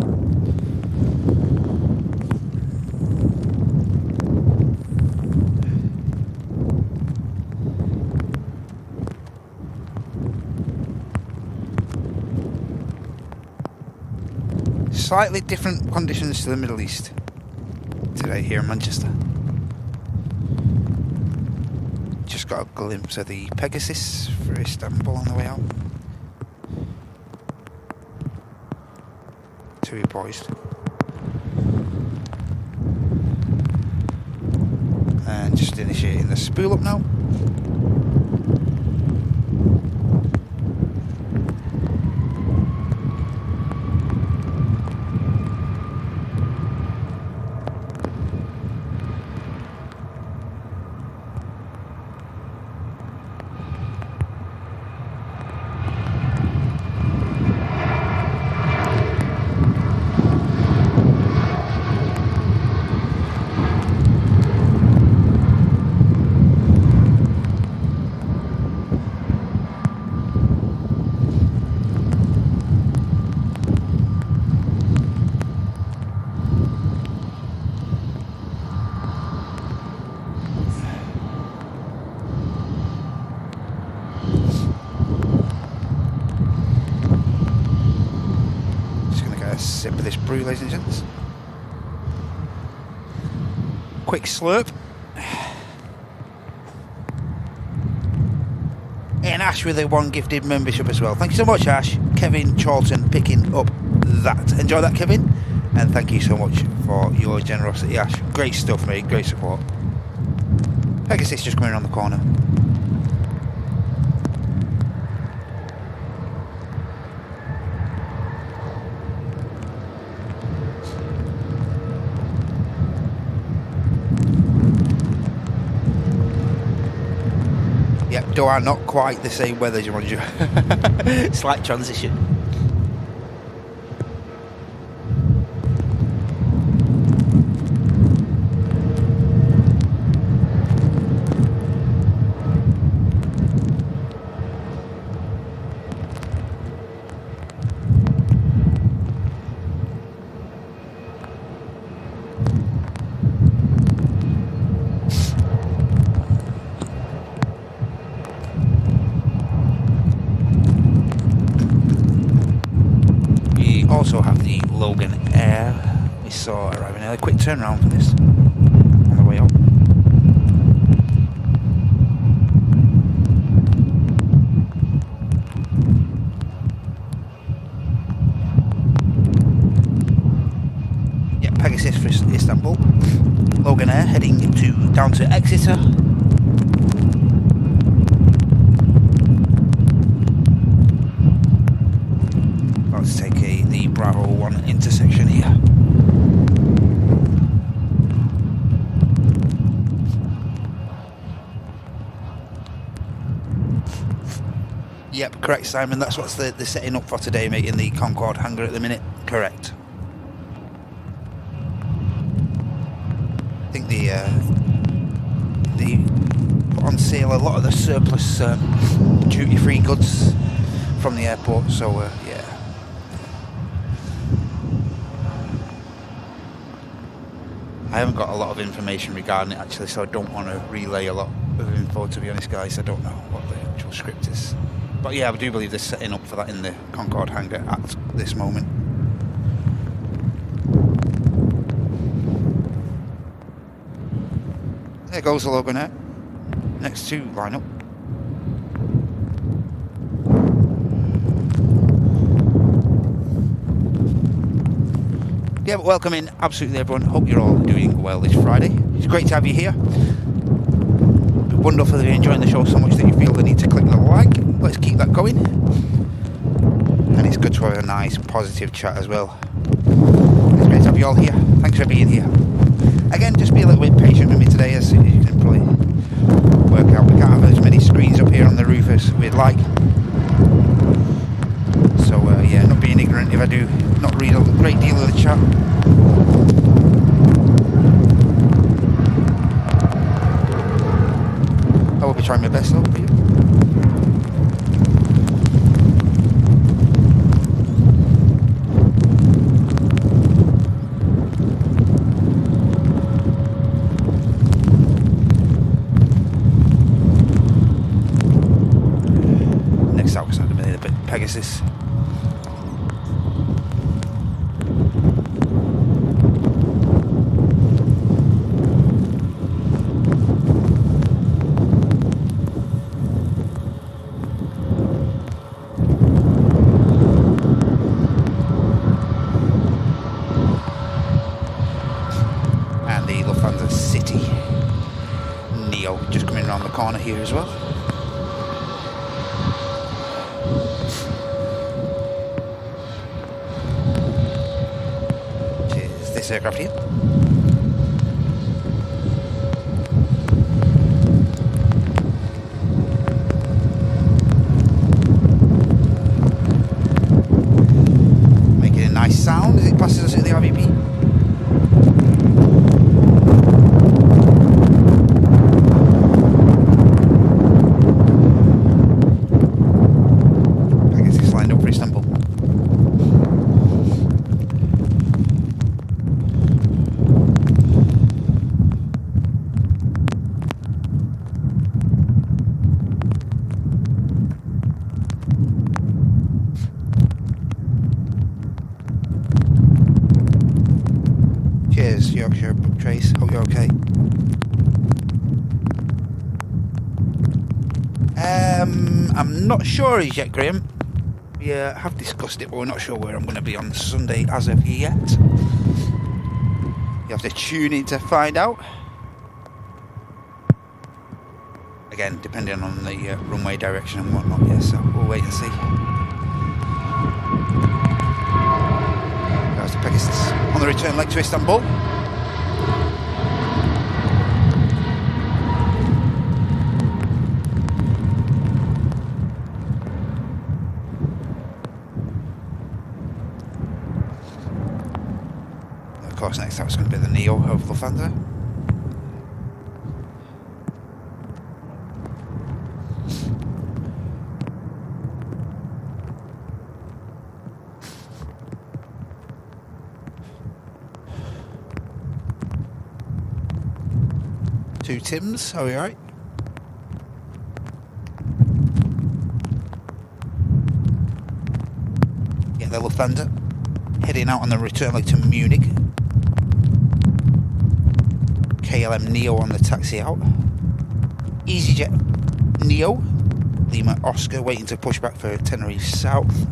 Slightly different conditions to the Middle East today here in Manchester. Just got a glimpse of the Pegasus for Istanbul on the way out. To be poised. And just initiating the spool up now. Sip of this brew, ladies and gents. Quick slurp. And Ash with a one gifted membership as well. Thank you so much, Ash. Kevin Charlton picking up that. Enjoy that, Kevin. And thank you so much for your generosity, Ash. Great stuff, mate. Great support. Pegasus just coming around the corner. Doha, not quite the same weather, Jumanji. Slight transition. Also have the Logan Air we saw arriving earlier. Quick turnaround for this on the way up. Logan Air heading down to Exeter. Let's take the Bravo 1 intersection here. Yep, correct, Simon. That's what's they're setting up for today, mate, in the Concorde hangar at the minute. Correct. I think they put on sale a lot of the surplus duty-free goods from the airport, so yeah. I haven't got a lot of information regarding it actually, so I don't want to relay a lot of info, to be honest, guys. I don't know what the actual script is. But yeah, I do believe they're setting up for that in the Concorde hangar at this moment. There goes the Logan Air. Next two line up. Yeah, but welcome in, absolutely everyone. Hope you're all doing well this Friday. It's great to have you here. It'd be wonderful if you're enjoying the show so much that you feel the need to click the like. Let's keep that going. And it's good to have a nice positive chat as well. It's great to have you all here. Thanks for being here. Again, just be a little bit patient with me today, as you can probably work out. We can't have as many screens up here on the roof as we'd like. So yeah, not being ignorant if I do not read a great deal of the chat. I will be trying my best though for you. Next out was a bit Pegasus. Here as well. Which is this aircraft here. Making a nice sound as it passes us at the RVP. I'm not sure as yet, Graham. We have discussed it, but we're not sure where I'm going to be on Sunday as of yet. You have to tune in to find out. Again, depending on the runway direction and whatnot, yeah, so we'll wait and see. There's the Pegasus on the return leg to Istanbul. Of course, next up is going to be the Neo of Lufthansa. Two Tims, are we alright? Yeah, the Lufthansa heading out on the return leg to Munich. KLM Neo on the taxi out. EasyJet Neo, Lima Oscar waiting to push back for Tenerife South.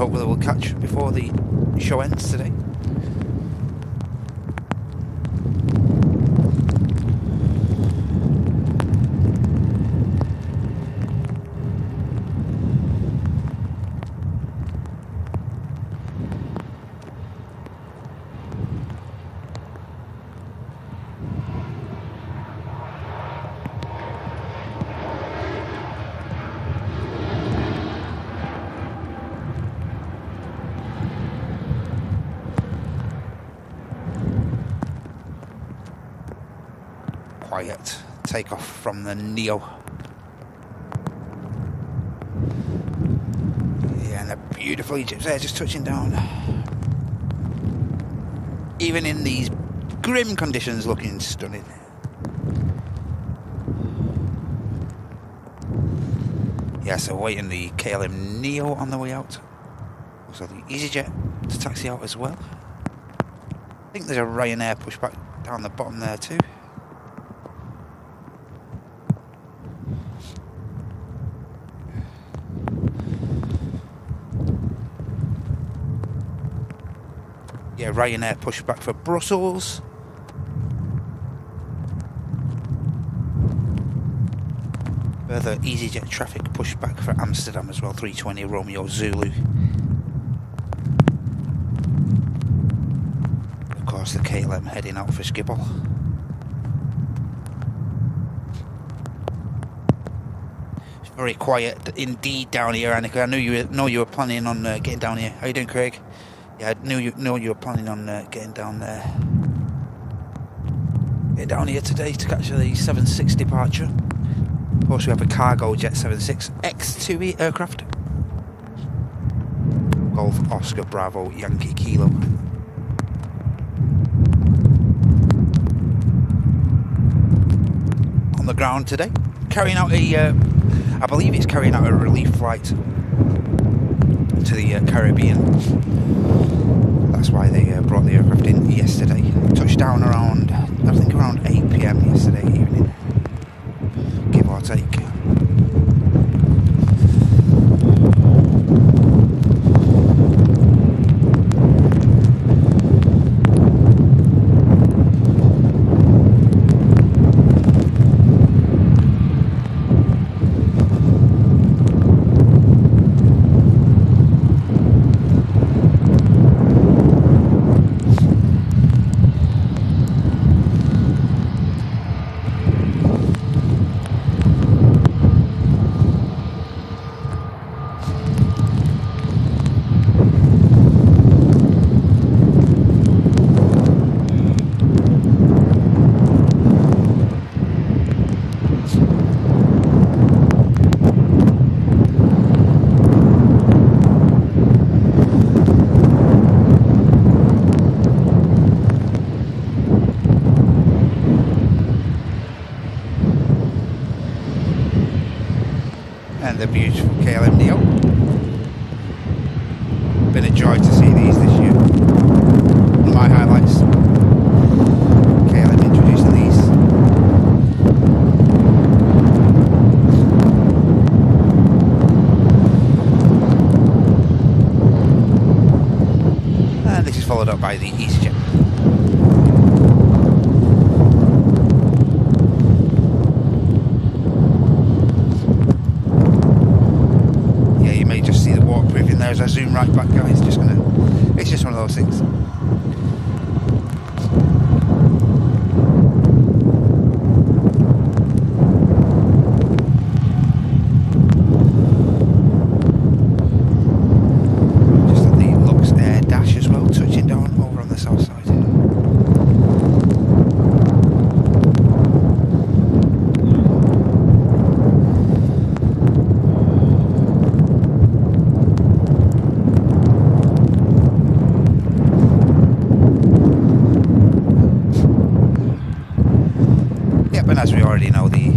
hopefully we'll catch before the show ends today. Quiet takeoff from the Neo. Yeah, and a beautiful Egypt there just touching down. Even in these grim conditions, looking stunning. Yeah, so waiting the KLM Neo on the way out. Also the EasyJet to taxi out as well. I think there's a Ryanair pushback down the bottom there too. Yeah, Ryanair pushback for Brussels. Further EasyJet traffic pushback for Amsterdam as well, 320 Romeo Zulu. Of course, the KLM heading out for Schiphol. It's very quiet indeed down here, Annika. I know you were planning on getting down here. How you doing, Craig? Yeah, I knew you were planning on getting down there. Getting down here today to catch the 76 departure. Of course, we have a cargo jet 76 X2E aircraft. Golf Oscar Bravo Yankee Kilo. On the ground today, carrying out I believe it's carrying out a relief flight to the Caribbean. That's why they brought the aircraft in yesterday. Touched down around, I think around 8 PM yesterday evening, give or take. The beautiful KLM Neo. Been a joy to see these this year. One of my highlights. KLM introducing these. And this is followed up by the EasyJet. As I zoom right back, guys, it's just one of those things. Just at the Lux Air dash as well, touching down over on the south side. As we already know, the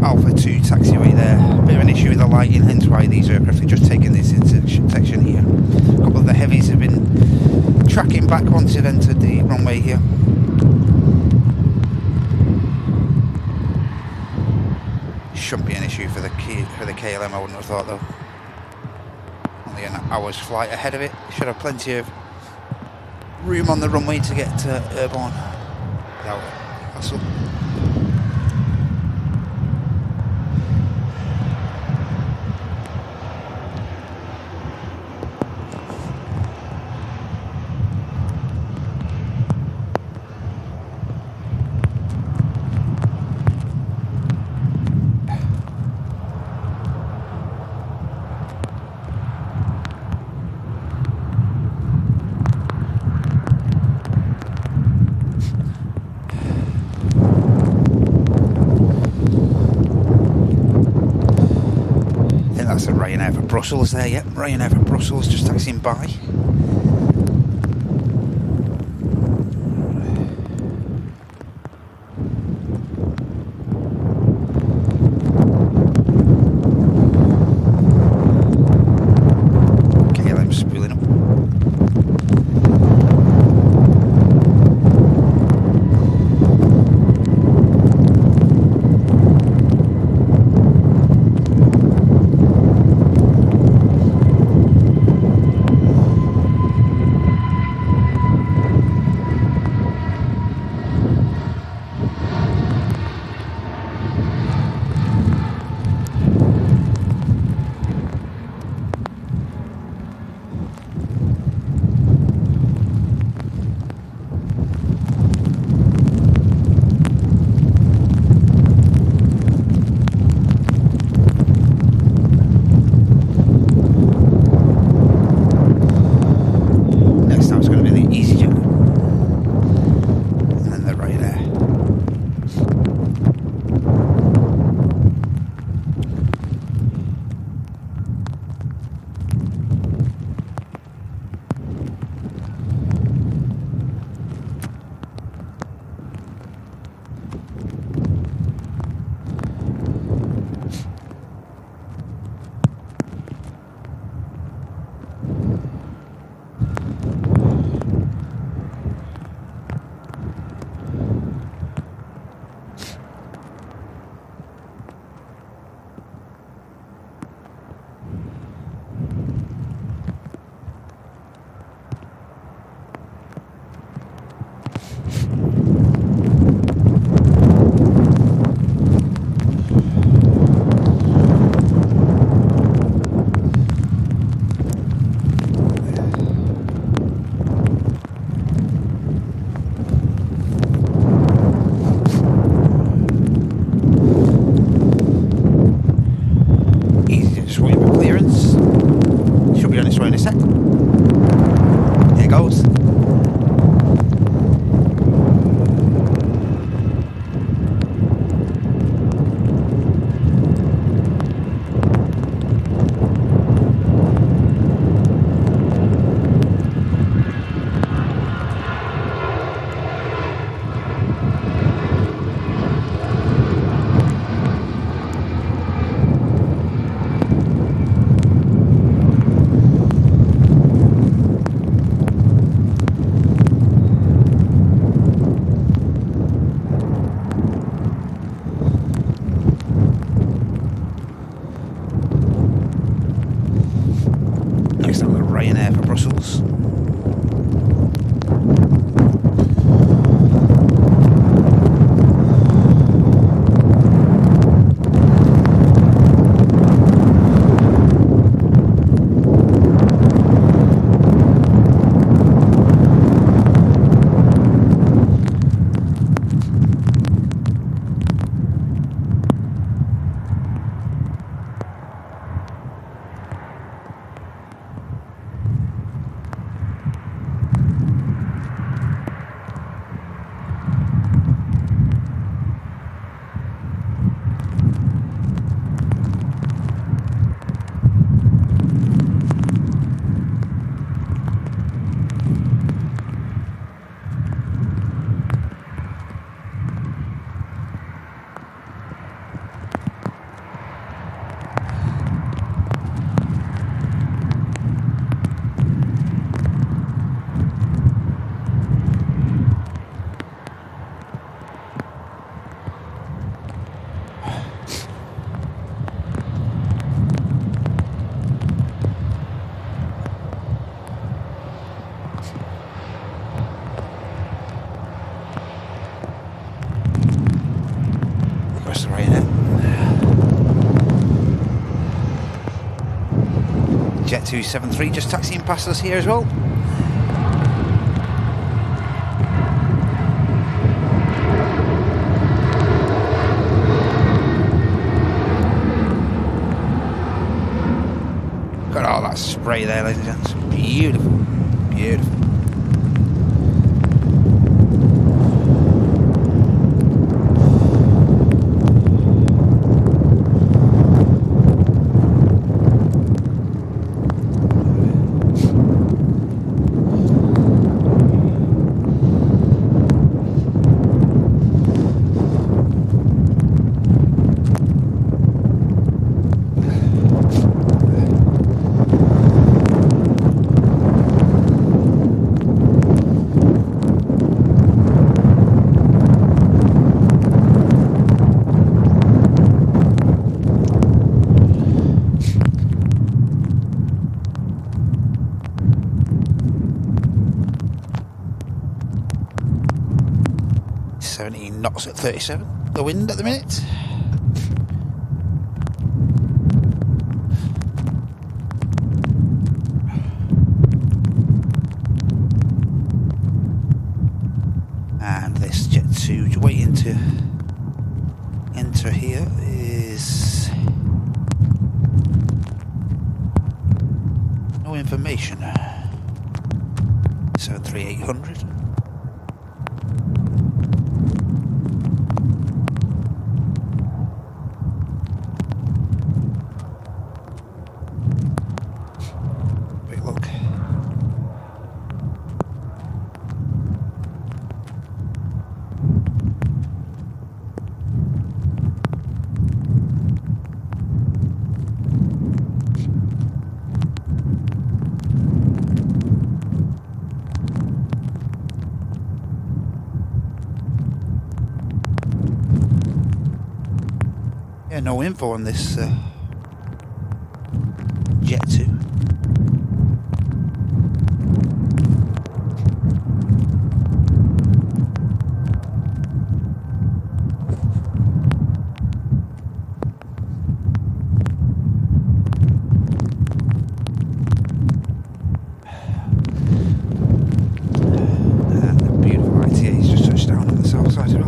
Alpha 2 taxiway there, a bit of an issue with the lighting, hence why these aircraft are just taking this intersection here. A couple of the heavies have been tracking back once they've entered the runway here. Shouldn't be an issue for the KLM, I wouldn't have thought though. only an hour's flight ahead of it. Should have plenty of room on the runway to get to airborne without hassle. Ryanair for Brussels there, yep. Ryanair for Brussels just taxiing by. KLM spooling up. Ryanair. Jet 273 just taxiing past us here as well. Got all that spray there, ladies and gents. Beautiful, beautiful. Knots at 37, the wind at the minute. And this Jet 2 waiting to enter here is no information. 73800. No info on this Jet 2. And the beautiful ITA's just touched down on the south side as well.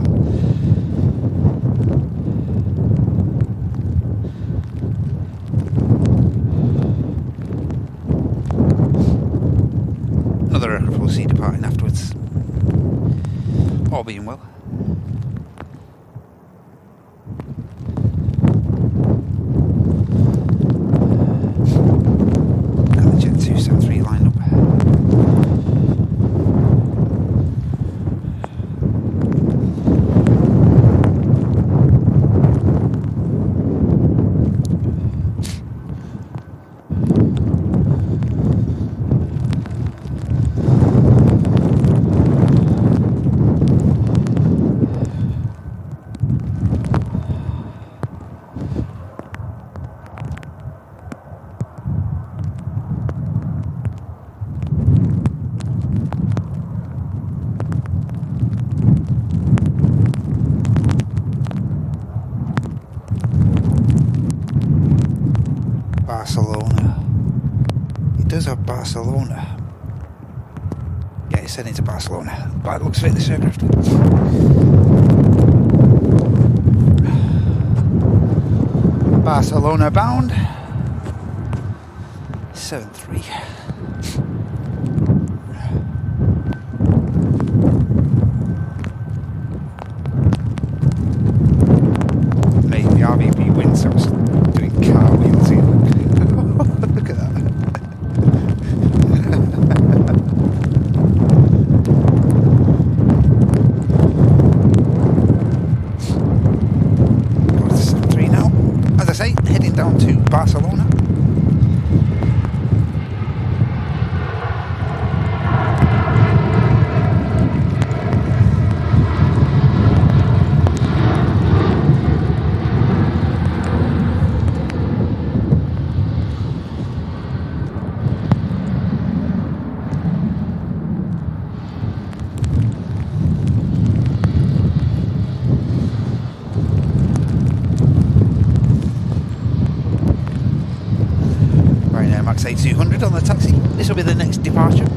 We'll see departing afterwards, all being well. And the Jet 273 lined up. Barcelona. It does have Barcelona. Yeah, it's heading to Barcelona. By the looks of it, this aircraft. Barcelona bound. 73. Mate, the RVP wind, so I was doing cartwheels here. Look at that. Go to 73 now. As I say, heading down to Barcelona. Emirates A200 on the taxi. This will be the next departure.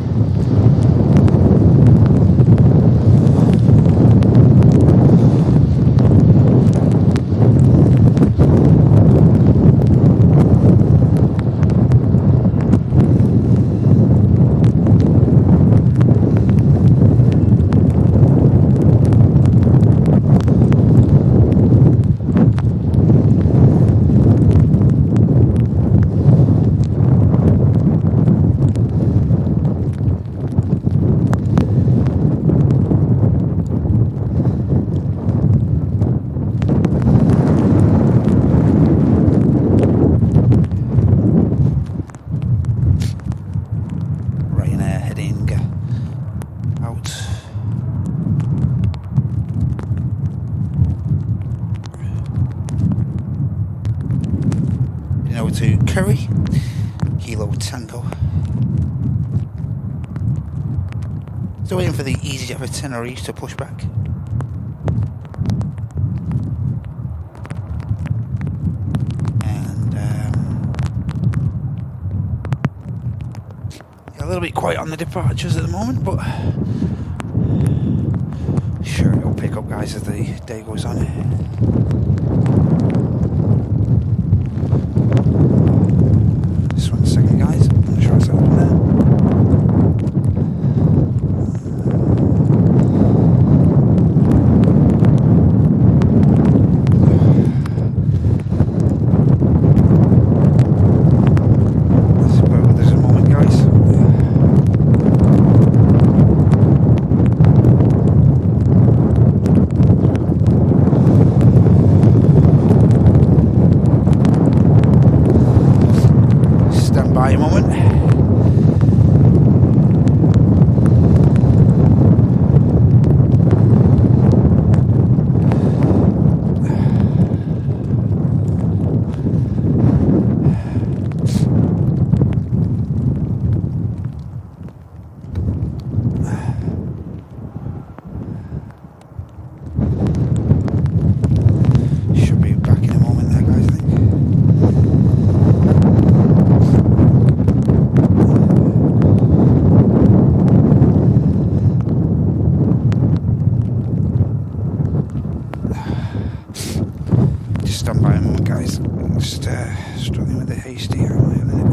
To Curry, Kilo Tango. Still waiting for the EasyJet for Tenerife to push back. And a little bit quiet on the departures at the moment, but sure it'll pick up, guys, as the day goes on. Struggling with the hasty at the minute.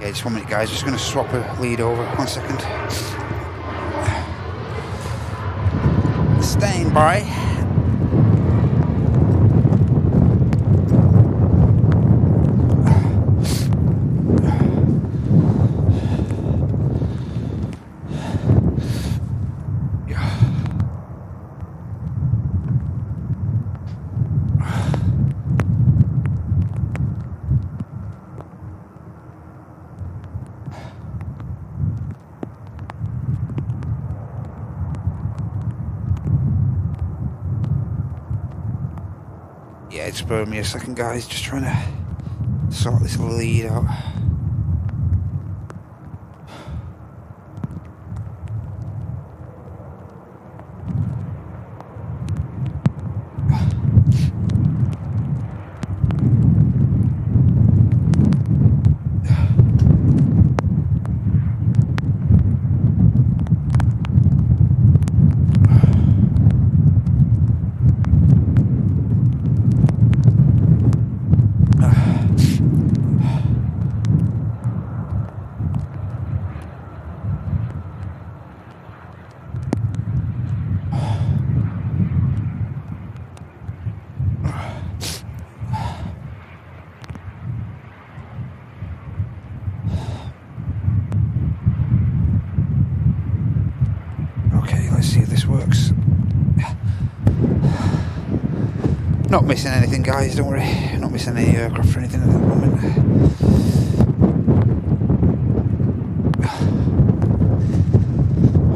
Yeah, just 1 minute, guys. Just going to swap a lead over. 1 second. Staying by. Yeah, just bear with me a second, guys. Just trying to sort this lead out. Not missing anything, guys, don't worry. Not missing any aircraft or anything at the moment.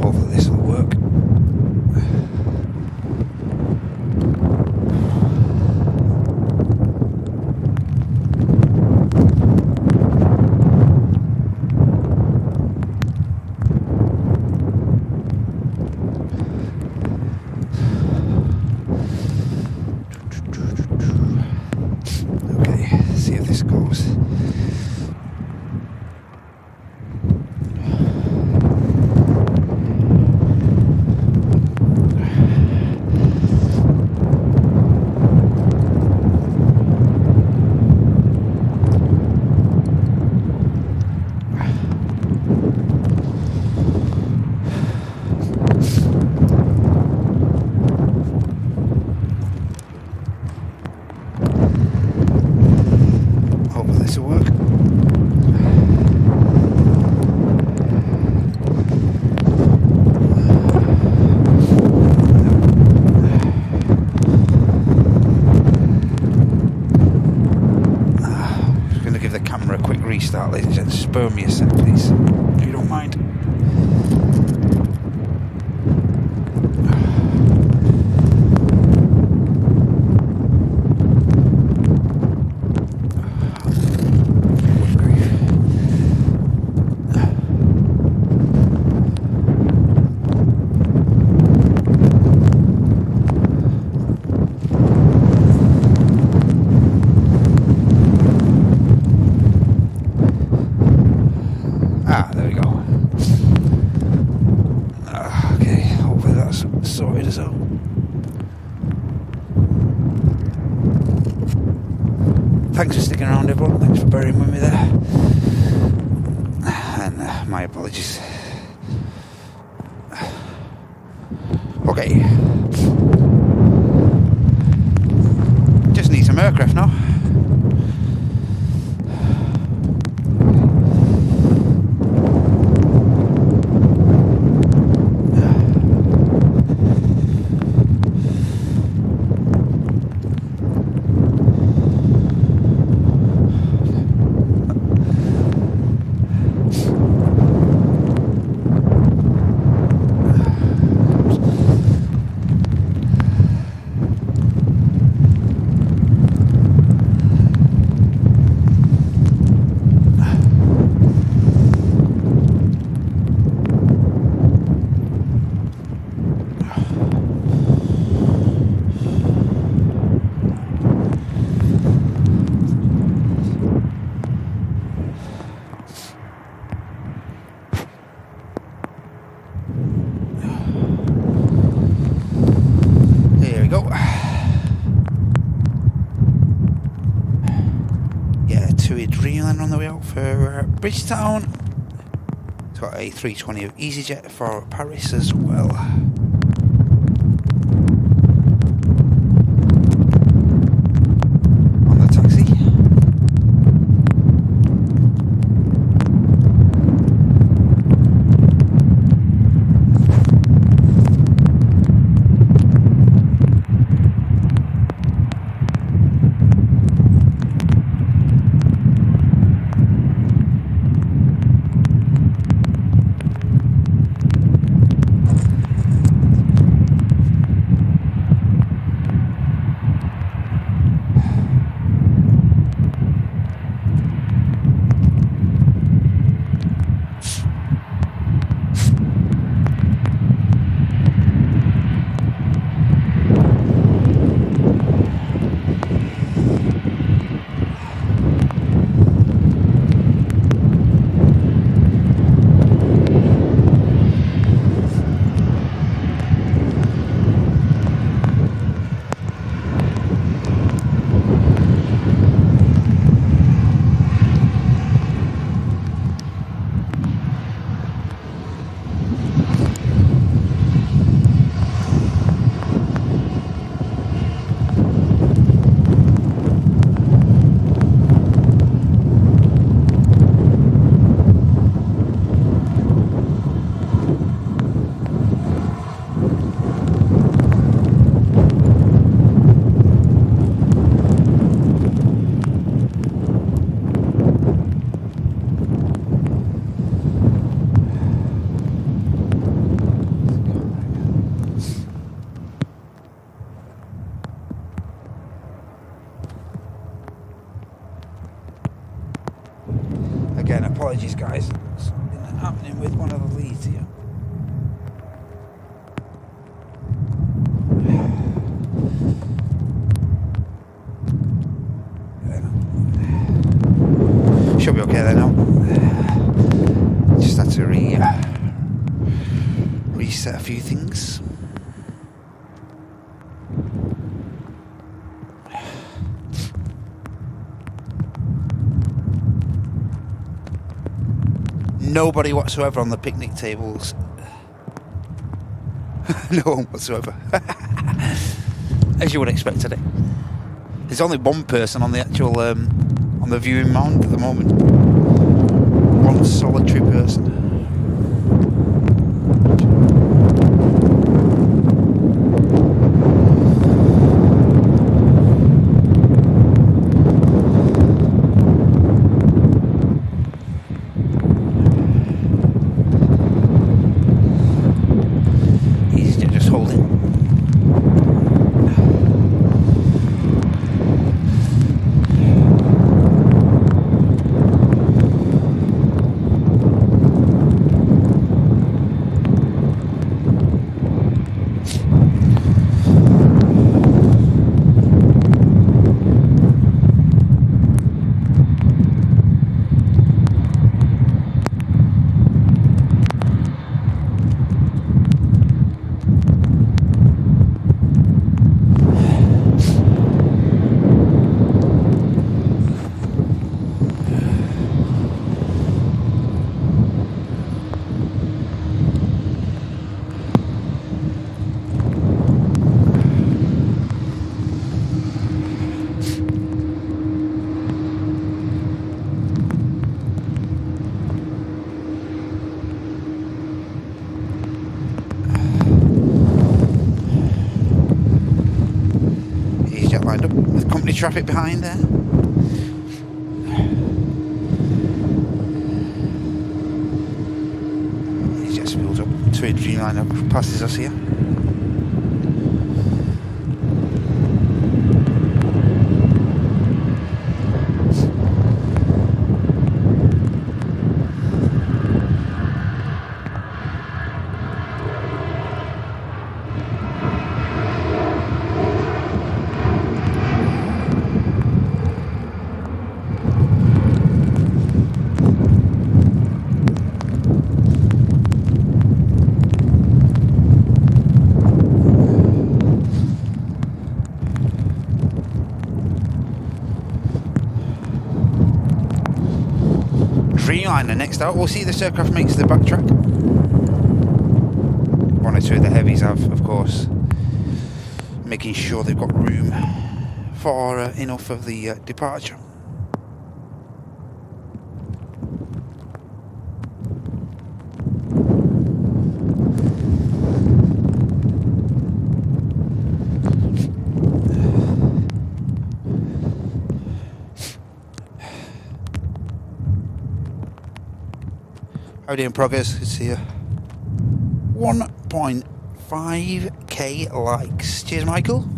Hopefully this will work. with me a sec, please, if you don't mind. Thanks for sticking around, everyone. Thanks for bearing with me there. And my apologies. Okay. Just need some aircraft now. For Bridgetown. It's got a 320 of EasyJet for Paris as well. On the taxi. Again, apologies guys, something happening with one of the leads here. Should be okay there now. Just had to reset a few things. Nobody whatsoever on the picnic tables. No one whatsoever. As you would expect today. There's only one person on the actual on the viewing mound at the moment. One solitary person. company traffic behind there. He just spills up to a Dreamliner, passes us here. Dreamliner next out. We'll see if this aircraft makes the backtrack. One or two of the heavies have, of course, making sure they've got room for enough of the departure. How are you doing, progress? It's here. 1.5k likes. Cheers, Michael.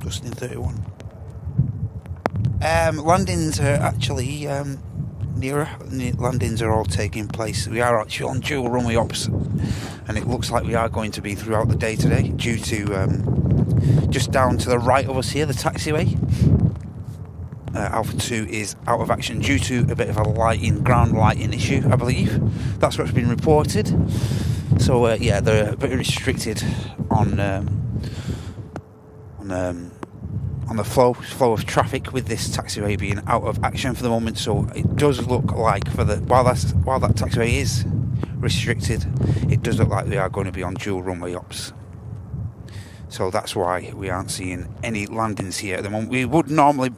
Just in 31. Landings are actually nearer. Landings are all taking place. We are actually on dual runway ops, and it looks like we are going to be throughout the day today, due to just down to the right of us here, the taxiway. Alpha 2 is out of action due to a bit of a ground lighting issue, I believe. That's what's been reported. So yeah, they're a bit restricted on the flow of traffic with this taxiway being out of action for the moment. So it does look like while that taxiway is restricted, it does look like we are going to be on dual runway ops. So that's why we aren't seeing any landings here at the moment. We would normally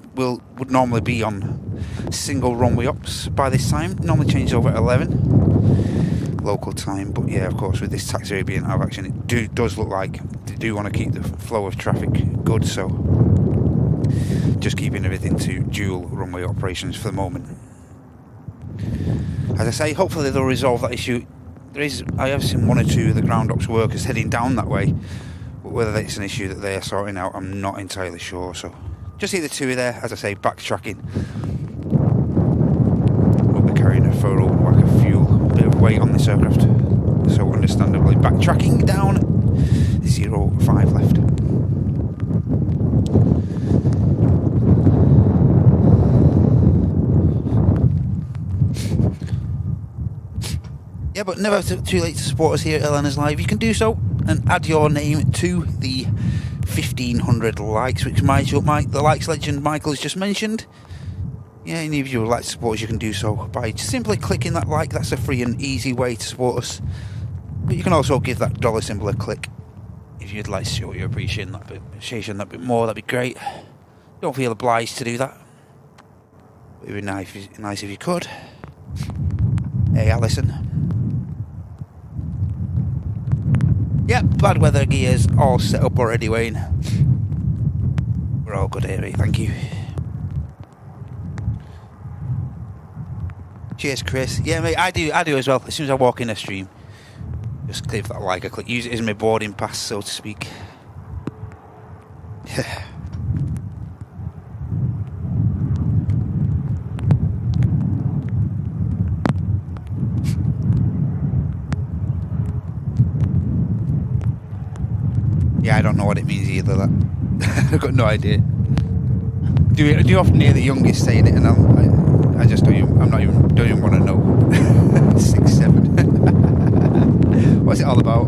be on single runway ops by this time. Normally changes over at 11 local time, but yeah, of course, with this taxiway being out of action, it does look like they do want to keep the flow of traffic good. So just keeping everything to dual runway operations for the moment. As I say, hopefully they'll resolve that issue. I have seen one or two of the ground ops workers heading down that way, but whether it's an issue that they are sorting out, I'm not entirely sure. So just see the two of there, as I say, backtracking. We'll be carrying a photo whack of fuel, a bit of weight on this aircraft, so understandably backtracking down 05 left. Yeah, but never too late to support us here at Elena's Live. You can do so and add your name to the 1,500 likes, which the likes legend Michael has just mentioned. Yeah, any of you would like to support us, you can do so by simply clicking that like. That's a free and easy way to support us. But you can also give that dollar symbol a click if you'd like to show your appreciation that bit more. That'd be great. Don't feel obliged to do that. It would be nice if you could. Hey, Alison. Yep, bad weather gears all set up already, Wayne. We're all good here, thank you. Cheers, Chris. Yeah, mate, I do as well. As soon as I walk in a stream, just give that like a click. Use it as my boarding pass, so to speak. Yeah, I don't know what it means either, that. I've got no idea. Do you often hear the youngest saying it, and I just don't even want to know. 6, 7. What's it all about?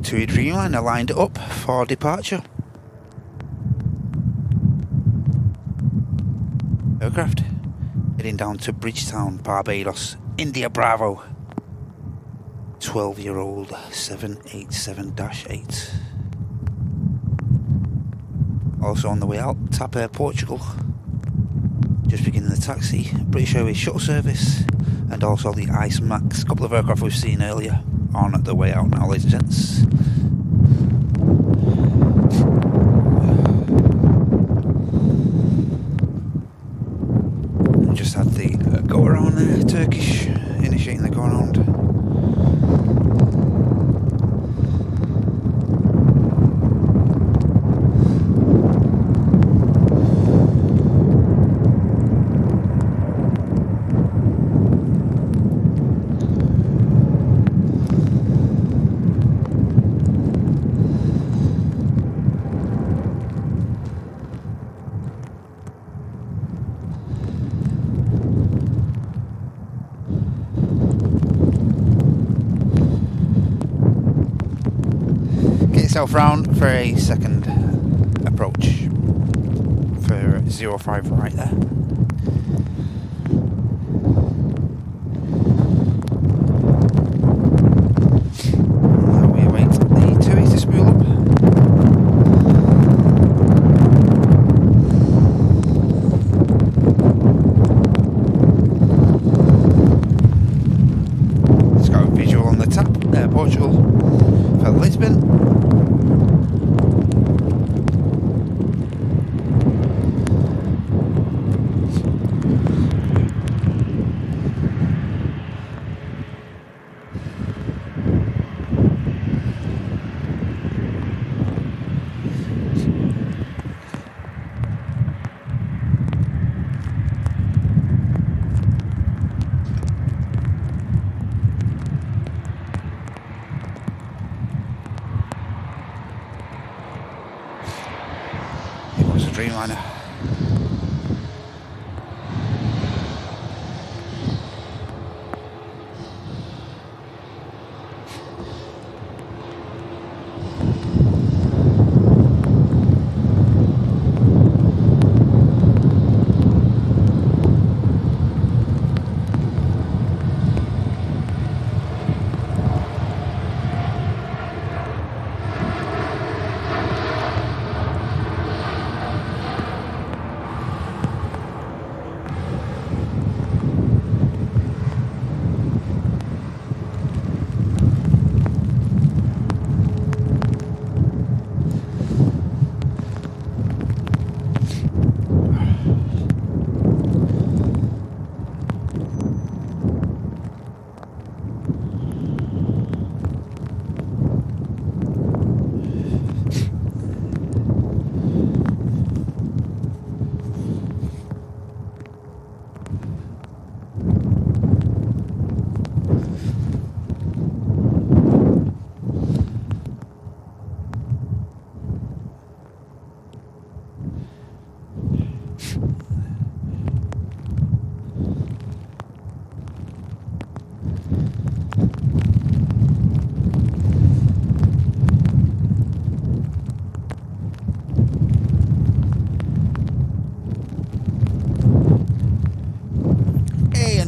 TUI Dreamliner lined up for departure. Aircraft Heading down to Bridgetown, Barbados, India Bravo. 12-year-old 787-8. Also on the way out, TAP Air Portugal. Just beginning the taxi, British Airways shuttle service, and also the Ice Max, a couple of aircraft we've seen earlier, on the way out now, ladies and gents. Just had the go around there, Turkish, initiating the go around. Round for a second approach for 05 right there. Now we await the TUIs to spool up. It's got a visual on the TAP Portugal for Lisbon. Dreamliner.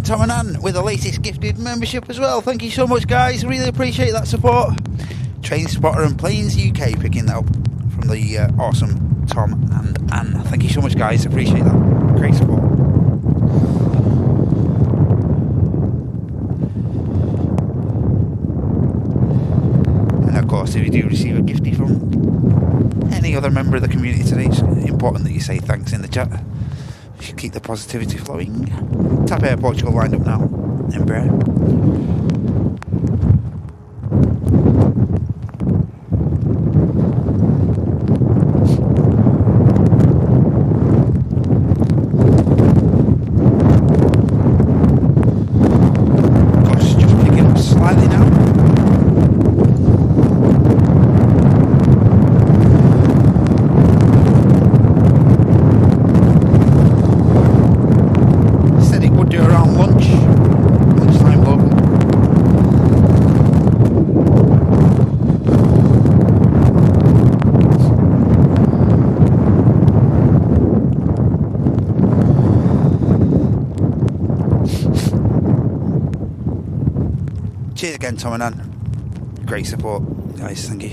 Tom and Ann with the latest gifted membership as well. Thank you so much, guys. Really appreciate that support. Train Spotter and Planes UK picking that up from the awesome Tom and Ann. Thank you so much, guys. Appreciate that. Great support. And of course, if you do receive a giftie from any other member of the community today, it's important that you say thanks in the chat. We should keep the positivity flowing. TAP Air Portugal lined up now. Embraer. Lunchtime local. again, Tom and Ann. Great support, guys. Thank you.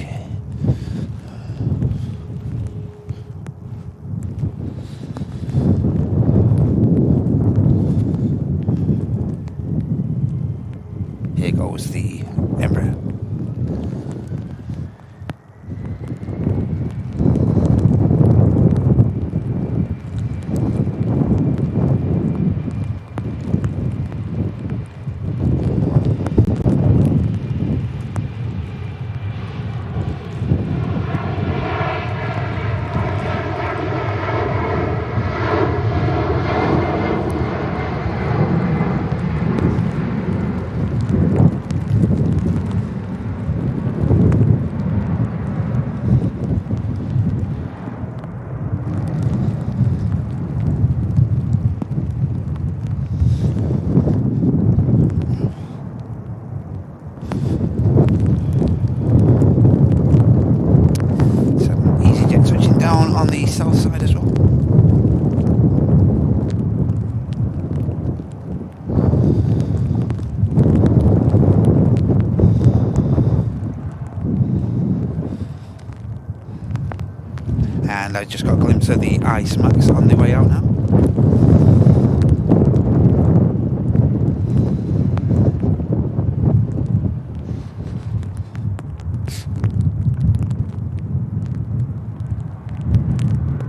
Here goes the Emirates. And I just got a glimpse of the Ice Max on the way out now.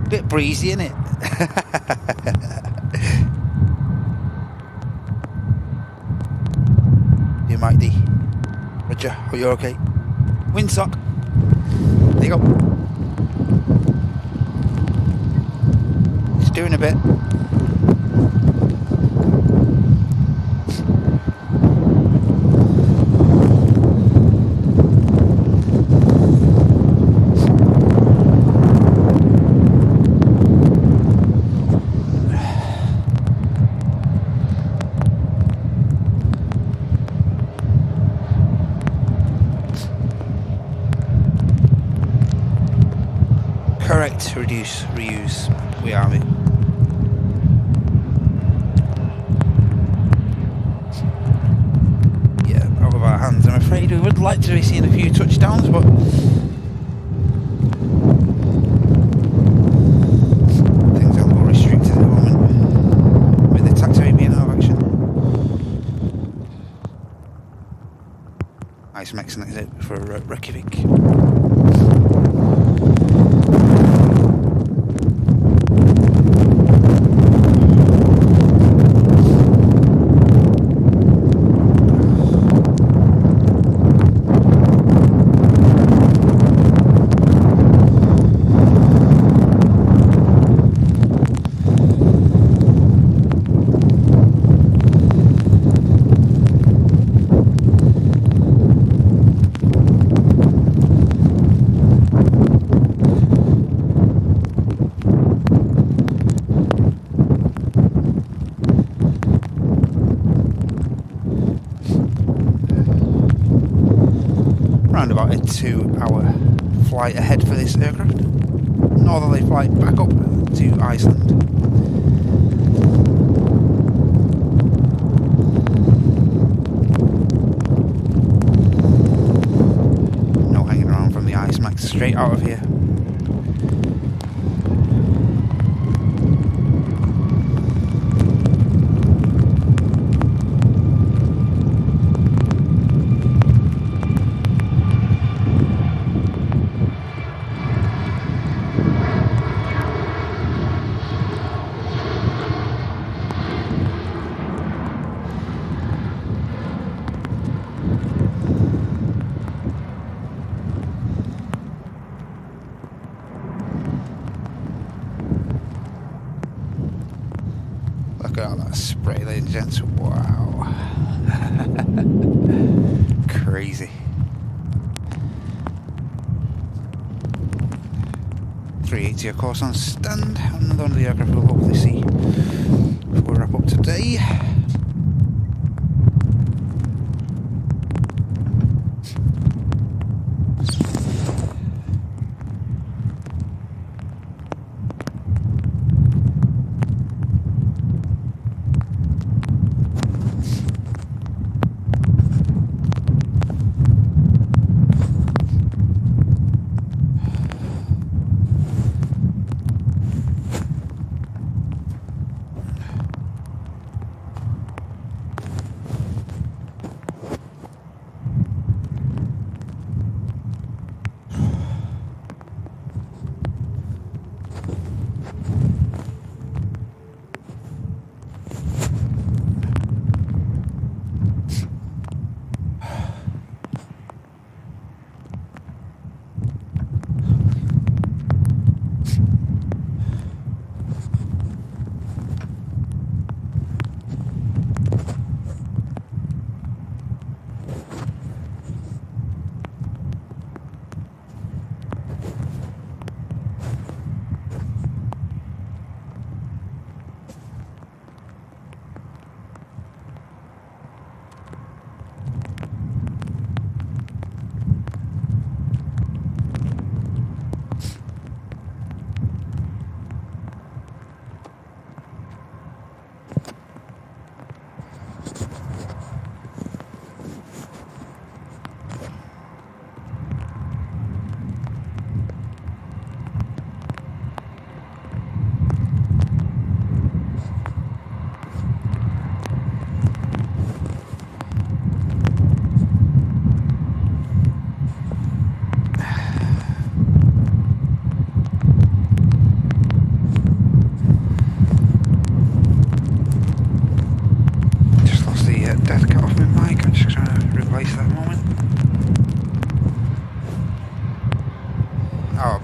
Bit breezy, isn't it? You might be. Roger, are you okay? Windsock. There you go. Doing a bit. Correct, reduce, reuse. We are it. Hands. I'm afraid we would like to be seeing a few touchdowns, but things are a little restricted at the moment with the taxiway being out of action. Nice mixing it for Reykjavik. Around about a 2-hour flight ahead for this aircraft. Northerly flight back up to Iceland. No hanging around from the Ice Max, straight out of here. Look at all that spray, ladies and gents. Wow. Crazy. 380 of course on stand. Another one of the aircraft we'll hopefully see before we wrap up today.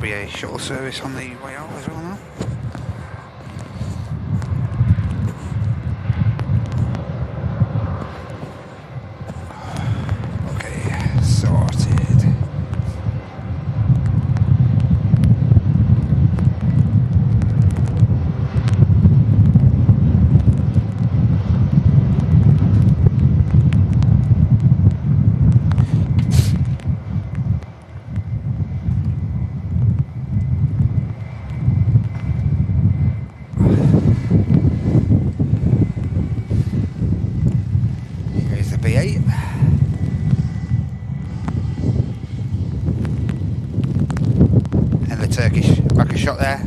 be a shuttle service on the way out as well now. Okay, sorted. Shot there,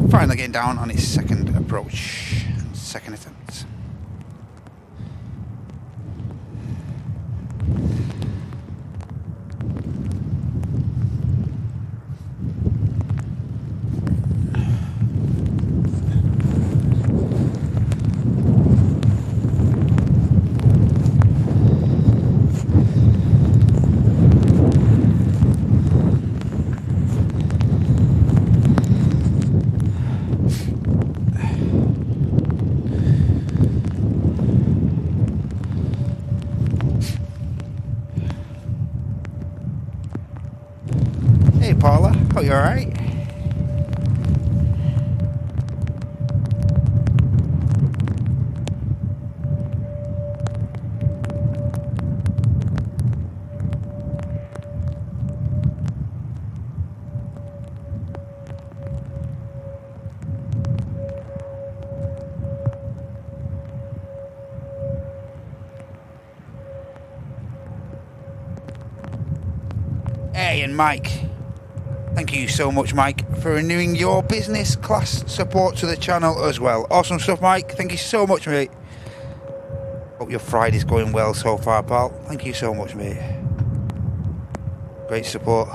finally getting down on its second approach, second attempt. Hey Paula, hope you're alright. Hey, and Mike. Thank you so much, Mike, for renewing your business class support to the channel as well. Awesome stuff, Mike. Thank you so much, mate. Hope your Friday's going well so far, pal. Thank you so much, mate. Great support.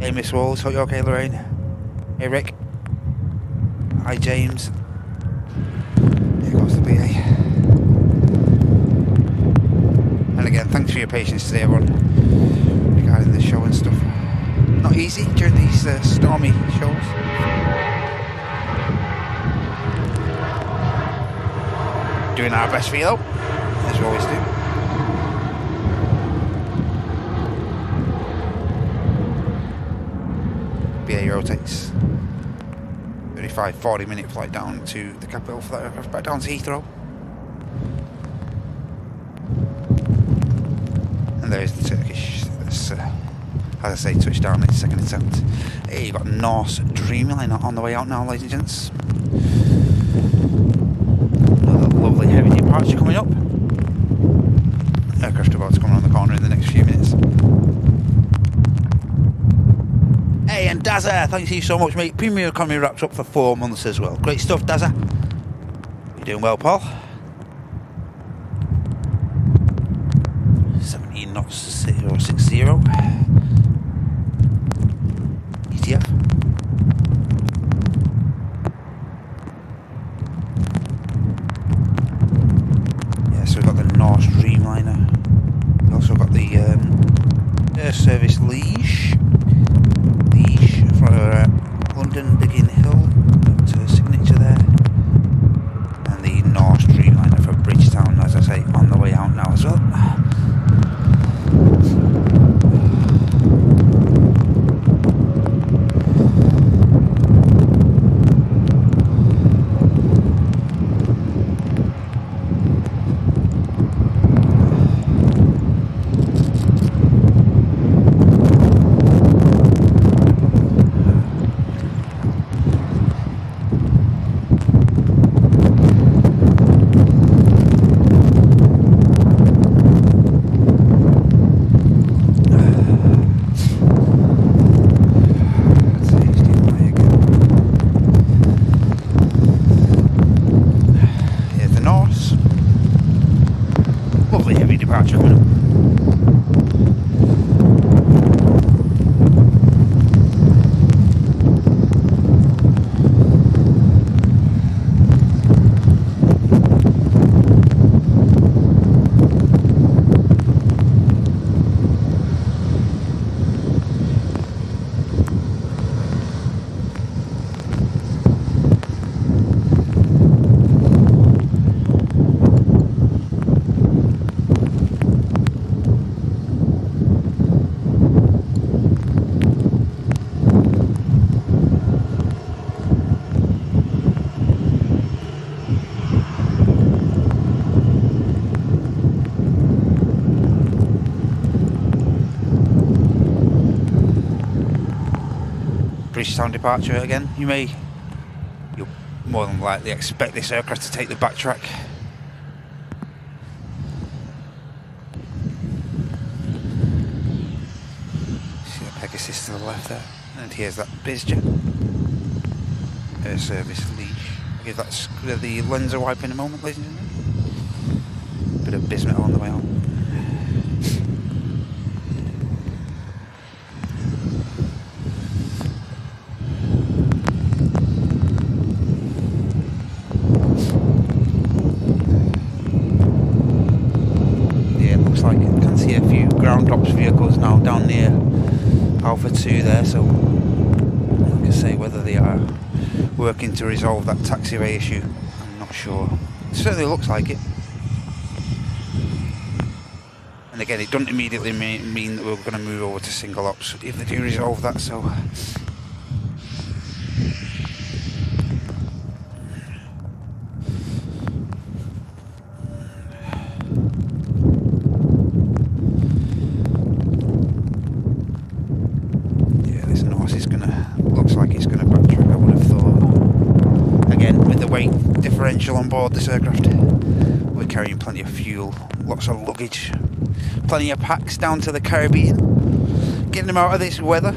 Hey, Miss Walls. Hope you're okay, Lorraine. Hey, Rick. Hi, James. There goes the BA. And again, thanks for your patience today, everyone, regarding the show and stuff. Not easy during these stormy shows. Doing our best for you, though, as we always do. BA rotates. 35-40 minute flight down to the capital for that aircraft, back down to Heathrow. And there's the Turkish that's, as I say, touched down in its second attempt. Hey, you've got Norse Dreamliner on the way out now, ladies and gents. Another lovely heavy departure coming up. Aircraft about to come around the corner in the next few minutes. Hey, and Dazza, thanks to you so much, mate. Premium Economy wraps up for 4 months as well. Great stuff, Dazza. You're doing well, Paul. 17 knots 060. ETF. Yeah, so we've got the Norse Dreamliner. We've also got the Air Service Liege for London Digging Hill. Got a signature there. And the Norse Dreamliner for Bridgetown, as I say, on the way out now as well. British Town departure again. You'll more than likely expect this aircraft to take the backtrack. See the Pegasus to the left there, and here's that BizJet air service leash. I'll give that the lens a wipe in a moment, ladies and gentlemen. Bit of bismuth on the way home. Ground ops vehicles now down near Alpha 2 there, so I can say whether they are working to resolve that taxiway issue, I'm not sure. It certainly looks like it. And again, it doesn't immediately mean that we're going to move over to single ops if they do resolve that, so on board this aircraft. We're carrying plenty of fuel, lots of luggage, plenty of packs down to the Caribbean, getting them out of this weather.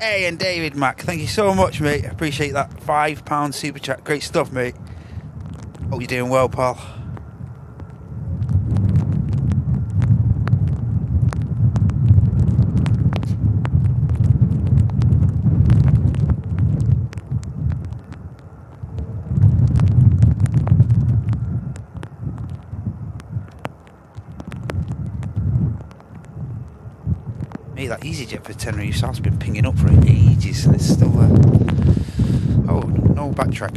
Hey, and David Mack, thank you so much, mate. Appreciate that £5 super chat. Great stuff, mate. Hope you're doing well, pal. That EasyJet for Tenerife South's been pinging up for ages and it's still oh, no backtrack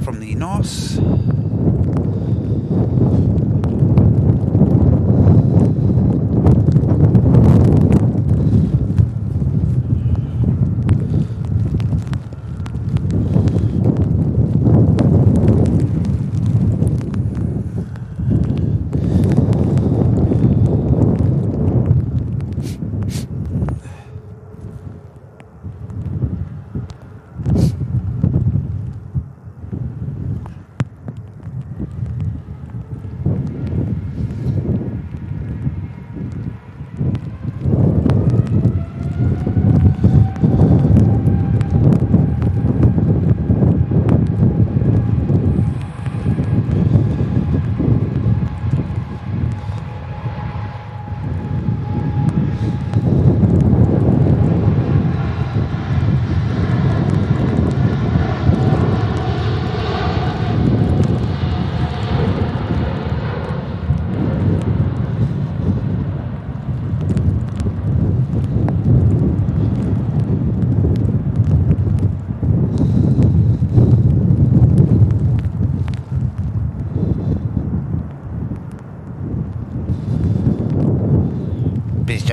from the Norse.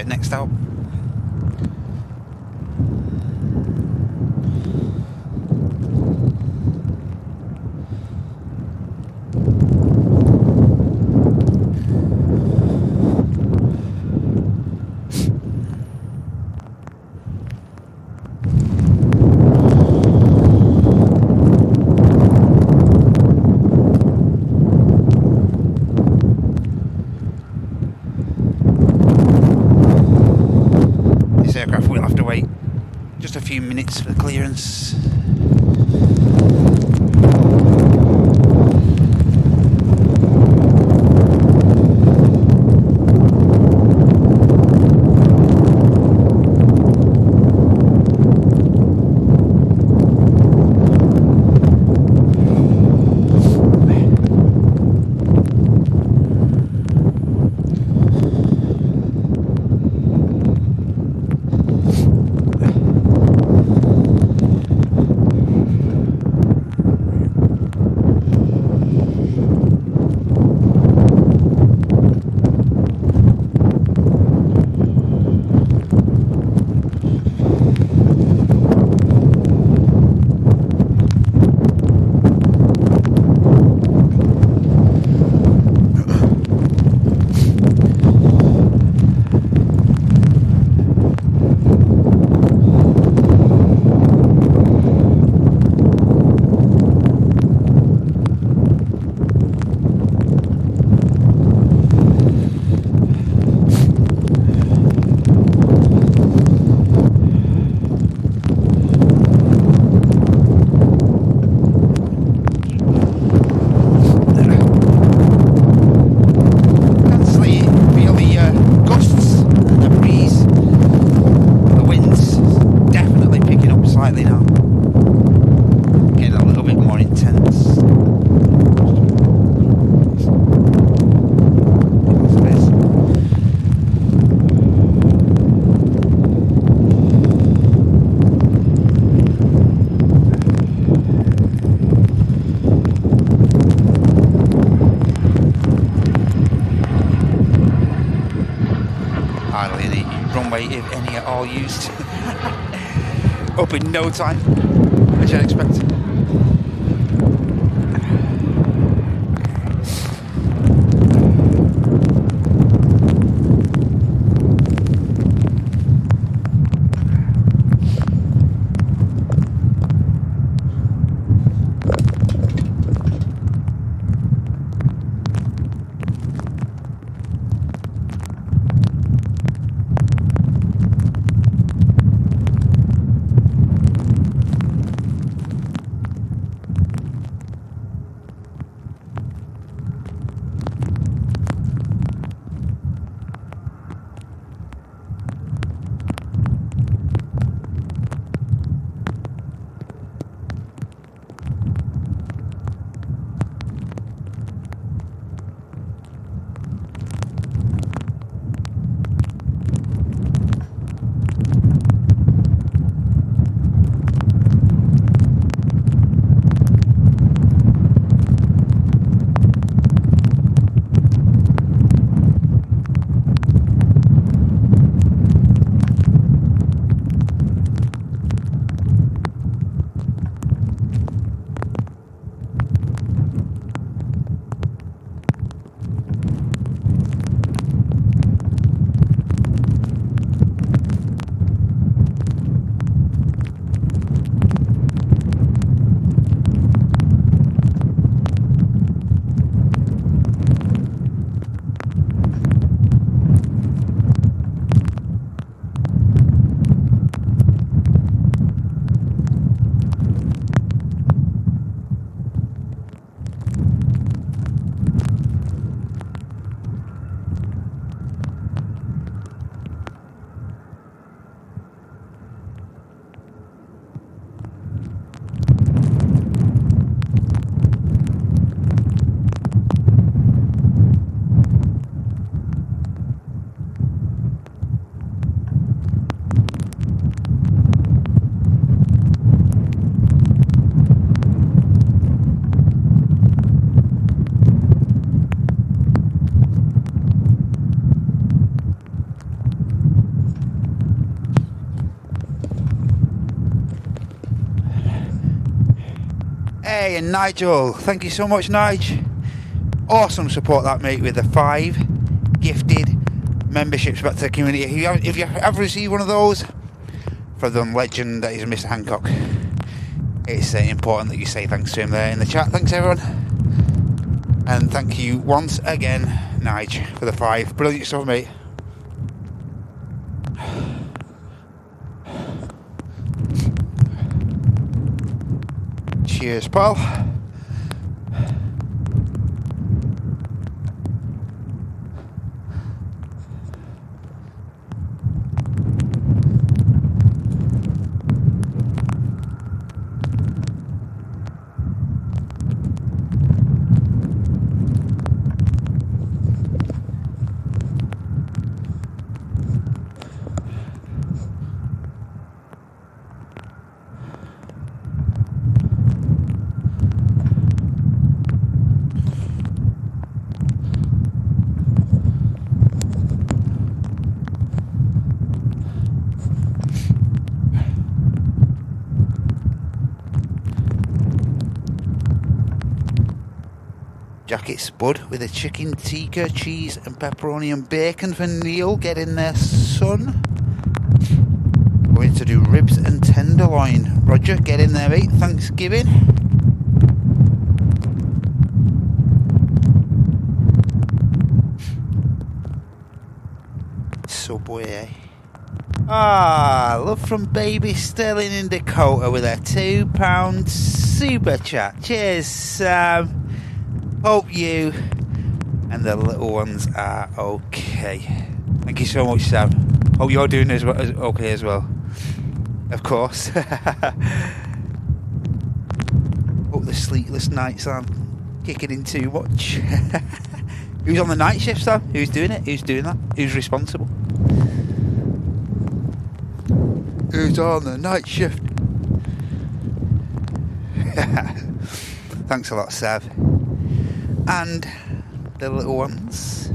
Next out. Minutes for clearance. up in no time, as you'd expect. Hey, and Nigel, thank you so much, Nige. Awesome support that, mate, with the 5 gifted memberships back to the community. If you have received one of those, for the legend that is Mr. Hancock, it's important that you say thanks to him there in the chat. Thanks, everyone. And thank you once again, Nige, for the 5. Brilliant stuff, mate. Cheers, pal. Jacket spud with a chicken tikka, cheese and pepperoni and bacon for Neil. Get in there, son. Going to do ribs and tenderloin. Roger, get in there, mate. Thanksgiving. Subway. Ah, love from baby Sterling in Dakota with a £2 super chat. Cheers, Sam. Hope you and the little ones are okay. Thank you so much, Sam. Hope you're doing as well, okay as well. Of course. Hope the sleepless nights aren't kicking in too much. Who's on the night shift, Sam? Who's doing it? Who's doing that? Who's responsible? Who's on the night shift? Thanks a lot, Sav. And the little ones.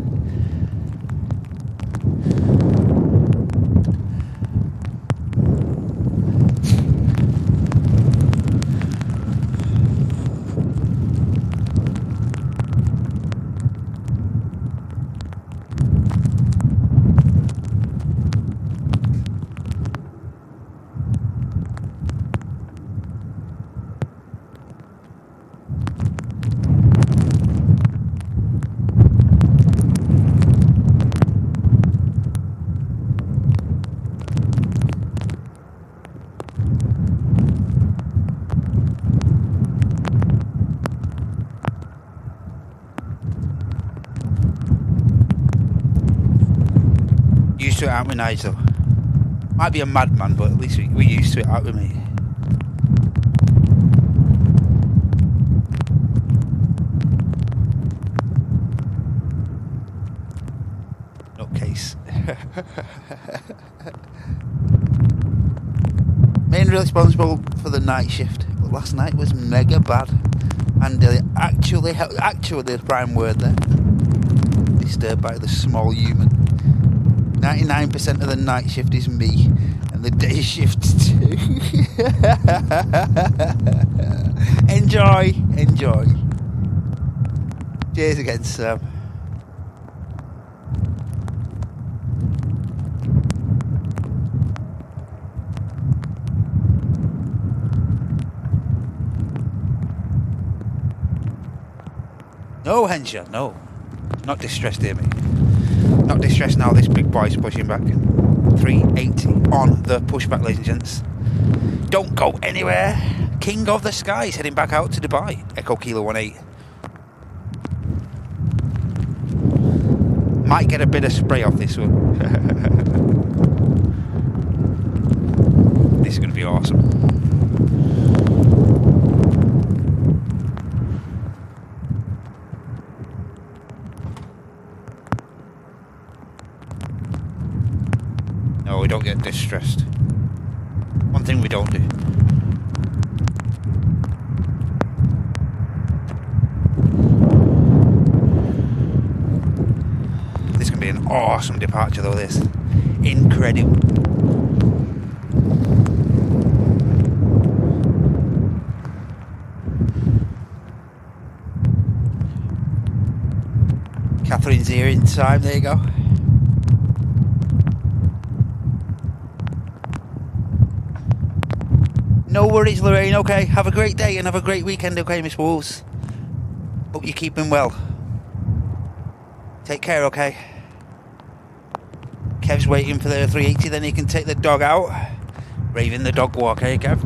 used to it, aren't we, Nigel? Might be a madman, but at least we're used to it, aren't we, mate? Nutcase. Mainly responsible for the night shift, but last night was mega bad. And actually the prime word there. Disturbed by the small human. 99% of the night shift is me, and the day shift too. Enjoy. Cheers again, Sam. No, Henshaw, no. Not distressed here, mate. Not distressed now, this big boy's pushing back. 380 on the pushback, ladies and gents. Don't go anywhere. King of the skies heading back out to Dubai. Echo Kilo 18. Might get a bit of spray off this one. This is going to be awesome. No, we don't get distressed. One thing we don't do. This can be an awesome departure though, this. Incredible. Catherine's here in time, there you go. No worries, Lorraine, okay. Have a great day and have a great weekend, okay, Miss Wolves. Hope you're keeping well. Take care, okay. Kev's waiting for the 380, then he can take the dog out. Raving the dog walk, eh, Kev?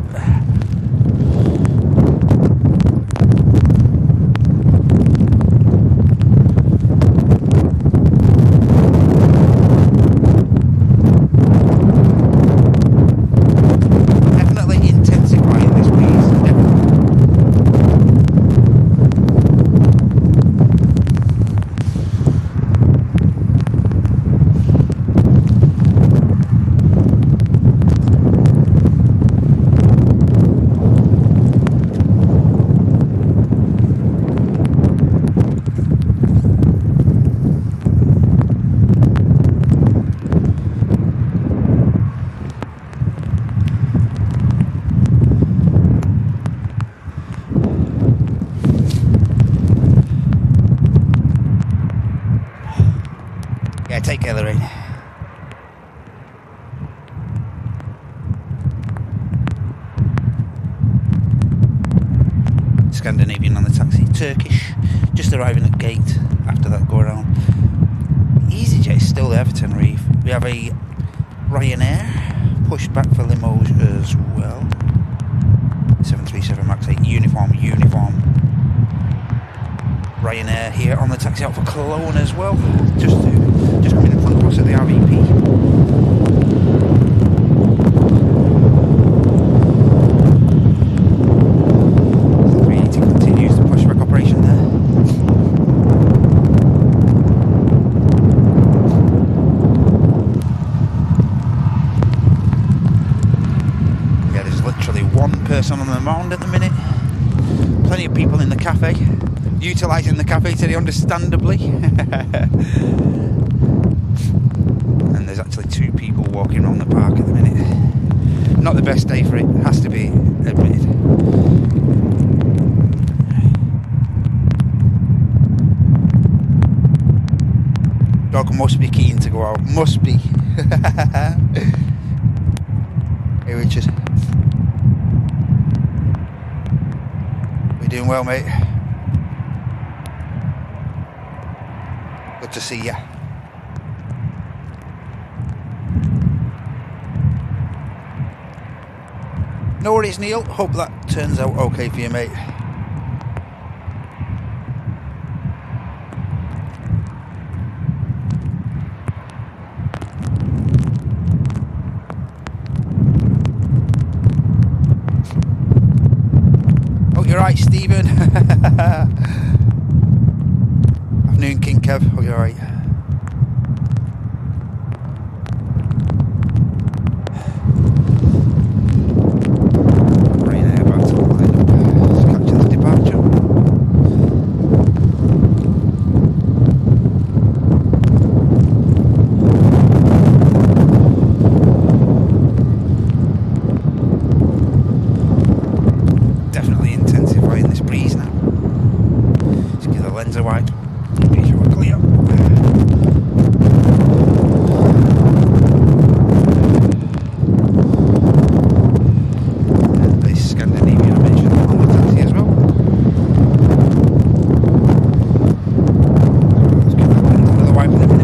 Take care, Lorraine. Scandinavian on the taxi. Turkish. Just arriving at gate after that go around. EasyJet is still there for Tenerife. We have a Ryanair pushed back for Limoges as well. 737 MAX 8 uniform. Ryanair here on the taxi out for Cologne as well. Just coming in front of us at the RVP. So 380 continues the pushback operation there. Yeah, there's literally one person on the mound at the minute. Plenty of people in the cafe. Utilising the cafe today, understandably. And there's actually two people walking around the park at the minute. Not the best day for it, has to be admitted. Dog must be keen to go out, must be. Hey Richard. We're doing well, mate. Good to see ya. No worries, Neil. Hope that turns out okay for you, mate. Hi, Stephen. Afternoon, King Kev. Hope you're alright. Ryanair about to line up. Just catching the departure. Definitely intensifying this breeze now. Just give the lens a wide. Make sure we're clear. And the Scandinavian I mentioned on the taxi as well. Let's give that lens another wipe in a minute.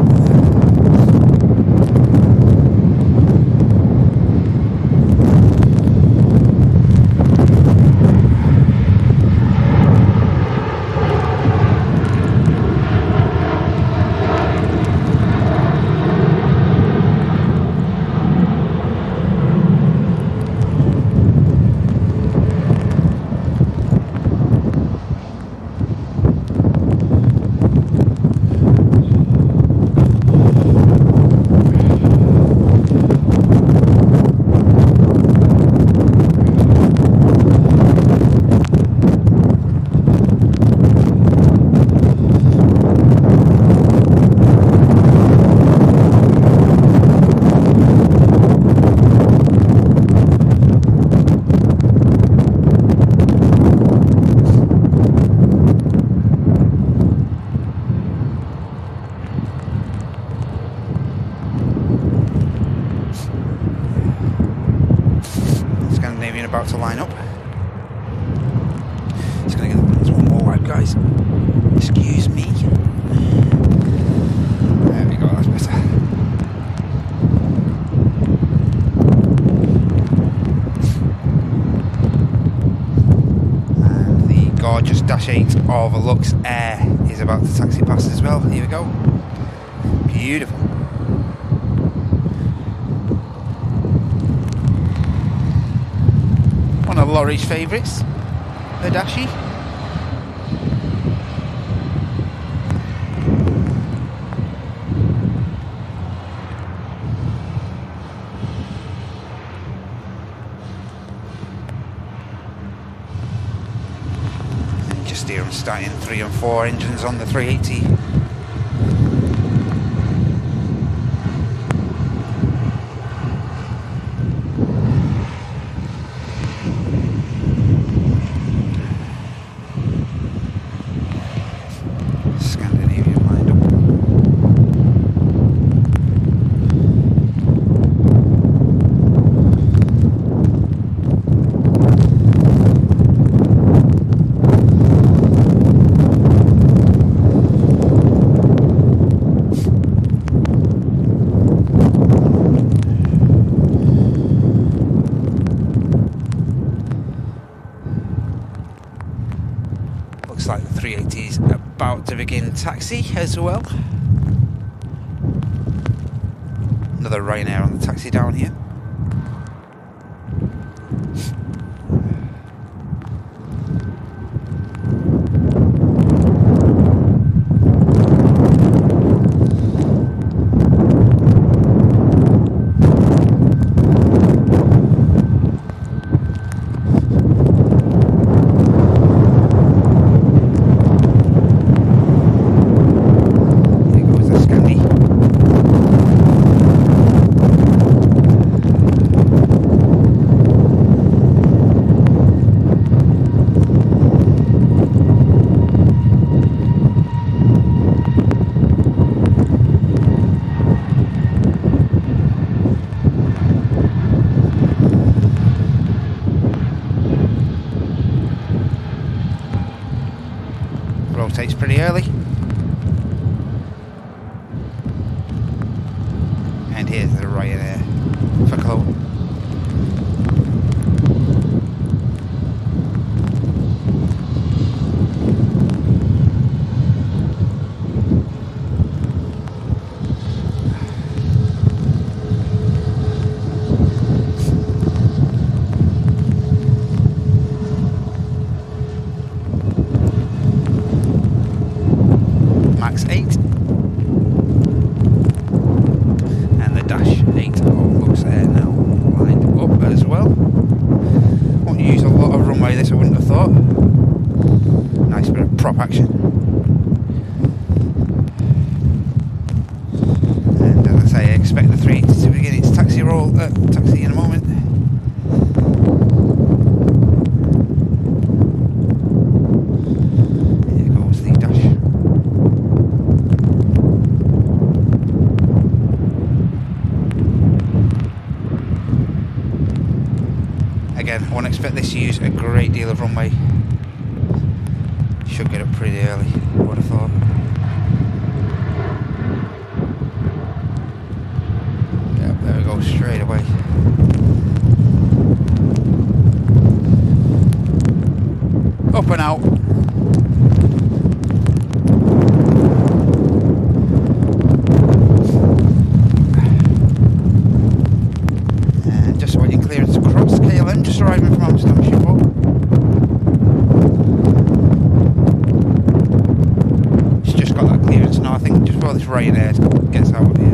About to line up. Just gonna get one more wipe, guys. Excuse me. There we go, that's better. And the gorgeous Dash 8 of Lux Air is about to taxi past as well. Here we go. Beautiful. One of Laurie's favourites, the Dashi. And just here I'm starting 3 and 4 engines on the 380. Like the 380 is about to begin taxi as well. Another Ryanair on the taxi down here. Rotates pretty early. And here's the Ryanair for Chloe. max 8. And the dash 8 looks there now, lined up as well. Won't use a lot of runway this, I wouldn't have thought. Nice bit of prop action. And as I say, I expect the 380 to begin its taxi in a moment. Here goes the dash. Again, I won't expect this to use a great deal of runway. Should get up pretty early, I would have thought. Yep, there we go, straight away. Up and out. And just waiting clearance across KLM, just arriving from Amsterdam Schiphol. It's just got that clearance now, I think, just before this Ryanair gets out of here.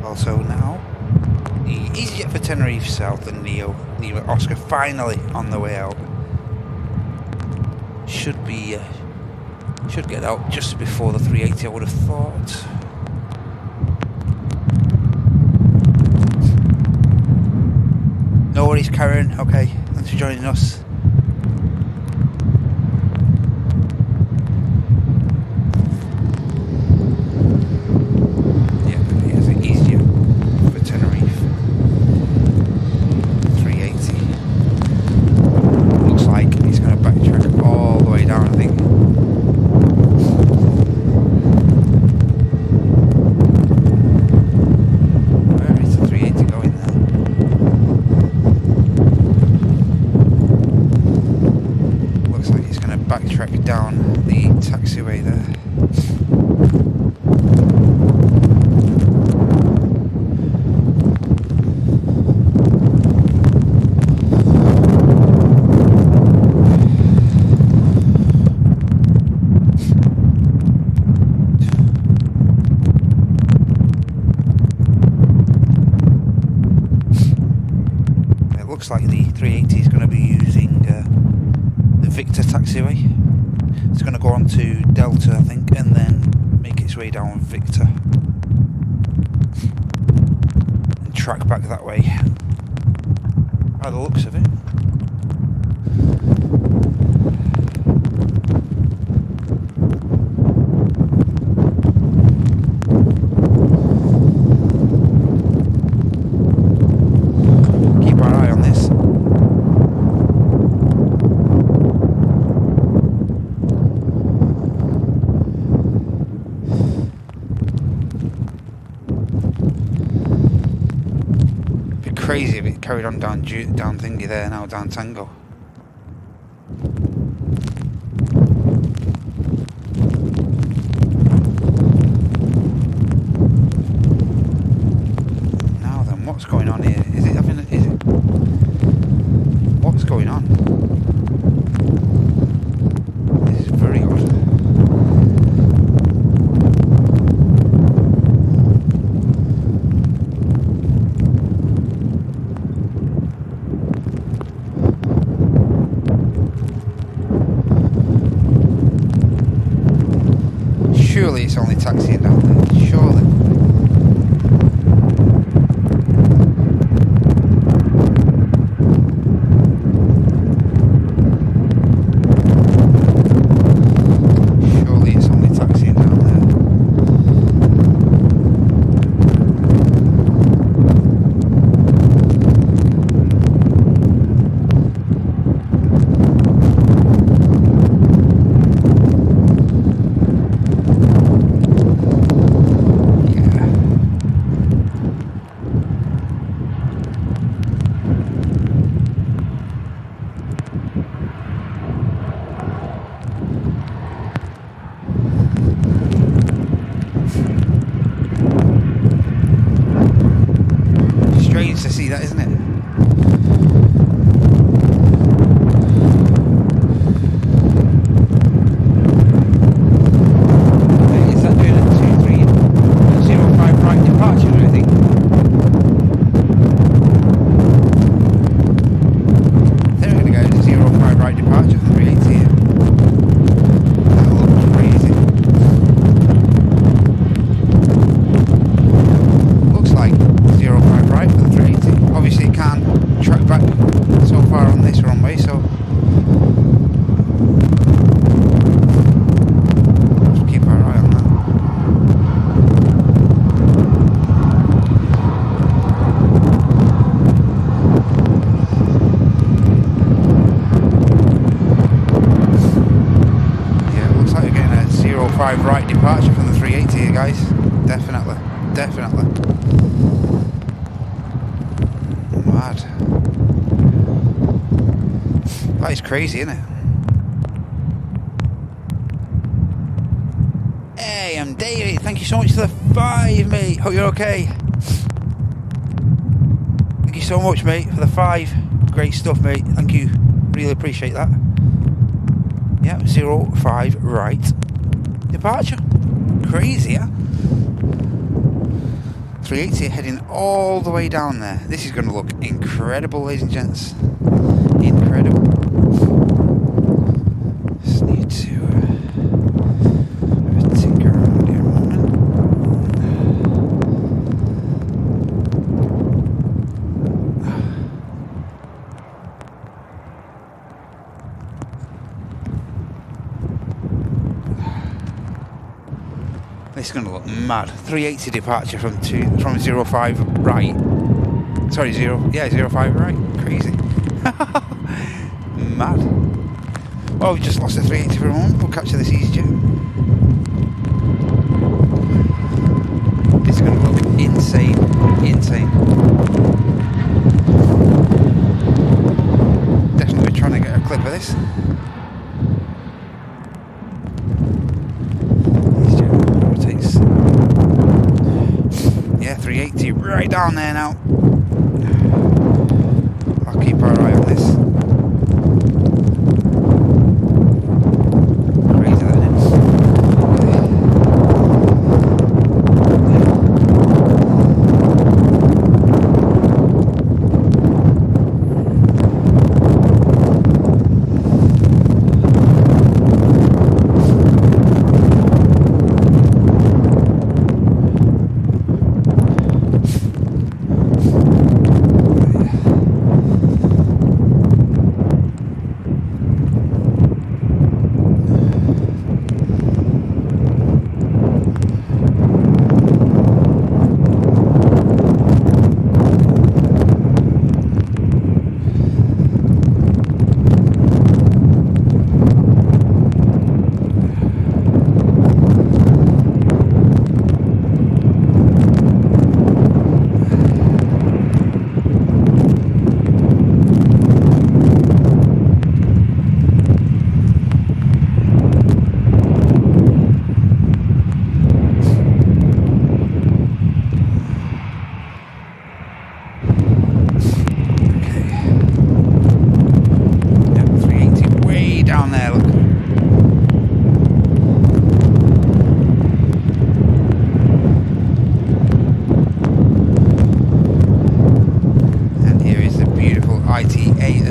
Also now, the EasyJet for Tenerife South and Neo Oscar finally on the way out. Should get out just before the 380, I would have thought. No worries, Karen. Okay, thanks for joining us. Looks like the 380 is going to be using the Victor taxiway. It's going to go on to Delta, I think, and then make its way down Victor and track back that way. By the looks of it. Crazy if it carried on down thingy there now, down Tango. Surely it's only taxiing down there. Surely. Surely it's only taxiing down there. To see that, isn't it? Is that doing a 2305 right departure, I think? They're going to go to 05 right departure for the 380 here. That looks crazy. Looks like 05 right for the 380. Obviously it can't track back so far on this runway, so just keep our eye on that. Yeah, it looks like we're getting a 05 right departure from the 380 here, guys. Definitely. Mad. That is crazy, isn't it? Hey, I'm David. Thank you so much for the 5, mate. Hope you're okay. Thank you so much, mate, for the 5. Great stuff, mate. Thank you. Really appreciate that. Yeah, 05 right departure. Crazy, huh? 380 heading all the way down there. This is going to look incredible, ladies and gents. Incredible. Just need to have a tinker around here a moment. This is going to look mad. 380 departure from 05 right. Sorry, 05 right. Crazy. Mad. Well, we just lost the 380 for a moment. We'll catch this easy jet. This is going to look insane. Definitely trying to get a clip of this. Yeah, 380 right down there now. I'll keep our eye on this. Crazy, that is.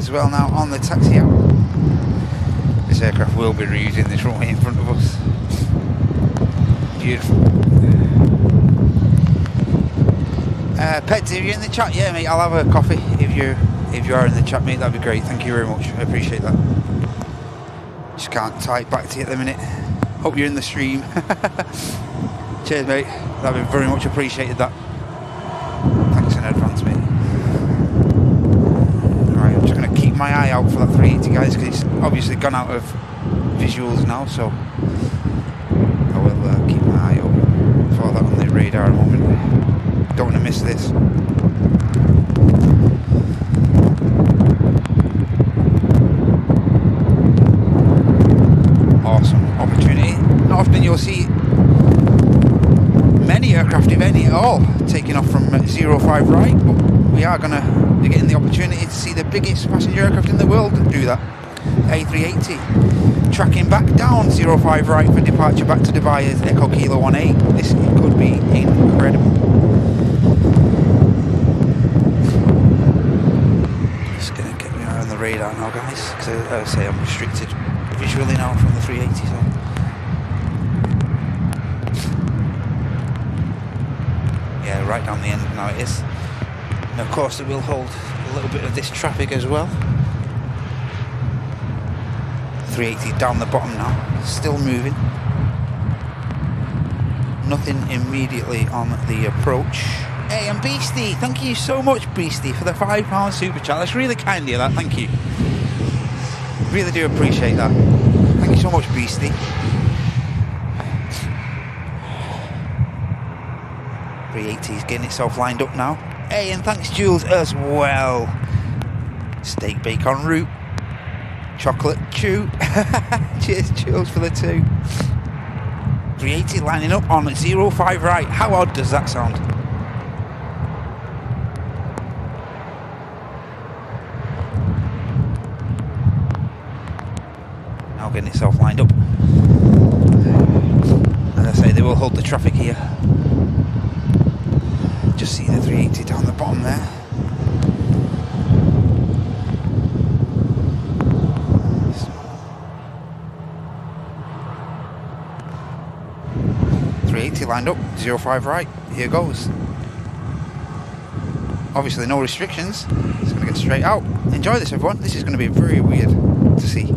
as well now on the taxi out. This aircraft will be reusing this runway in front of us. Beautiful. Pets, if you're in the chat, yeah, mate, I'll have a coffee if you are in the chat, mate. That'd be great. Thank you very much. I appreciate that. Just can't type back to you at the minute. Hope you're in the stream. Cheers, mate. That'd be very much appreciated. That. Thanks in advance, mate. Alright, I'm just going to keep my eye out for that 380, guys, because it's obviously gone out of visuals now, so I will keep my eye out for that on the radar a moment. Don't want to miss this. Awesome opportunity. Not often you'll see many aircraft, if any at all, taking off from 05 right, but we are going to be getting the opportunity to see the biggest passenger aircraft in the world do that. A380 tracking back down 05 right for departure back to Dubai as Echo Kilo 18. This could be incredible. Just going to get my eye on the radar now, guys, because as I say, I'm restricted visually now from the 380. So. Yeah, right down the end now it is. And of course it will hold a little bit of this traffic as well. 380 down the bottom now, still moving. Nothing immediately on the approach. Hey, and Beastie, thank you so much, Beastie, for the £5 super chat. That's really kind of you, that. Thank you. Really do appreciate that. Thank you so much, Beastie. 380 is getting itself lined up now. Hey, and thanks, Jules, as well. Steak bacon root. Chocolate chew. Cheers, Jules, for the 2. 380 lining up on 05 right. How odd does that sound? Now getting itself lined up. As I say, they will hold the traffic here. Just see the 380 down the bottom there. Lined up, 05 right, here goes. Obviously no restrictions, it's going to get straight out. Enjoy this, everyone. This is going to be very weird to see.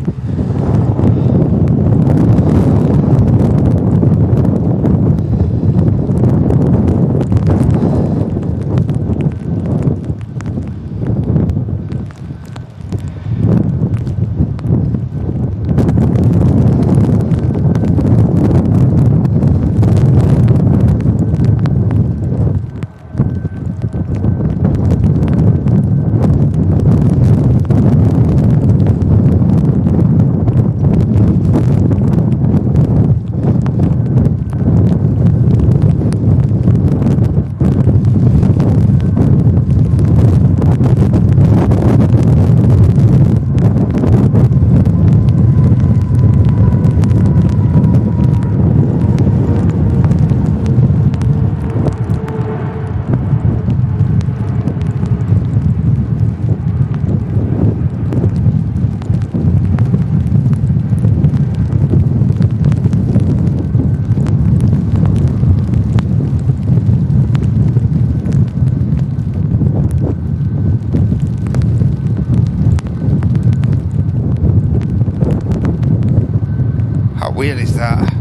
Weird is that?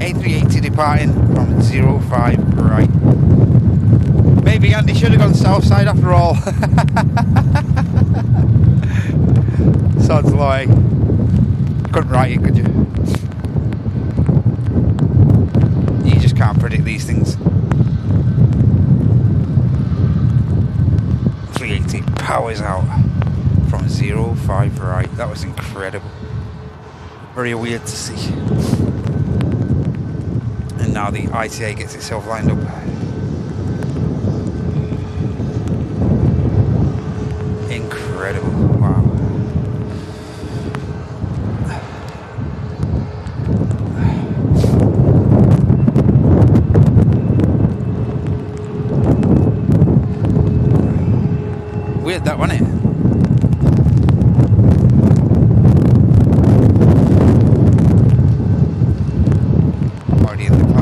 A380 departing from 05 right. Maybe Andy should have gone south side after all. Sod's lie. Couldn't write it, could you? You just can't predict these things. 380 powers out from 05 right. That was incredible. Very weird to see. And now the ITA gets itself lined up. Incredible. Wow. Weird that, wasn't it? Already in the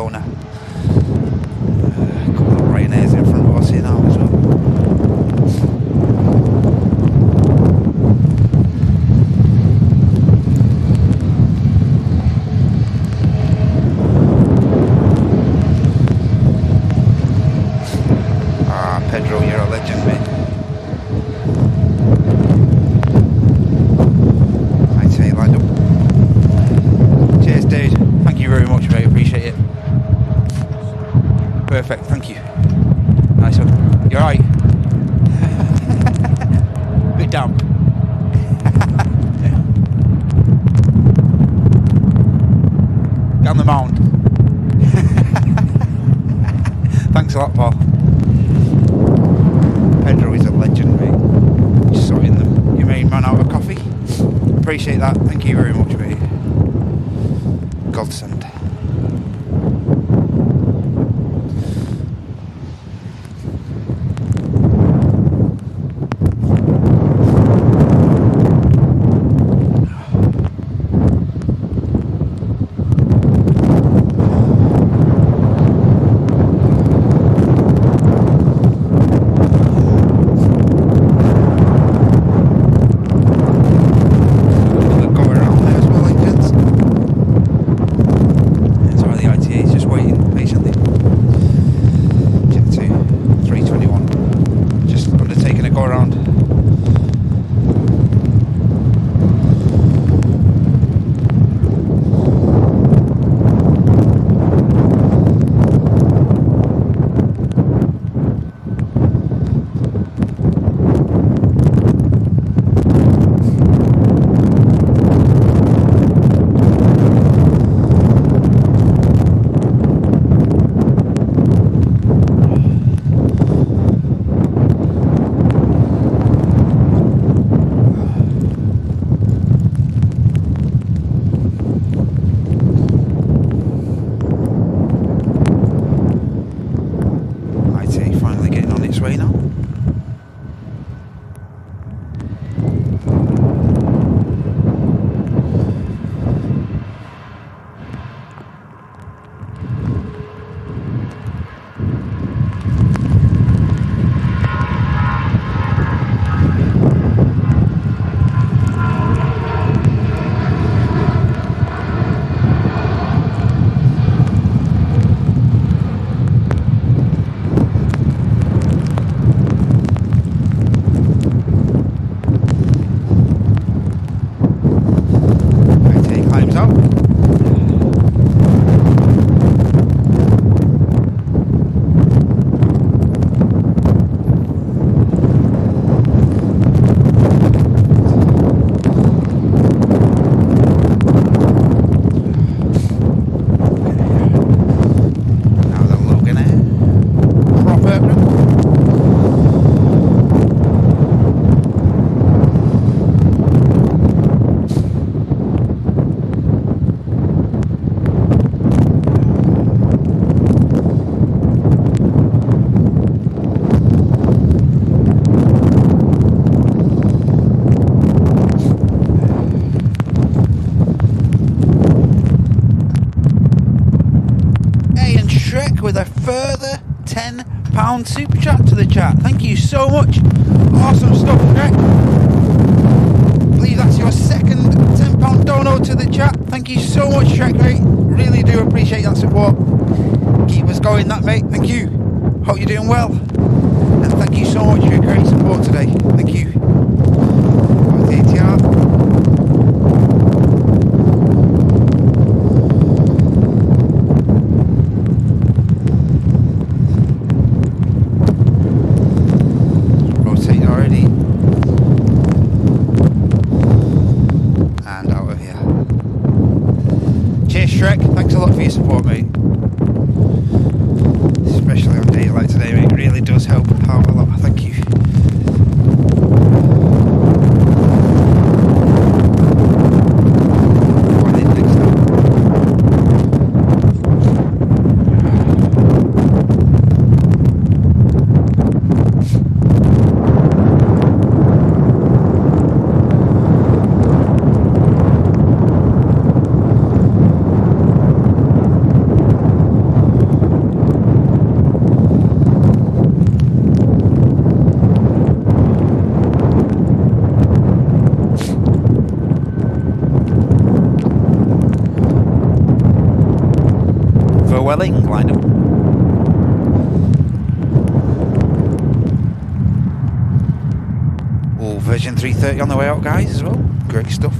Barcelona. A couple of Ryanairs in front of us here now as well. Pedro, you're a legend, mate. I tell you, lined up. Cheers, dude. Thank you very much, mate. Appreciate it. Perfect. Thank you. Nice one. You're right. Bit damp. Down the mound. Thanks a lot, Paul. Pedro is a legend, mate. Just sorting them. Your main man out of coffee. Appreciate that. Thank you very much, mate. Godsend. With a further £10 super chat to the chat. Thank you so much. Awesome stuff, Greg. I believe that's your second £10 dono to the chat. Thank you so much, Shrek, mate. Really do appreciate that support. Keep us going, that, mate. Thank you. Hope you're doing well. And thank you so much for your great support today. Thank you. Thanks a lot for your support, mate. Especially on days like today, mate. It really does help out a lot. Thank you. Vueling lined up. Oh, version 330 on the way out, guys, as well. Great stuff.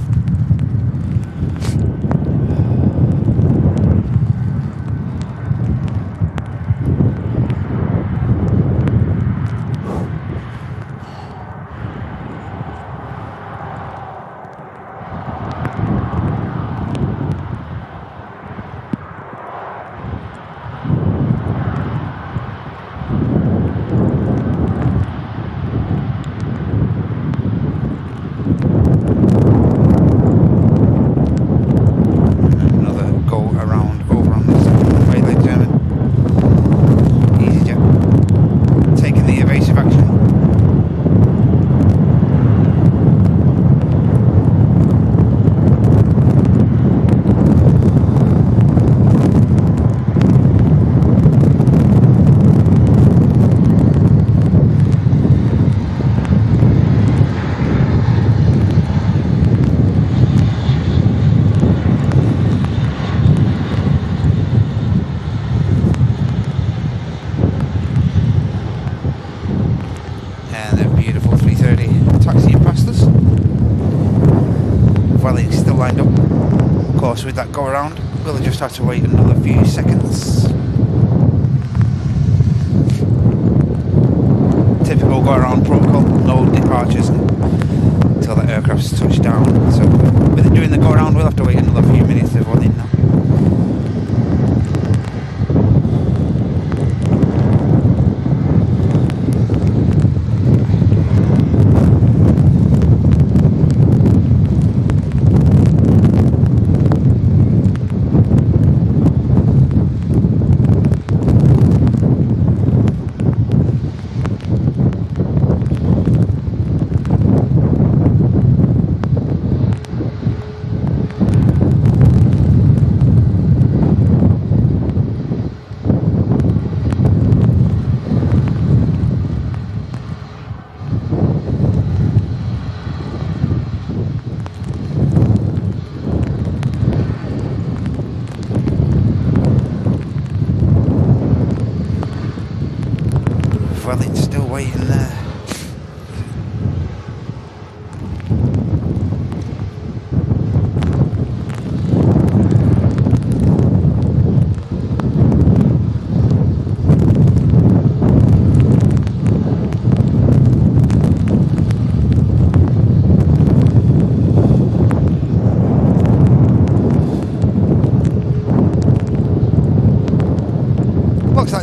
With that go around, we'll just have to wait another few seconds. Typical go around protocol, no departures until the aircraft's touched down. So with doing the go around, we'll have to wait another few minutes to run in now.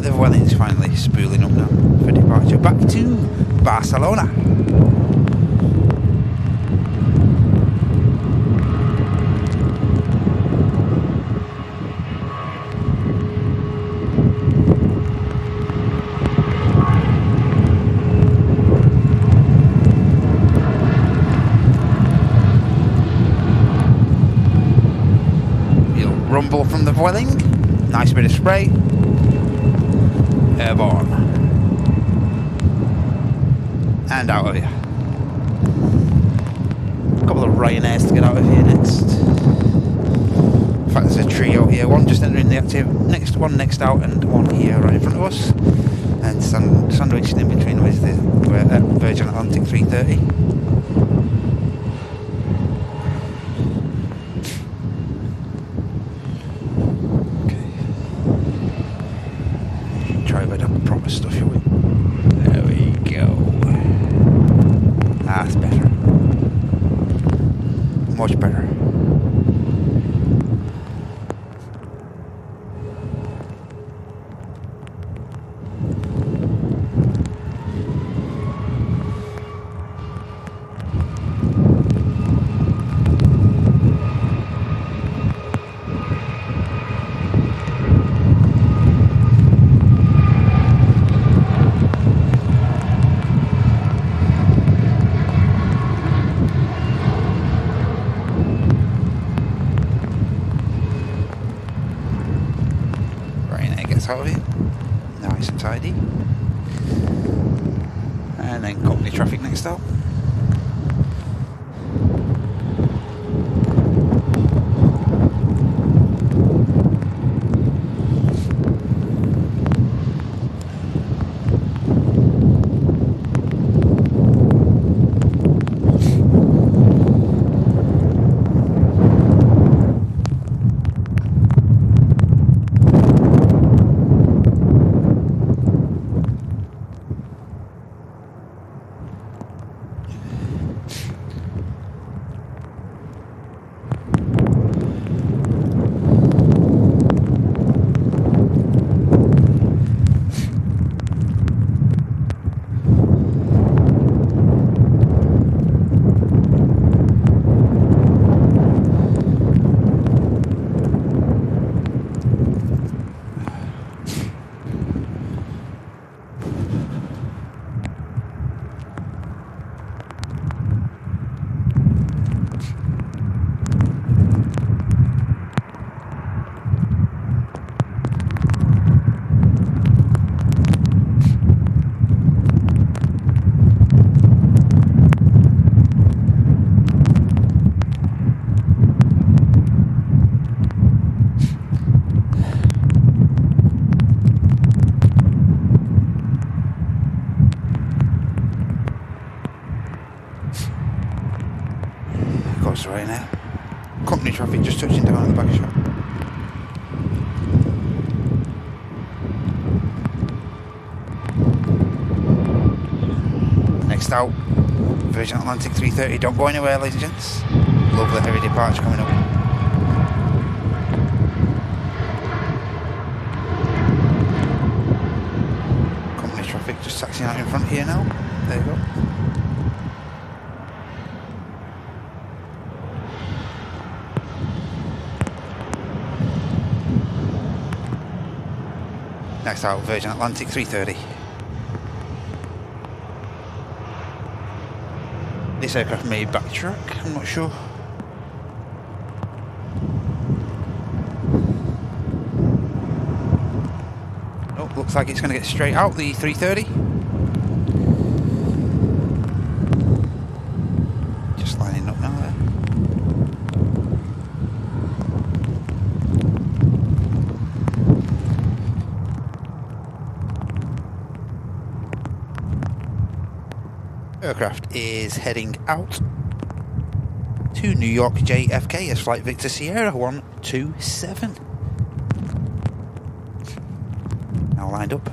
The Vueling's finally spooling up now for departure back to Barcelona. Little rumble from the Vueling, nice bit of spray. Airborne and out of here. A couple of Ryanairs to get out of here next. In fact, there's a trio here, one just entering the active, next one next out, and one here right in front of us, and sandwiched in between with the Virgin Atlantic 330. Stuff, shall we? There we go. That's better. Much better. Out of it, nice and tidy, and then company traffic next up. out, Virgin Atlantic 330. Don't go anywhere, ladies and gents. Lovely heavy departure coming up. Company traffic just taxiing out in front here now. There you go. Next out, Virgin Atlantic 330. This aircraft may backtrack, I'm not sure. Oh, looks like it's going to get straight out, the 330. Just lining up now there. Aircraft is heading out to New York JFK as Flight Victor Sierra 127. Now lined up.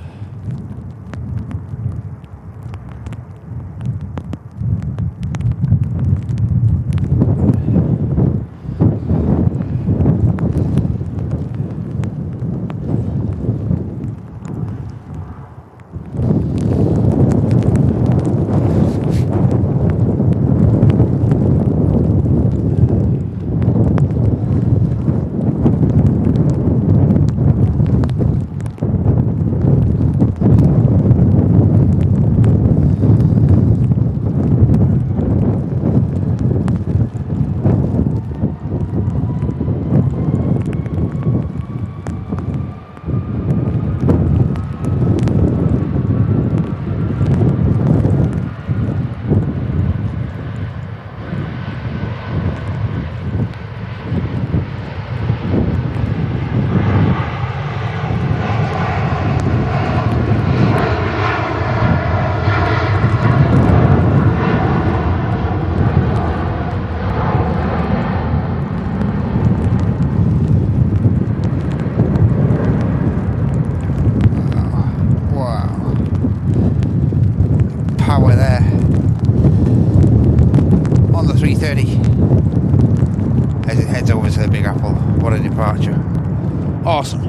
Awesome.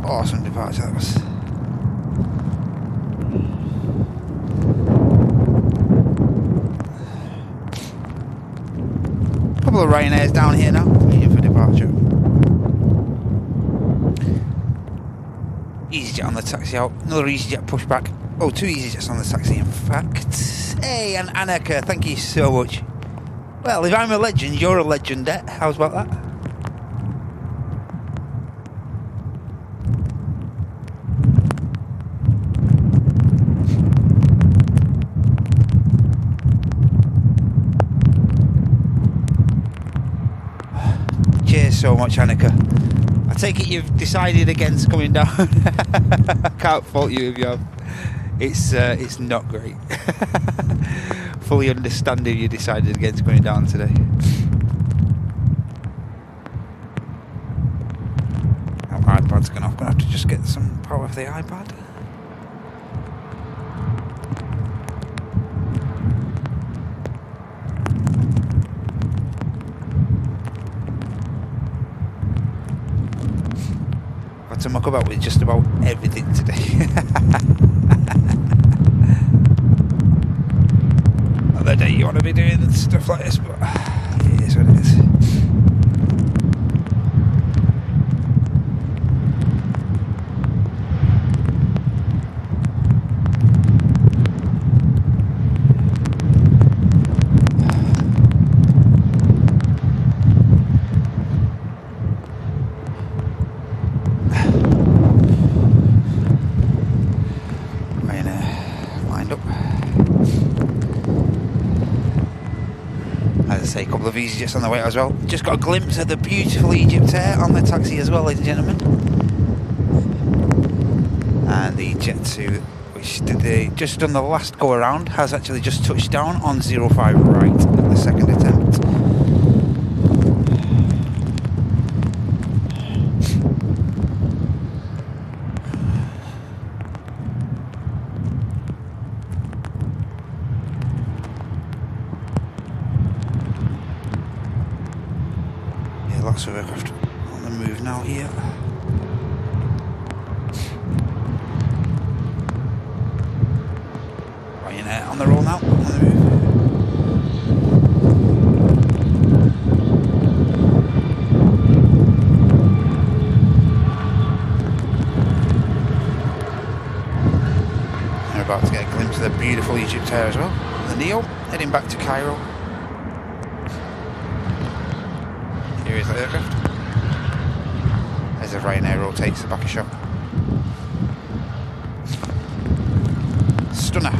Awesome departure that was. Couple of Ryanairs down here now, waiting for departure. EasyJet on the taxi out. Another EasyJet pushback. Oh, two EasyJets on the taxi in fact. Hey, and Annika, thank you so much. Well, if I'm a legend, you're a legendette. How's about that? So much, Annika. I take it you've decided against coming down. I can't fault you if you have. It's not great. Fully understand if you decided against going down today. Oh, iPad's gone off. I'm gonna have to just get some power for the iPad. To muck about with just about everything today. Not the day you want to be doing stuff like this, but it is what it is. A couple of EasyJets on the way out as well. Just got a glimpse of the beautiful Egypt Air on the taxi as well, ladies and gentlemen. And the Jet 2, which just done the last go around, has actually just touched down on 05 right at the second attempt. the roll now. We're about to get a glimpse of the beautiful Egypt Air as well. The Neo heading back to Cairo. Here is the aircraft. As the Ryanair rotates the back a shot. Stunner.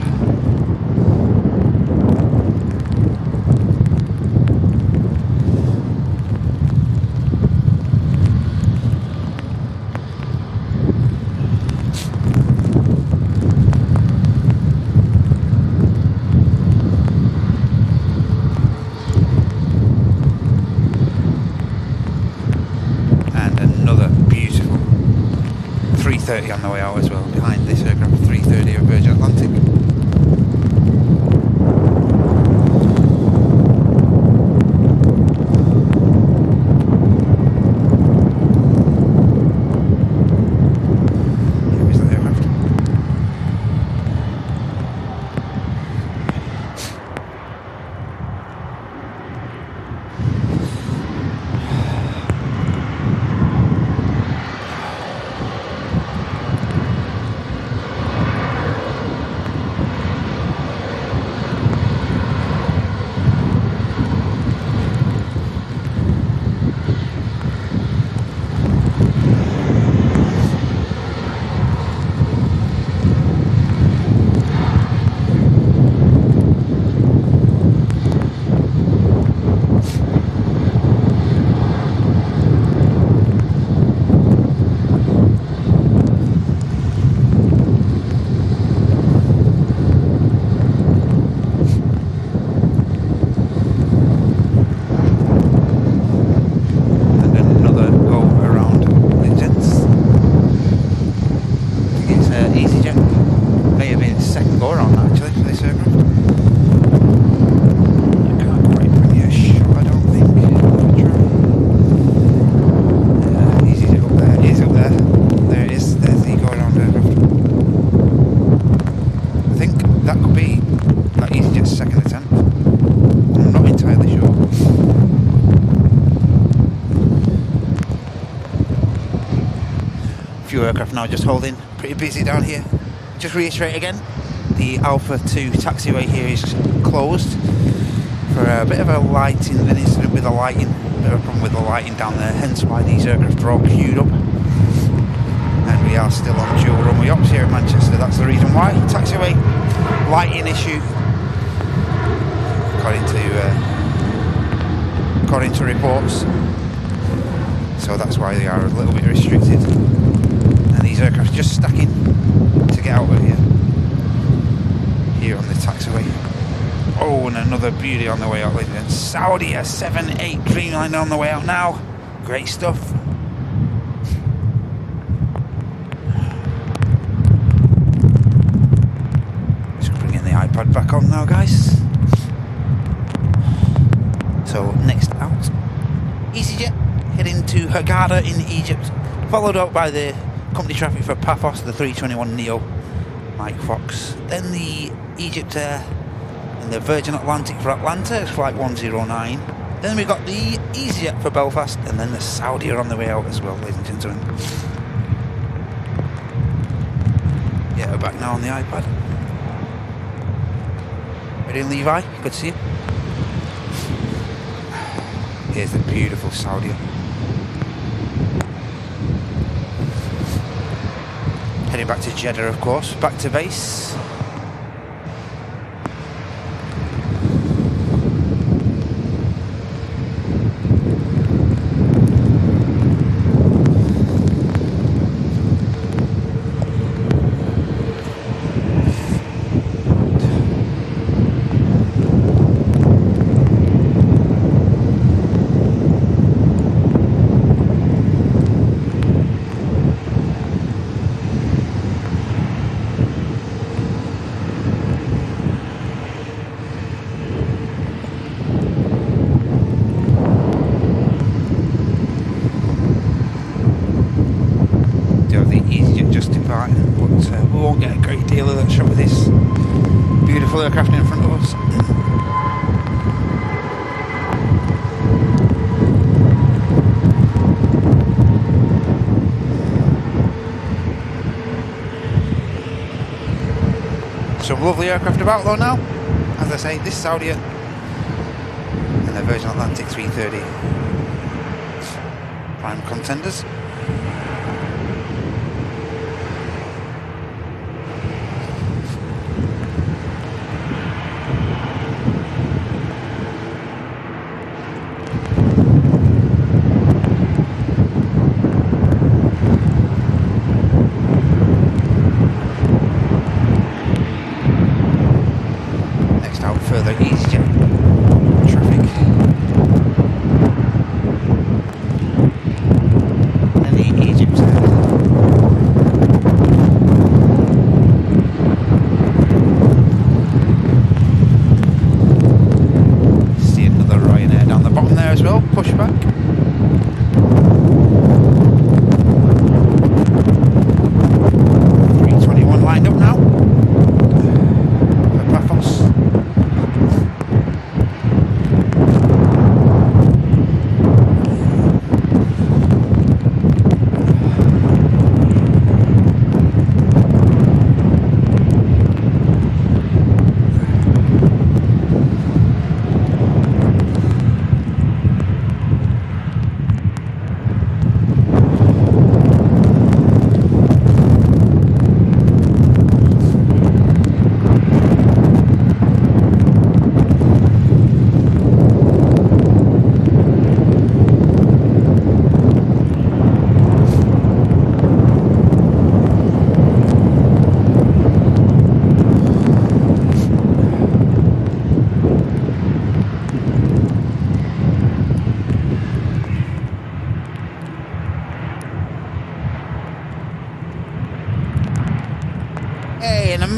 On the way out as well, behind this aircraft, 330 of Virgin Atlantic. Here is the aircraft. Aircraft now just holding, pretty busy down here. Just reiterate again, the Alpha 2 taxiway here is closed for a bit of a lighting, an incident with the lighting, a bit of a problem with the lighting down there, hence why these aircraft are all queued up. And we are still on dual runway ops here at Manchester, that's the reason why. Taxiway, lighting issue, according to reports. So that's why they are a little bit restricted. These aircraft just stacking to get out of here on the taxiway. Oh, and another beauty on the way out, ladies and gents. Saudi A380 Dreamliner on the way out now. Great stuff. Just bringing the iPad back on now, guys. So next out, EasyJet heading to Hurghada in Egypt, followed up by the company traffic for Paphos, the 321 Neo, Mike Fox. Then the Egypt Air and the Virgin Atlantic for Atlanta, it's flight 109. Then we got the EasyJet for Belfast, and then the Saudi are on the way out as well, ladies and gentlemen. Yeah, we're back now on the iPad. Ready, Levi? Good to see you. Here's the beautiful Saudi. Heading back to Jeddah, of course, back to base. the EasyJet just depart, but we won't get a great deal of that shot with this beautiful aircraft in front of us. Some lovely aircraft about though now. As I say, this is Saudi and their Virgin Atlantic 330 prime contenders.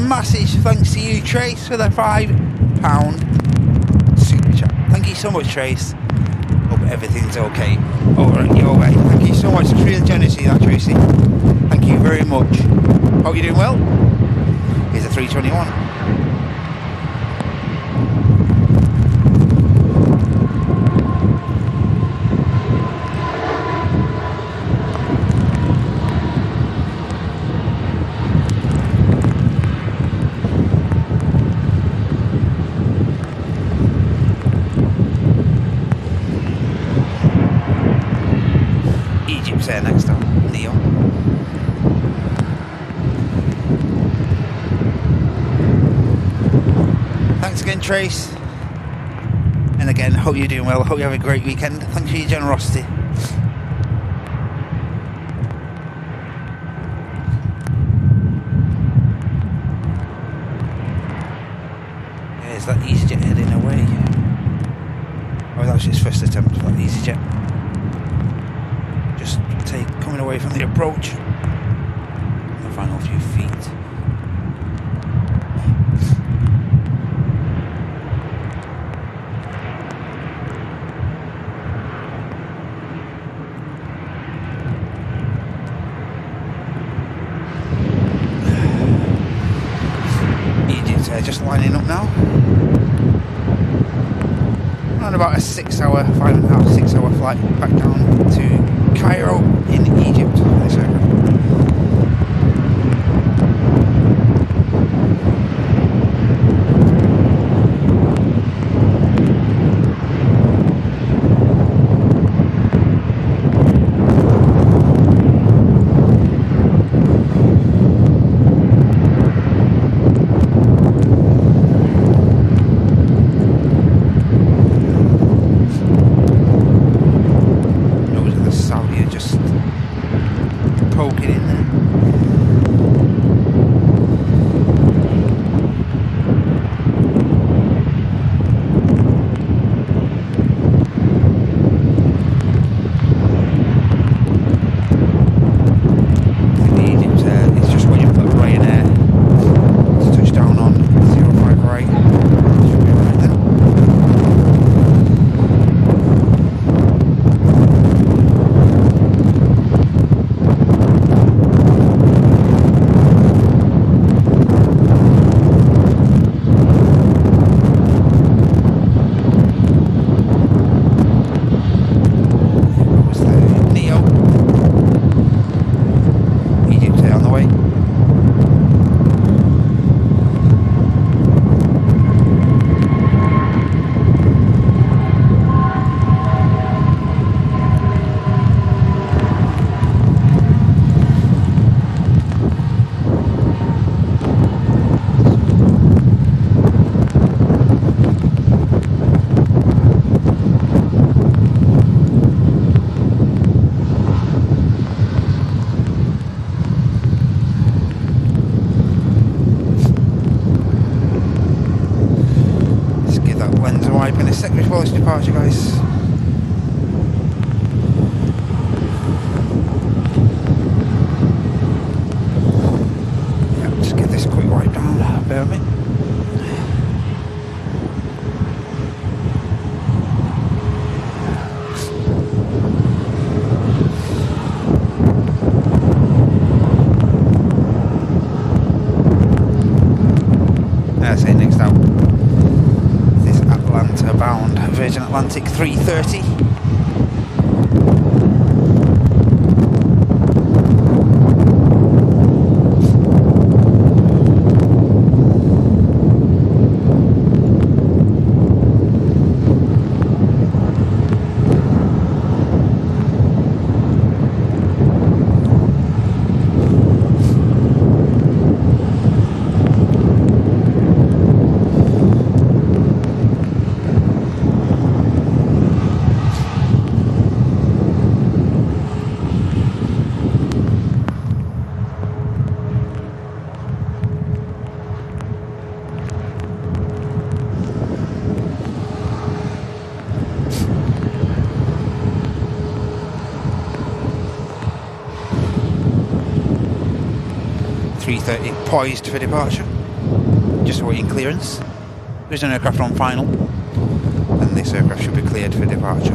Massive thanks to you, Trace, for the £5 super chat. Thank you so much, Trace. Hope everything's okay over at your way. Thank you so much. It's really generous of you, that, Tracy. Thank you very much. Hope you're doing well. Here's a 321. There next up, Neil. Thanks again, Trace. And again, hope you're doing well. Hope you have a great weekend. Thanks for your generosity. There's that EasyJet heading away. Oh, that was his first attempt for that EasyJet. Coming away from the approach. The final few feet. Egypt just lining up now. Around about a 6 hour, 5.5, 6 hour flight back down to Cairo in Egypt. This aircraft. Polish departure, guys. Yeah, just get this quick wipe down. Bear with me. Say next out, this Atlanta bound Virgin Atlantic 330. Poised for departure, just awaiting clearance. There's an aircraft on final, and this aircraft should be cleared for departure.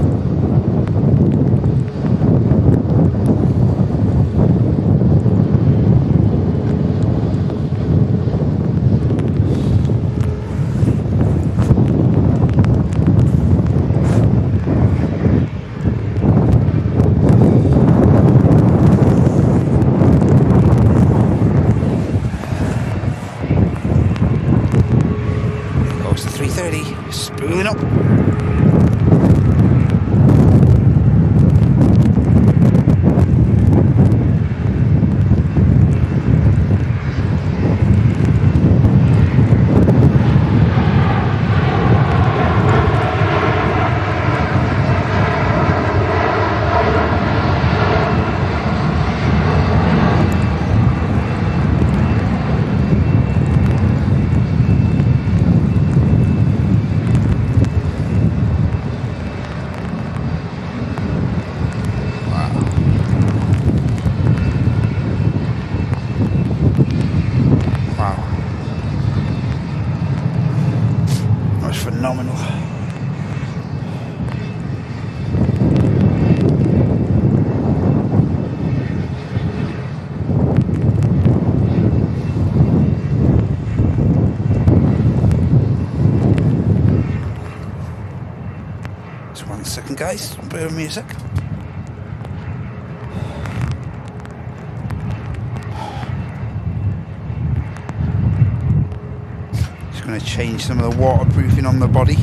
Spooling up. Phenomenal. Just 1 second, guys. Bear with me a sec. Going to change some of the waterproofing on the body.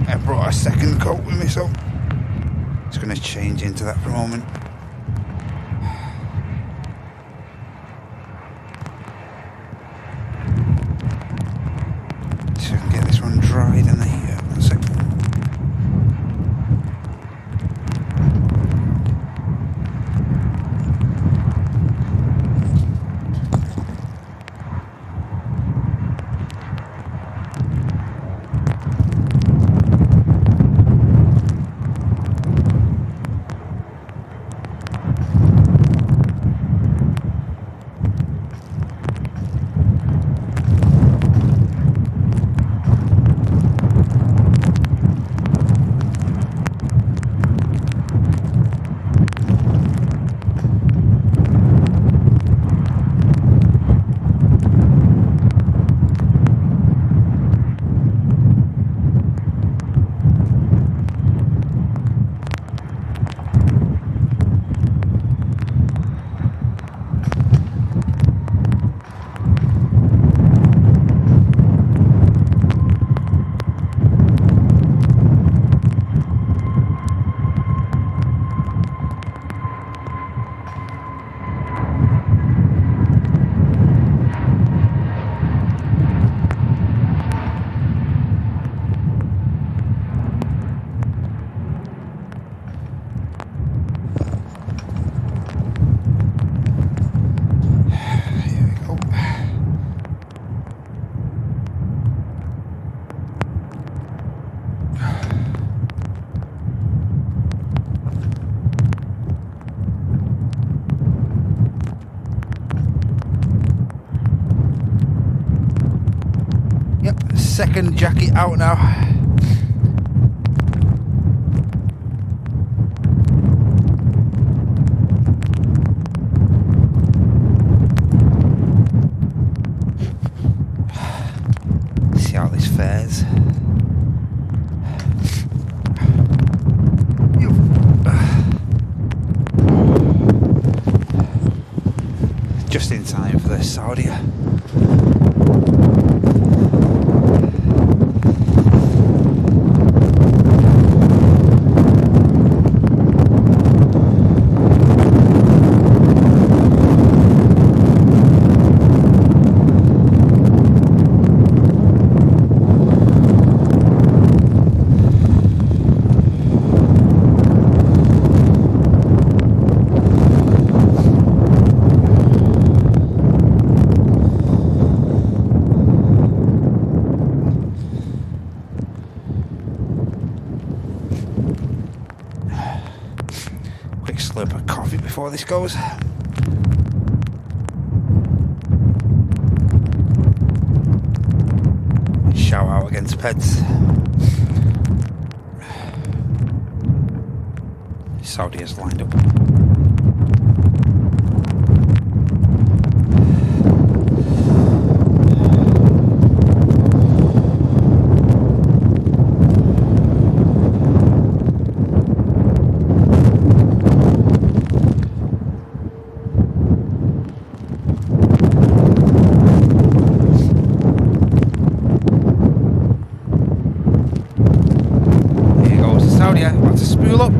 I brought a second coat with me, so it's going to change into that for a moment. So I can get this one dried in the heat. 1 second. second jacket out now. See how this fares. Just in time for the Saudi. Slurp of coffee before this goes. Shout out again to Peds. Saudi has lined up. About to spool up.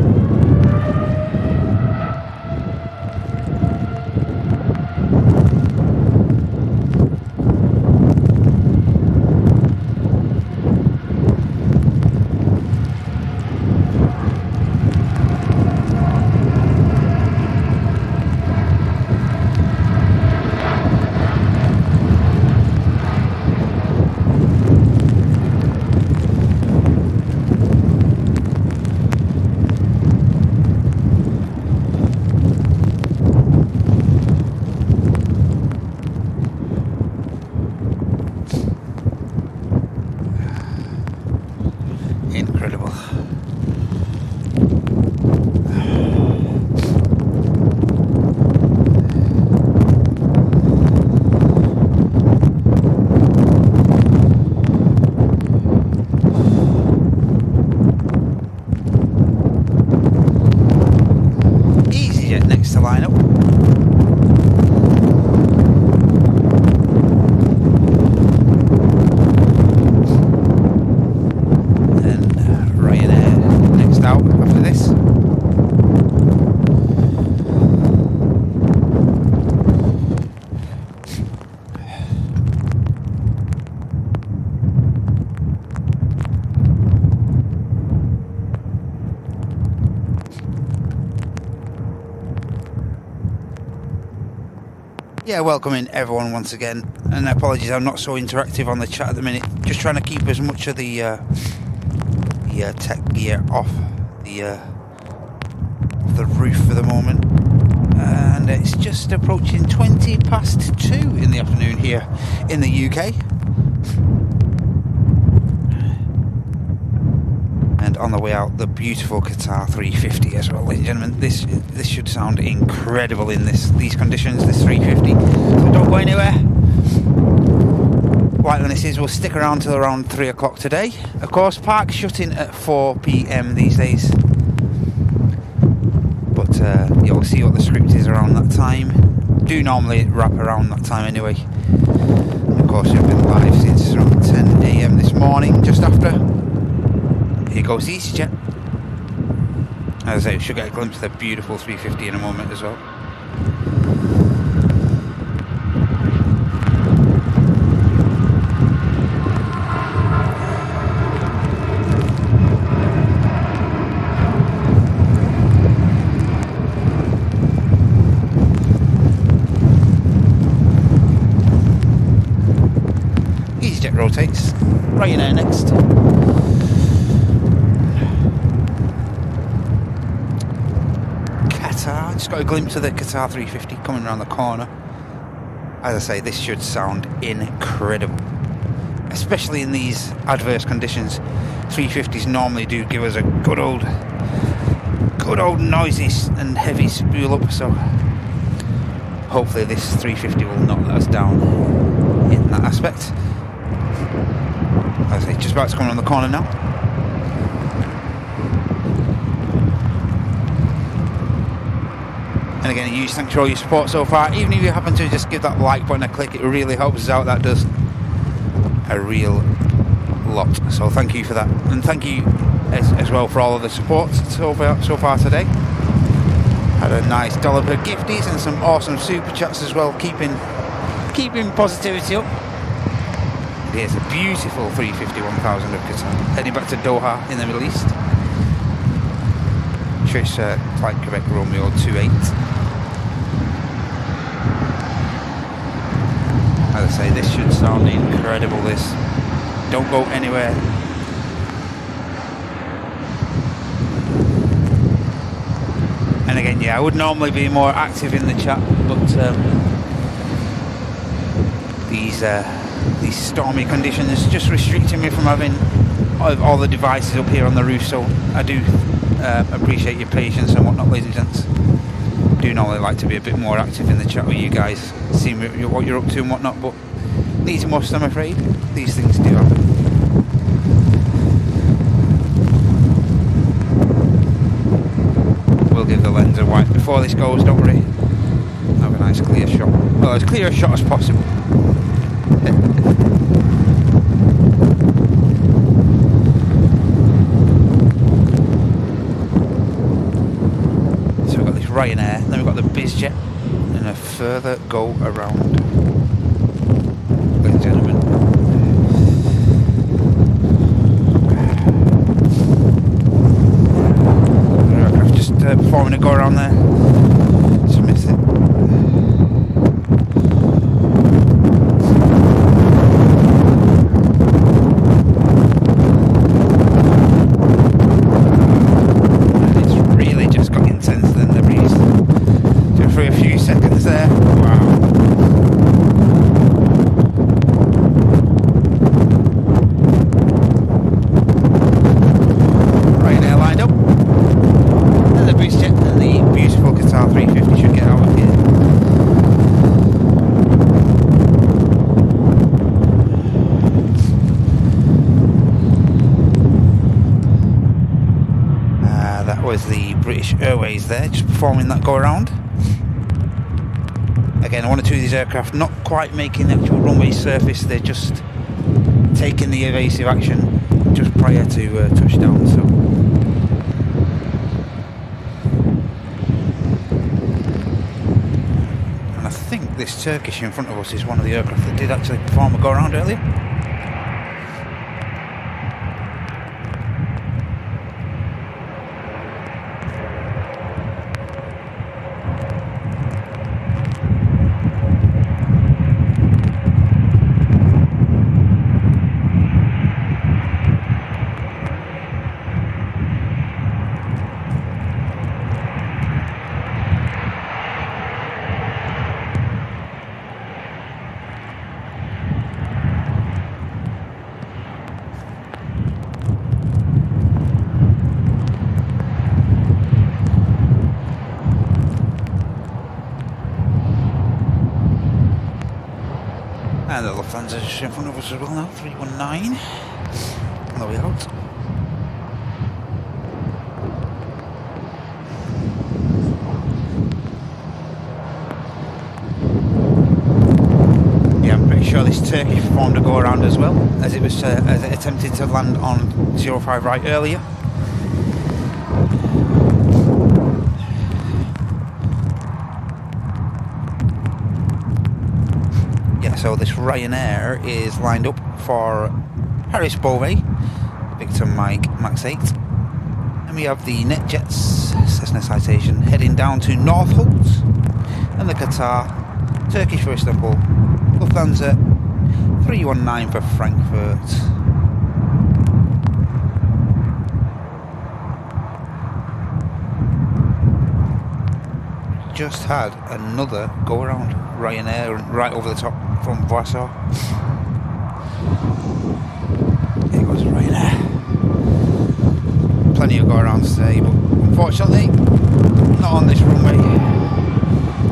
Incredible. EasyJet next to line up. Yeah, welcoming everyone once again, and apologies I'm not so interactive on the chat at the minute, just trying to keep as much of the tech gear off the roof for the moment. And it's just approaching 20 past 2 in the afternoon here in the UK. And on the way out, the beautiful Qatar 350 as well, ladies and gentlemen. This should sound incredible in these conditions, this 350. So don't go anywhere. Whitelisses will stick around till around 3 o'clock today. Of course, parks shutting at 4 PM these days. But you'll see what the script is around that time. Do normally wrap around that time anyway. Of course, we've been live since around 10 AM this morning, just after. Here goes the EasyJet. As I say, we should get a glimpse of the beautiful 350 in a moment as well. EasyJet rotates. Ryanair next. Just got a glimpse of the Qatar 350 coming around the corner. As I say, this should sound incredible. especially in these adverse conditions. 350s normally do give us a good old noisy and heavy spool up, so hopefully this 350 will not let us down in that aspect. As I say, just about to come around the corner now. And again, huge thanks for all your support so far. Even if you happen to just give that like button a click, it really helps us out. That does a real lot. So thank you for that, and thank you as well for all of the support so far today. Had a nice dollop of gifties and some awesome super chats as well, keeping positivity up. And here's a beautiful 350-1000 of Qatar, heading back to Doha in the Middle East. Trish Flight Quebec Romeo 28. As I say, this should sound incredible. This, don't go anywhere. And again, yeah, I would normally be more active in the chat, but these stormy conditions just restricting me from having all the devices up here on the roof. So I do appreciate your patience and whatnot, ladies and gents. Do normally like to be a bit more active in the chat with you guys, seeing what you're up to and whatnot, but these must, I'm afraid, these things do happen. We'll give the lens a wipe before this goes, don't worry. Have a nice clear shot. Well, as clear a shot as possible. So we've got this Ryanair, then we've got the BizJet, and a further go around. Ladies and gentlemen. Just performing a go around there. Just missed it. And it's really just got intense then, the breeze. Just for a few seconds there. Wow. Ryanair lined up. The BizJet and the beautiful Qatar 350 should get out of here. That was the British Airways there, just performing that go around. Again, one or two of these aircraft not quite making the actual runway surface, they're just taking the evasive action just prior to touchdown. So. I think this Turkish in front of us is one of the aircraft that did actually perform a go around earlier. And the Lufthansa is in front of us as well now, 319 on the way out. Yeah, I'm pretty sure this Turkish performed a go around as well, as it was as it attempted to land on 05 right earlier. So this Ryanair is lined up for Paris Beauvais, Victor Mike Max 8. And we have the NetJets Cessna Citation heading down to Northolt, and the Qatar, Turkish for Istanbul, Lufthansa 319 for Frankfurt. Just had another go around Ryanair right over the top from Warsaw. plenty of go-arounds today, but unfortunately not on this runway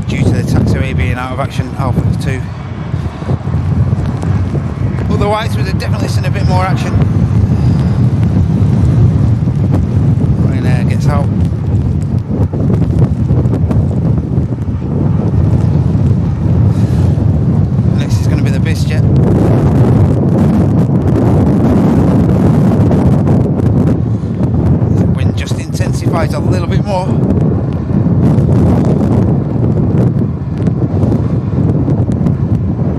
due to the taxiway being out of action, Alpha 2. Otherwise we'd have definitely seen a bit more action. Ryanair gets out. Next is going to be the BizJet. The wind just intensifies a little bit more.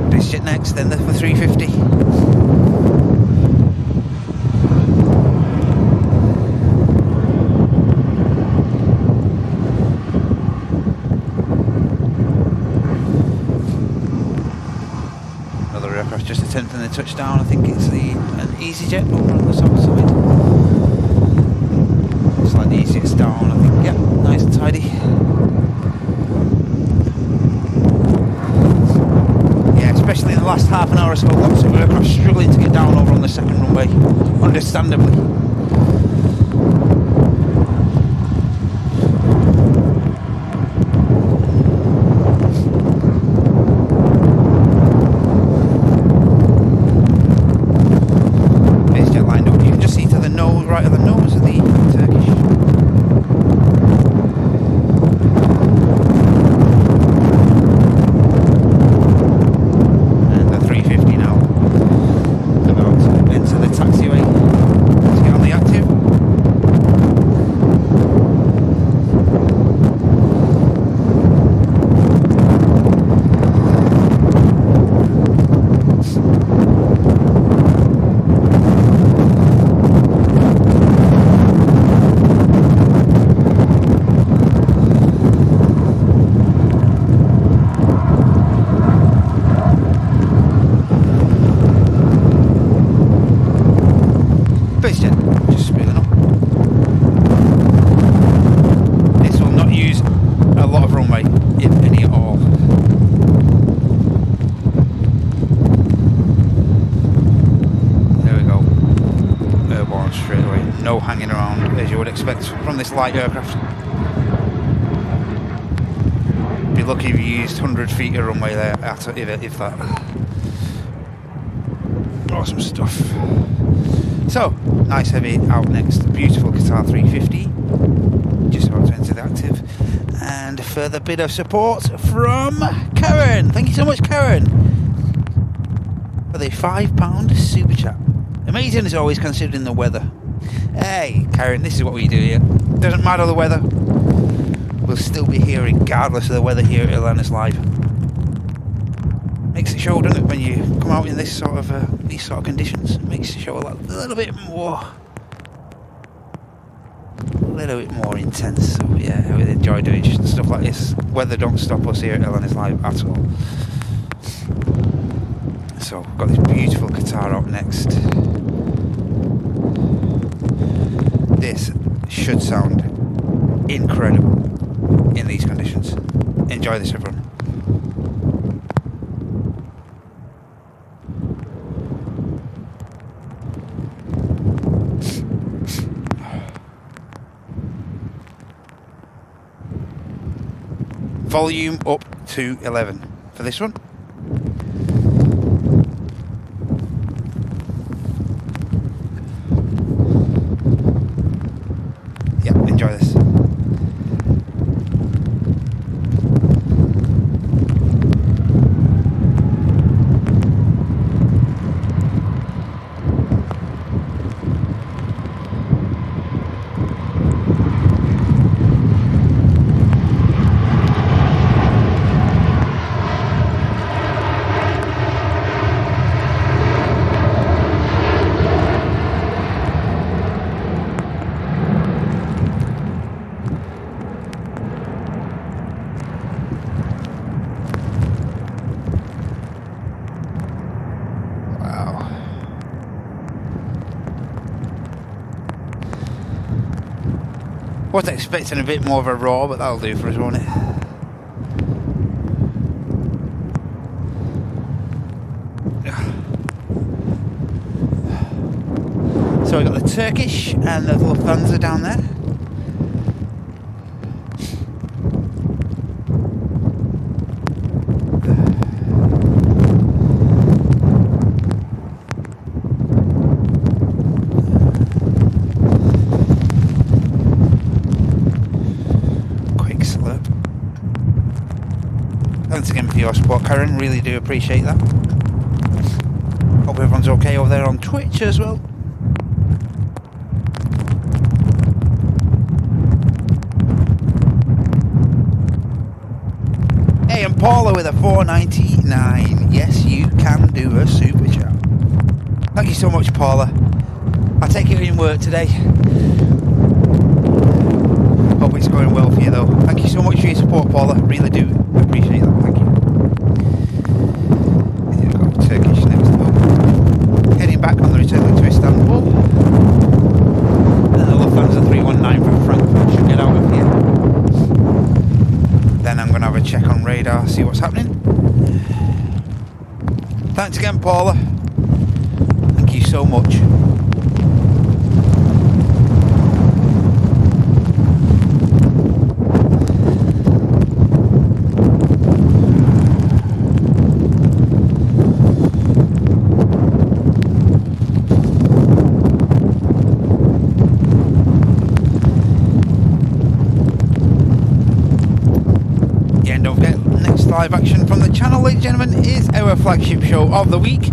BizJet next, then the 350. Just attempting the touchdown. I think it's an EasyJet over on the south side. It's like the easiest down, I think. Yeah, nice and tidy. Yeah, especially in the last half an hour or so, lots of aircraft struggling to get down over on the second runway, understandably. Right at the nose of the Turkish. And the 350 now about to enter the taxiway to get on the active. Expect from this light aircraft. Be lucky if you used 100 feet of runway there, if that. Awesome stuff. So, nice heavy out next. Beautiful Qatar 350. Just about to enter the active. And a further bit of support from Karen. Thank you so much, Karen, for the £5 super chat. Amazing as always, considering the weather. Hey, Karen, this is what we do here. Doesn't matter the weather. We'll still be here regardless of the weather here at Atlantis Live. Makes the show, doesn't it, when you come out in these sort of conditions? It makes the show a little bit more intense. So yeah, I really enjoy doing stuff like this. Weather don't stop us here at Atlantis Live at all. So we've got this beautiful Qatar out next. This should sound incredible in these conditions. Enjoy this, everyone. Volume up to 11 for this one. Enjoy this. Was expecting a bit more of a roar, but that'll do for us, won't it? So we've got the the Turkish and the Lufthansa down there. Quick slurp. Thanks again for your support, Karen. Really do appreciate that. Hope everyone's okay over there on Twitch as well. Hey, and Paula with a $4.99. Yes, you can do a super chat. Thank you so much, Paula. I take it in work today. Hope it's going well for you though. Thank you so much for your support, Paula. Really do appreciate that. Thank you. Here we go, Turkish next though. Heading back on the return leg to Istanbul. And the Lufthansa 319 from Frankfurt should get out of here. Then I'm going to have a check on radar, see what's happening. Thanks again, Paula. Thank you so much. Live action from the channel, ladies and gentlemen, is our flagship show of the week.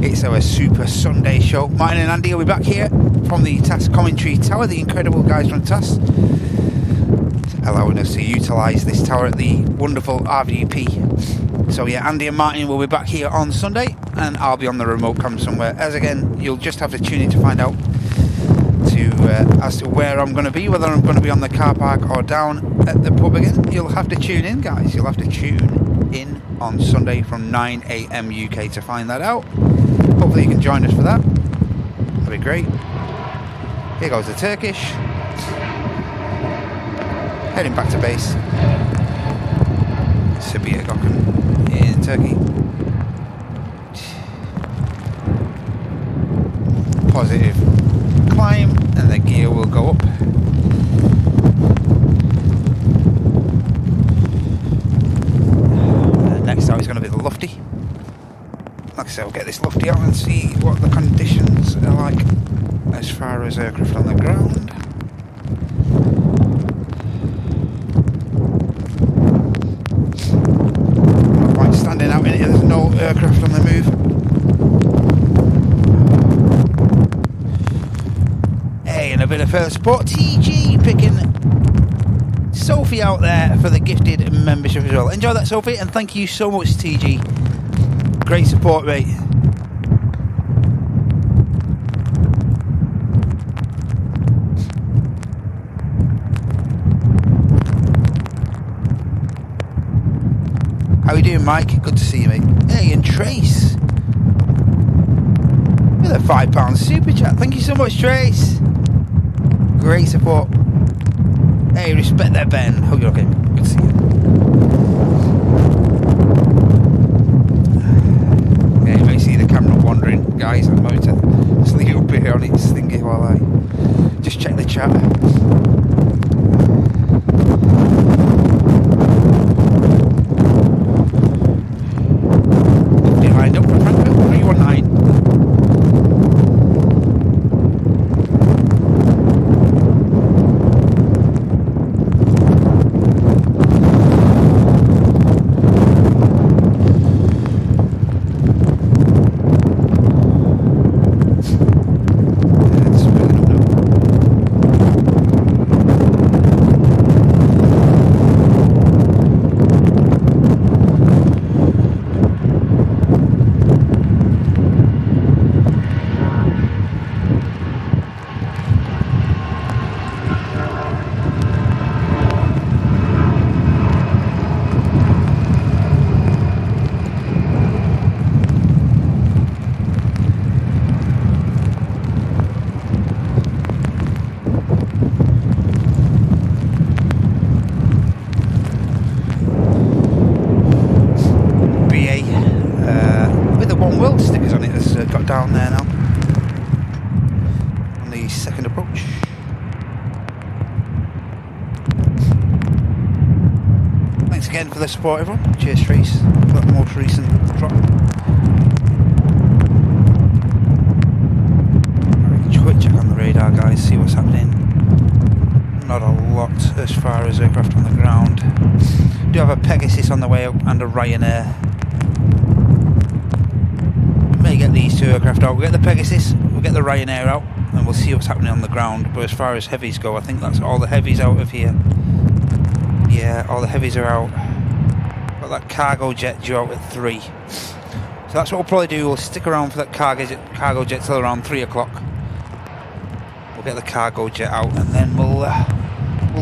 It's our Super Sunday show. Martin and Andy will be back here from the TAS commentary tower, the incredible guys from TAS, allowing us to utilise this tower at the wonderful RVP. So yeah, Andy and Martin will be back here on Sunday, and I'll be on the remote cam somewhere. As again, you'll just have to tune in to find out as to where I'm going to be, whether I'm going to be on the car park or down at the pub again. You'll have to tune in, guys. You'll have to tune in on Sunday from 9 AM UK to find that out. Hopefully you can join us for that. That'd be great. Here goes the Turkish. Heading back to base. Sabiha Gökhan in Turkey. Positive climb, and the gear will go up. Next out is going to be the Lufty. Like I said, we'll get this Lufty out and see what the conditions are like as far as aircraft on the ground. No point standing out in it, there's no aircraft on the move. And a bit of further support. TG picking Sophie out there for the gifted membership as well. Enjoy that, Sophie, and thank you so much, TG. Great support, mate. How you doing, Mike? Good to see you, mate. Hey, and Trace with a £5 super chat. Thank you so much, Trace. Great support. Hey, respect that, Ben. Hope you're okay. Good to see you. Yeah, you may see the camera wandering. Guys, I'm about to just leave it up here on its thingy while I just check the chat. Lined up for Frankfurt 319. again for the support, everyone. Cheers, Trace, for that most recent drop. Quick check on the radar, guys, see what's happening. Not a lot as far as aircraft on the ground. Do have a Pegasus on the way up and a Ryanair. We may get these two aircraft out. We'll get the Pegasus, we'll get the Ryanair out, and we'll see what's happening on the ground. But as far as heavies go, I think that's all the heavies out of here. Yeah, all the heavies are out. Got that cargo jet due out at 3. So that's what we'll probably do. We'll stick around for that cargo jet till around 3 o'clock. Get the cargo jet out, and then we'll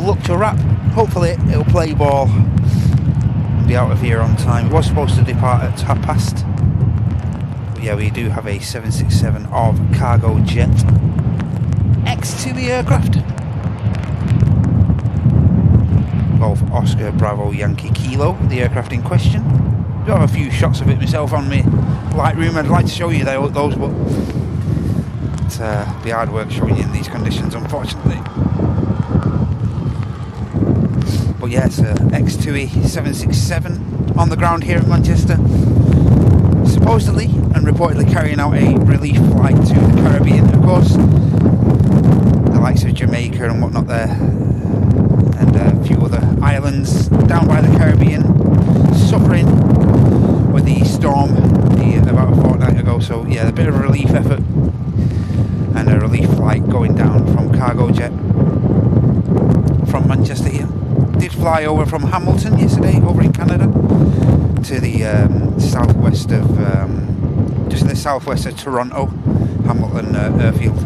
look to wrap. Hopefully it'll play ball and be out of here on time. It was supposed to depart at 12:30. But yeah, we do have a 767 of cargo jet X to the aircraft. Golf Oscar Bravo Yankee Kilo, the aircraft in question. I do have a few shots of it myself on me Lightroom. I'd like to show you those, but be hard work showing you in these conditions, unfortunately. But yeah, it's a X2E 767 on the ground here in Manchester, supposedly and reportedly carrying out a relief flight to the Caribbean. Of course, the likes of Jamaica and whatnot there, and a few other islands down by the Caribbean suffering with the storm about a fortnight ago. So yeah, a bit of a relief effort and a relief flight going down from cargo jet from Manchester here. Did fly over from Hamilton yesterday, over in Canada, to the southwest of just the southwest of Toronto, Hamilton airfield,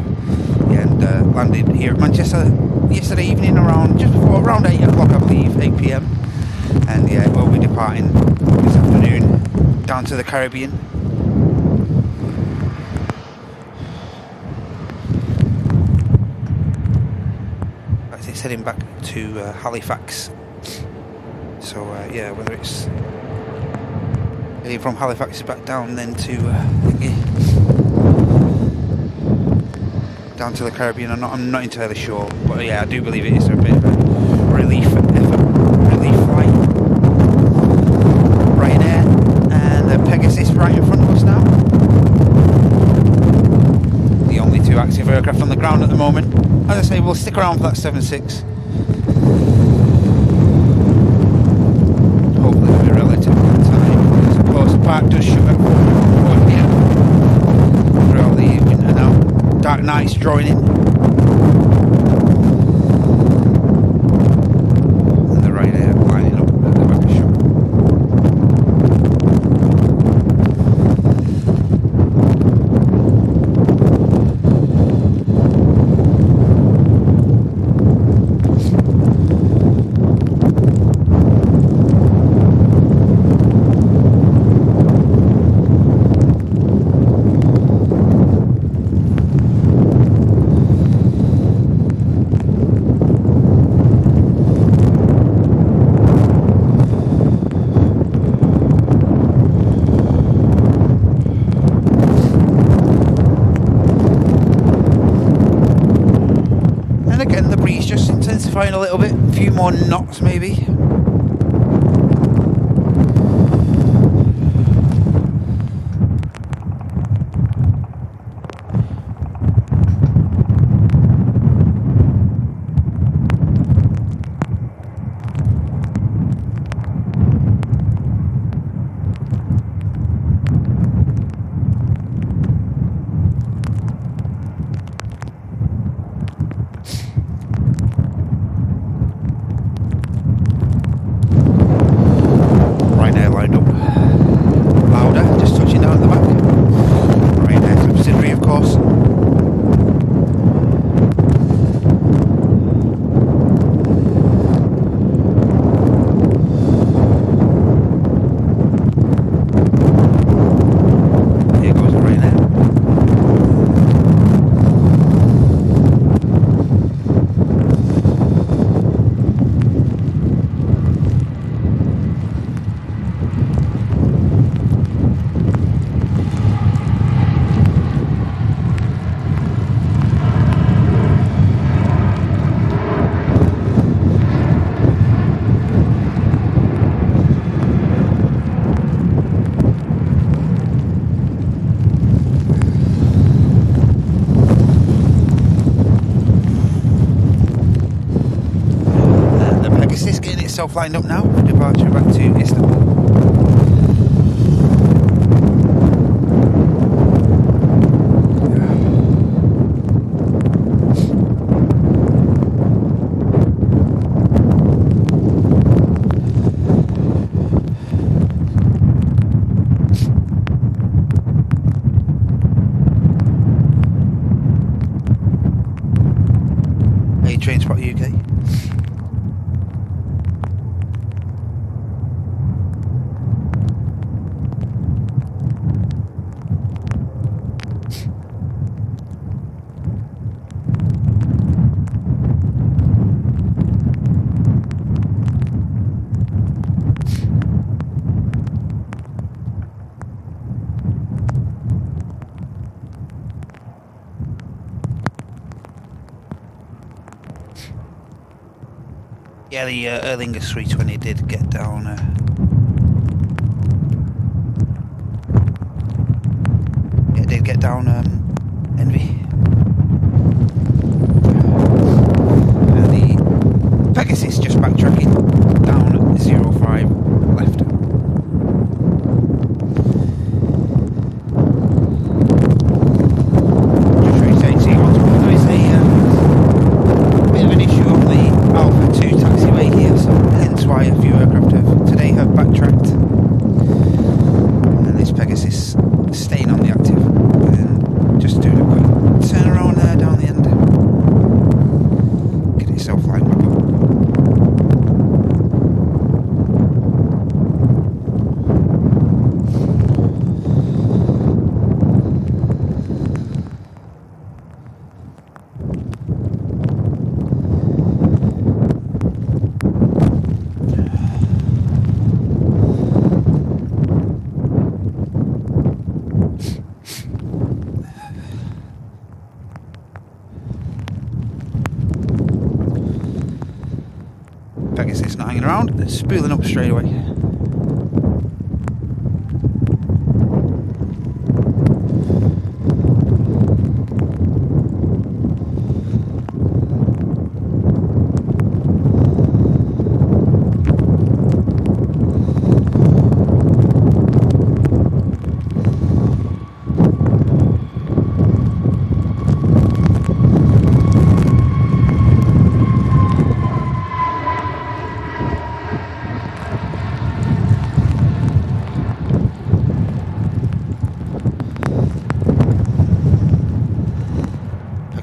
and landed here at Manchester yesterday evening around 8 o'clock, I believe, 8 p.m. And yeah, we'll be departing this afternoon down to the Caribbean. It's heading back to Halifax. So yeah, whether it's heading from Halifax back down then to down to the Caribbean, I'm not entirely sure, but yeah, I do believe it is a bit of a relief effort, relief flight. Ryanair and the Pegasus right in front of us now. The only two active aircraft on the ground at the moment. As I say, we'll stick around for that 7.6. Hopefully it'll be relatively on time, because of course the park does shut at 4 p.m. throughout the winter now. Dark nights drawing in. And the Ryanair lining up at the back of the shop. A little bit, a few more knots maybe. yourself lined up now for departure back to Istanbul. Transport UK. Yeah, the Erling A320 did get down. It did get down Envy. And the Pegasus just backtracking down at 05 left. Pegasus not hanging around, spooling up straight away.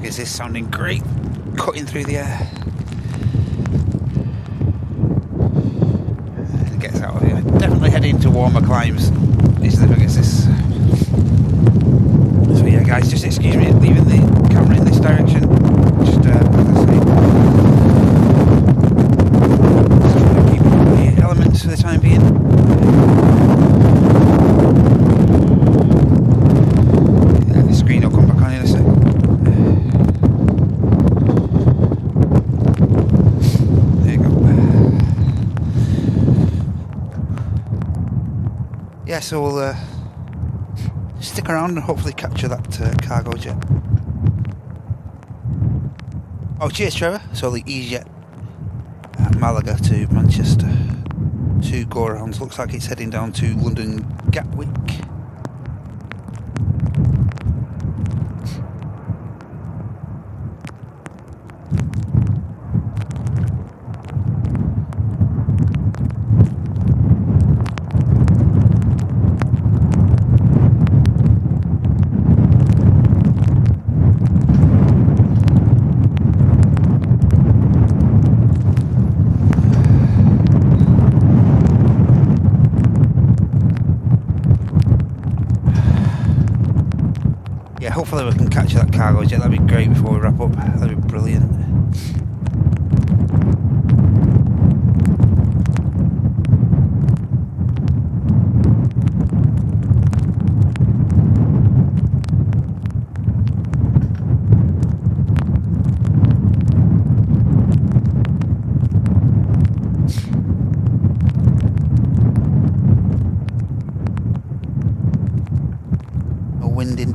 This is sounding great, cutting through the air. It gets out of here. Definitely heading to warmer climes. This is the Pegasus. So yeah, guys, just excuse me leaving the camera in this direction. Just trying to keep the elements for the time being. The screen will come back on in a sec. Yeah, so we'll stick around and hopefully capture that cargo jet. Oh, cheers, Trevor. So the EasyJet Malaga to Manchester. 2 go-arounds. Looks like it's heading down to London Gatwick. Hopefully we can catch that cargo jet, that'd be great before we wrap up, that'd be brilliant.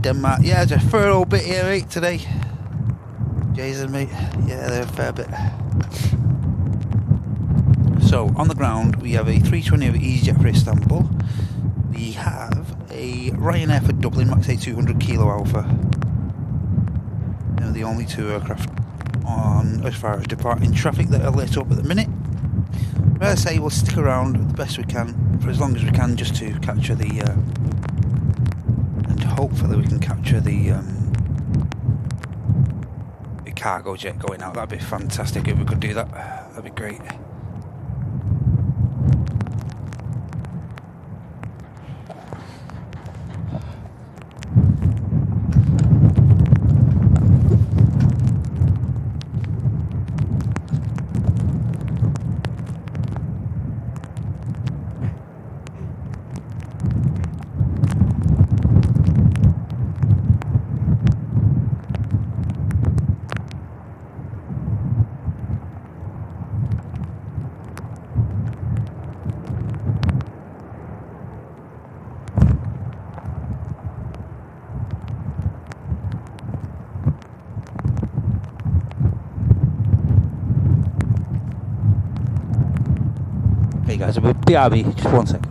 Denmark. Yeah, just a fair old bit here, mate, today. Jason, mate. Yeah, they're a fair bit. So on the ground we have a 320 over EasyJet for Istanbul. We have a Ryanair for Dublin, Max 200 Kilo Alpha. They're the only two aircraft on as far as departing traffic that are lit up at the minute. But as I say, we'll stick around the best we can for as long as we can, just to capture the and hopefully we can capture the cargo jet going out. That'd be fantastic if we could do that. That'd be great. Hey guys, a BRB, just one sec.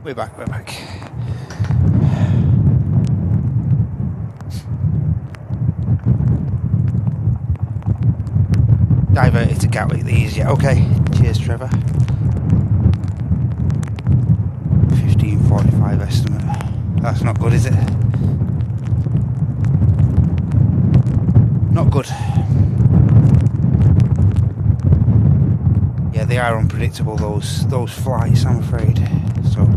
We're back. Diverted to Gatwick, the easier. Okay, cheers Trevor. 15:45 estimate. That's not good, is it? Not good. Yeah, they are unpredictable, those flights, I'm afraid. So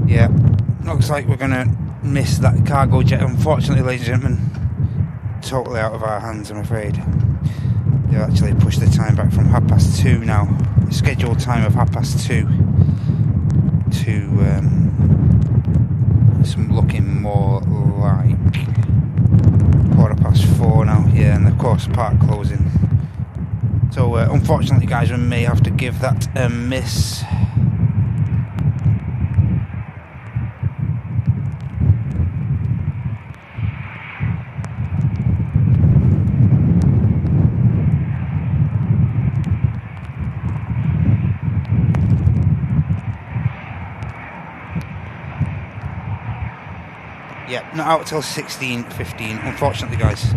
yeah, looks like we're gonna miss that cargo jet, unfortunately, ladies and gentlemen. Totally out of our hands, I'm afraid. They've actually pushed the time back from 2:30 now, the scheduled time of 2:30 to it's looking more like 4:15 now. Yeah, and of course, park closing. So unfortunately, guys, we may have to give that a miss. Yeah, not out till 16:15. Unfortunately, guys.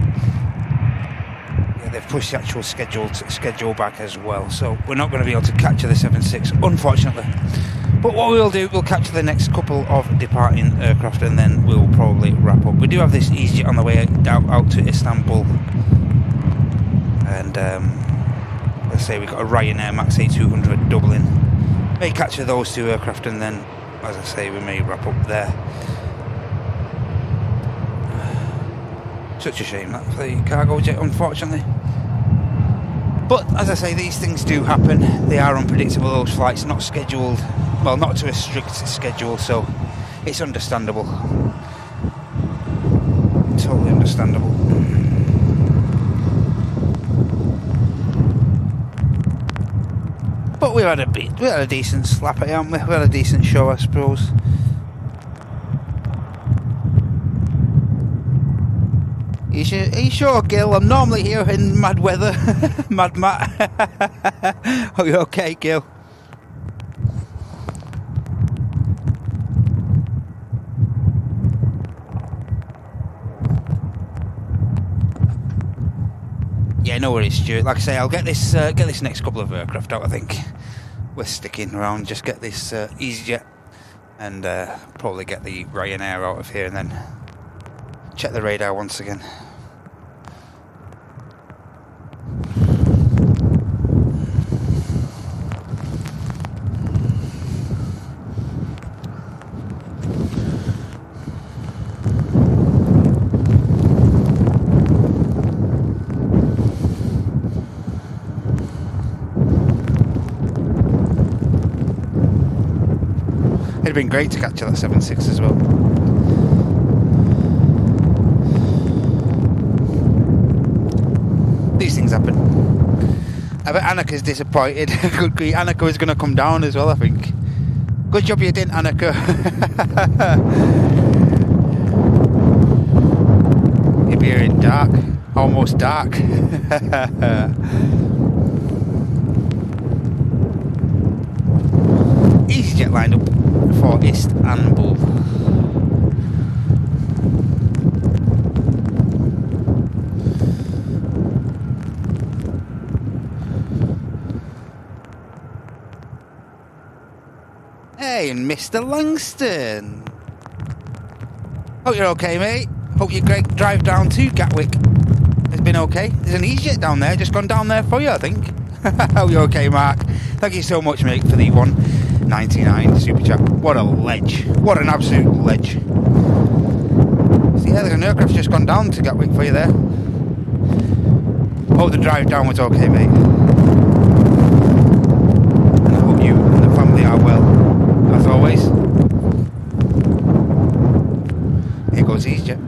Yeah, they've pushed the actual schedule back as well, so we're not going to be able to capture the 76, unfortunately. But what we'll do, we'll capture the next couple of departing aircraft, and then we'll probably wrap up. We do have this EasyJet on the way out to Istanbul, and let's say we've got a Ryanair Max A200 Dublin. May capture those two aircraft, and then, as I say, we may wrap up there. Such a shame that for the cargo jet, unfortunately. But as I say, these things do happen. They are unpredictable, those flights, not scheduled, well, not to a strict schedule, so it's understandable. Totally understandable. But we had a decent slap at it, haven't we? We had a decent show, I suppose. Are you sure, Gil? I'm normally here in mad weather. Mad Matt. Are you okay, Gil? Yeah, no worries, Stuart. Like I say, I'll get this next couple of aircraft out. I think we're sticking around. Just get this EasyJet, and probably get the Ryanair out of here, and then check the radar once again. It'd been great to capture that 76 as well. These things happen. I bet Annika's disappointed. Good grief, Annika was going to come down as well, I think. Good job you didn't, Annika. You'd be here in dark. Almost dark. EasyJet lined up for Istanbul. Hey, Mr. Langston. Hope you're okay, mate. Hope your drive down to Gatwick has been okay. There's an EasyJet down there, just gone down there for you, I think. Hope you're okay, Mark. Thank you so much, mate, for the 199 super chat. What a ledge. What an absolute ledge. So yeah, there's an aircraft just gone down to Gatwick for you there. Hope the drive down was okay, mate. And I hope you and the family are well, as always. Here goes EasyJet.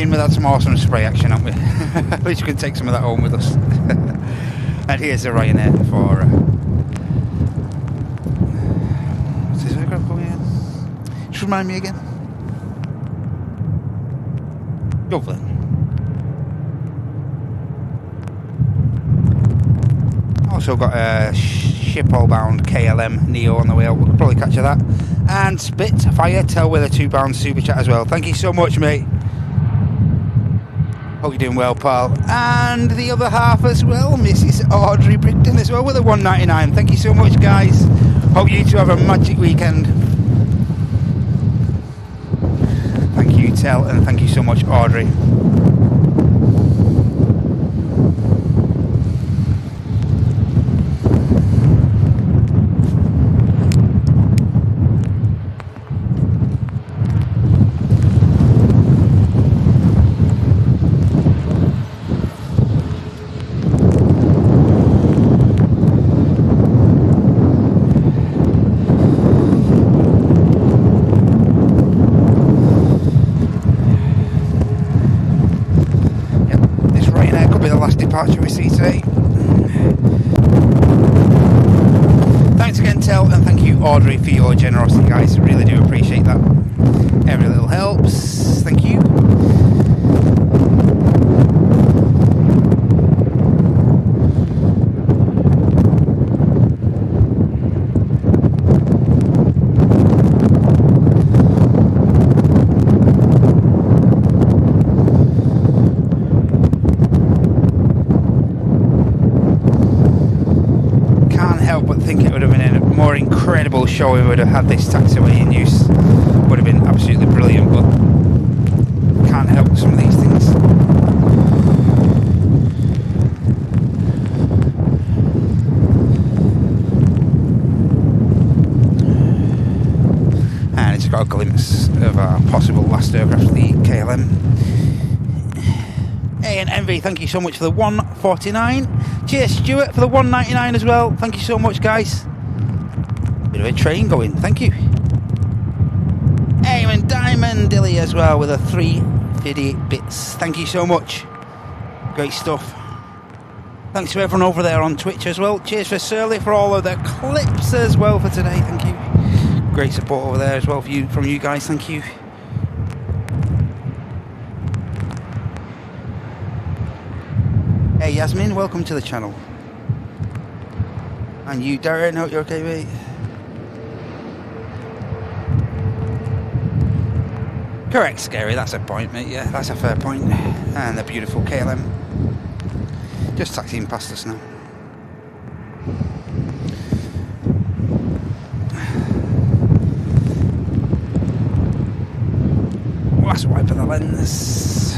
We've had some awesome spray action, haven't we? At least we can take some of that home with us. And here's the Ryanair for what's this aircraft coming in? Just remind me again. Lovely. Also got a Schiphol bound KLM Neo on the way out. We'll probably capture that. And Spitfire Tailweather 2-bound super chat as well. Thank you so much, mate. Hope you're doing well, pal. And the other half as well, Mrs. Audrey Brigden as well with a 199. Thank you so much, guys. Hope you two have a magic weekend. Thank you tell, and thank you so much, Audrey. Departure we see today. Thanks again, Tel, and thank you, Audrey, for your generosity, guys. I really do appreciate that. Every little helps. Thank you. Incredible show we would have had this taxiway in use. Would have been absolutely brilliant, but can't help some of these things. And it's got a glimpse of our possible last aircraft, the KLM. Hey, and Envy, thank you so much for the 149. Cheers, Stuart, for the 199 as well. Thank you so much, guys. Bit of a train going, thank you. Eamon Diamond Dilly as well with a 350 bits. Thank you so much. Great stuff. Thanks to everyone over there on Twitch as well. Cheers for Surly for all of the clips as well for today. Thank you. Great support over there as well from you guys. Thank you. Hey Yasmin, welcome to the channel. And you Darren, hope you're okay, mate. Correct, Scary, that's a point, mate. Yeah, that's a fair point. And the beautiful KLM. Just taxiing past us now. Last wipe of the lens.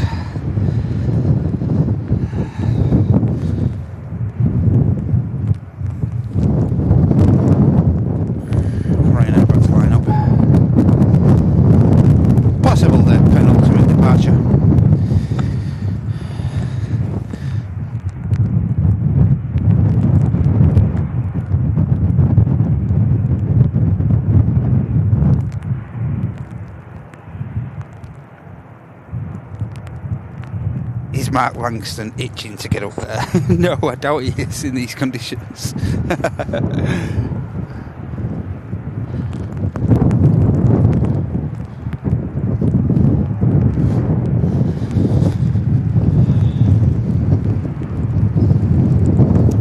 Mark Langston itching to get up there. No, I doubt he is in these conditions.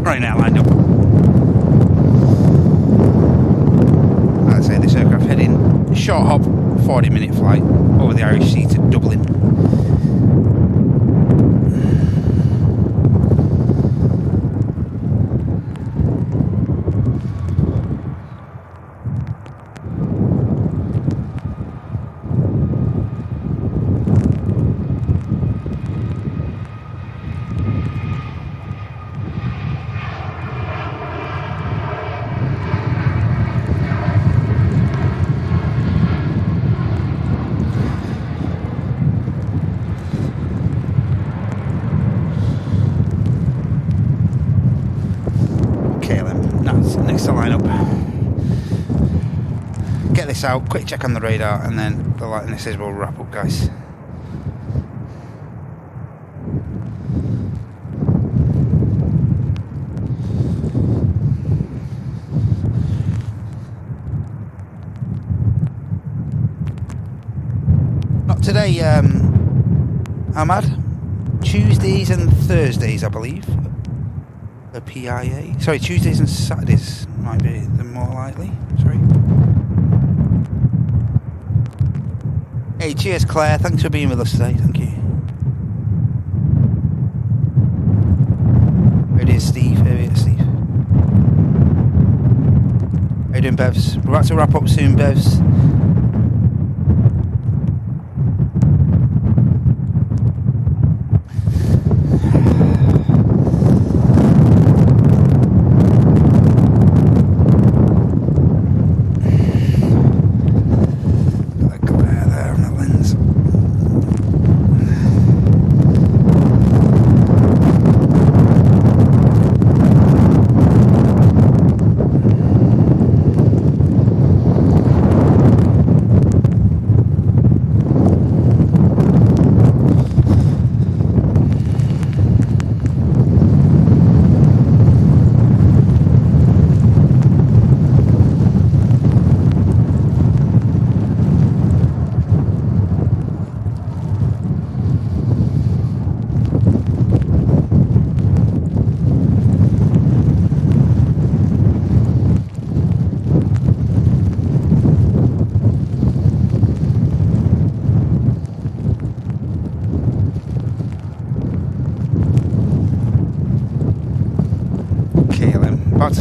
Right now, lined up. I'd say this aircraft heading short hop, 40-minute flight over the Irish Sea to Dublin. Out, quick check on the radar, and then the lightnesses will wrap up, guys. Not today, Ahmad. Tuesdays and Thursdays, I believe. The PIA. Sorry, Tuesdays and Saturdays might be the more likely. Sorry. Hey, cheers, Claire. Thanks for being with us today. Thank you. Here it is, Steve. Here it is, Steve. How you doing, Bevs? We're about to wrap up soon, Bevs.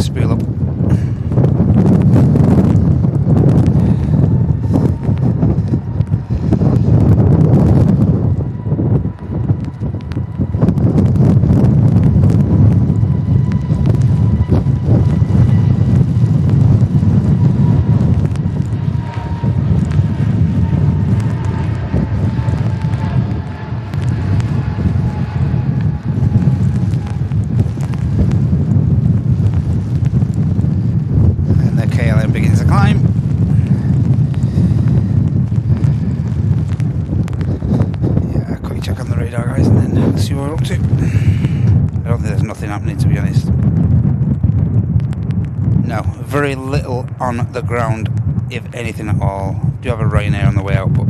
to spool up. Very little on the ground, if anything at all. Do have a Ryanair on the way out, but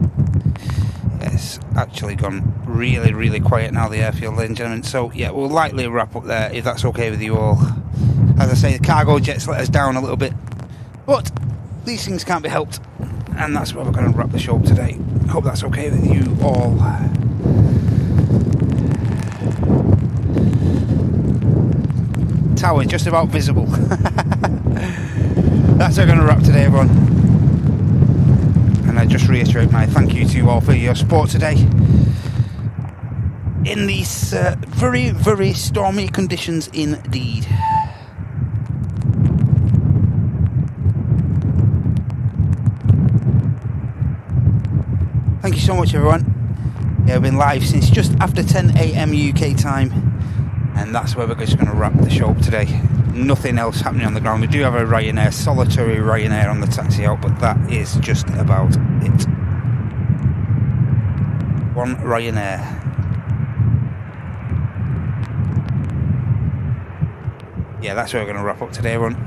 it's actually gone really, really quiet now, the airfield, ladies and gentlemen. So yeah, we'll likely wrap up there if that's okay with you all. As I say, the cargo jets let us down a little bit, but these things can't be helped, and that's where we're going to wrap the show up today. Hope that's okay with you all. Tower just about visible. That's how we're going to wrap today, everyone. And I just reiterate my thank you to you all for your support today in these very, very stormy conditions indeed. Thank you so much, everyone. Yeah, we've been live since just after 10 AM UK time, and that's where we're just going to wrap the show up today. Nothing else happening on the ground. We do have a Ryanair, solitary Ryanair on the taxi out, but that is just about it. One Ryanair. Yeah, that's where we're going to wrap up today, everyone.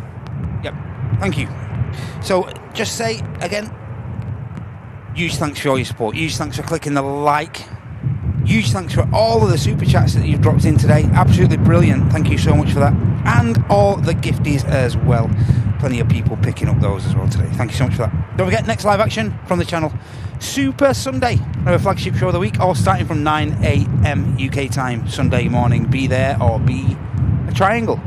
Yep, thank you. So, just say, again, huge thanks for all your support. Huge thanks for clicking the like. Huge thanks for all of the super chats that you've dropped in today. Absolutely brilliant. Thank you so much for that. And all the gifties as well. Plenty of people picking up those as well today. Thank you so much for that. Don't forget, next live action from the channel, Super Sunday. Our flagship show of the week, all starting from 9 AM UK time, Sunday morning. Be there or be a triangle.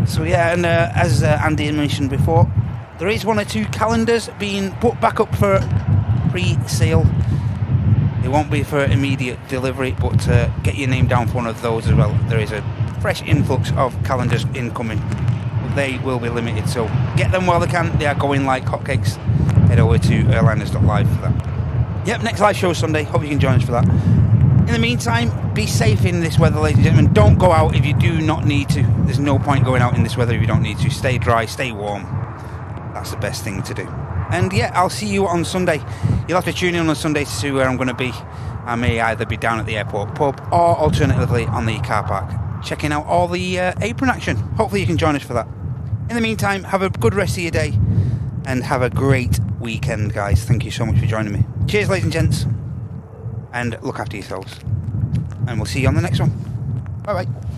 So yeah, and as Andy mentioned before, there is one or two calendars being put back up for pre-sale. It won't be for immediate delivery, but get your name down for one of those as well. There is a fresh influx of calendars incoming. They will be limited, so get them while they can. They are going like hotcakes. Head over to airliners.live for that. Yep, next live show Sunday. Hope you can join us for that. In the meantime, be safe in this weather, ladies and gentlemen. Don't go out if you do not need to. There's no point going out in this weather if you don't need to. Stay dry, stay warm. That's the best thing to do. And yeah, I'll see you on Sunday. You'll have to tune in on Sunday to see where I'm going to be. I may either be down at the airport pub or alternatively on the car park, checking out all the apron action. Hopefully you can join us for that. In the meantime, have a good rest of your day and have a great weekend, guys. Thank you so much for joining me. Cheers, ladies and gents. And look after yourselves. And we'll see you on the next one. Bye bye.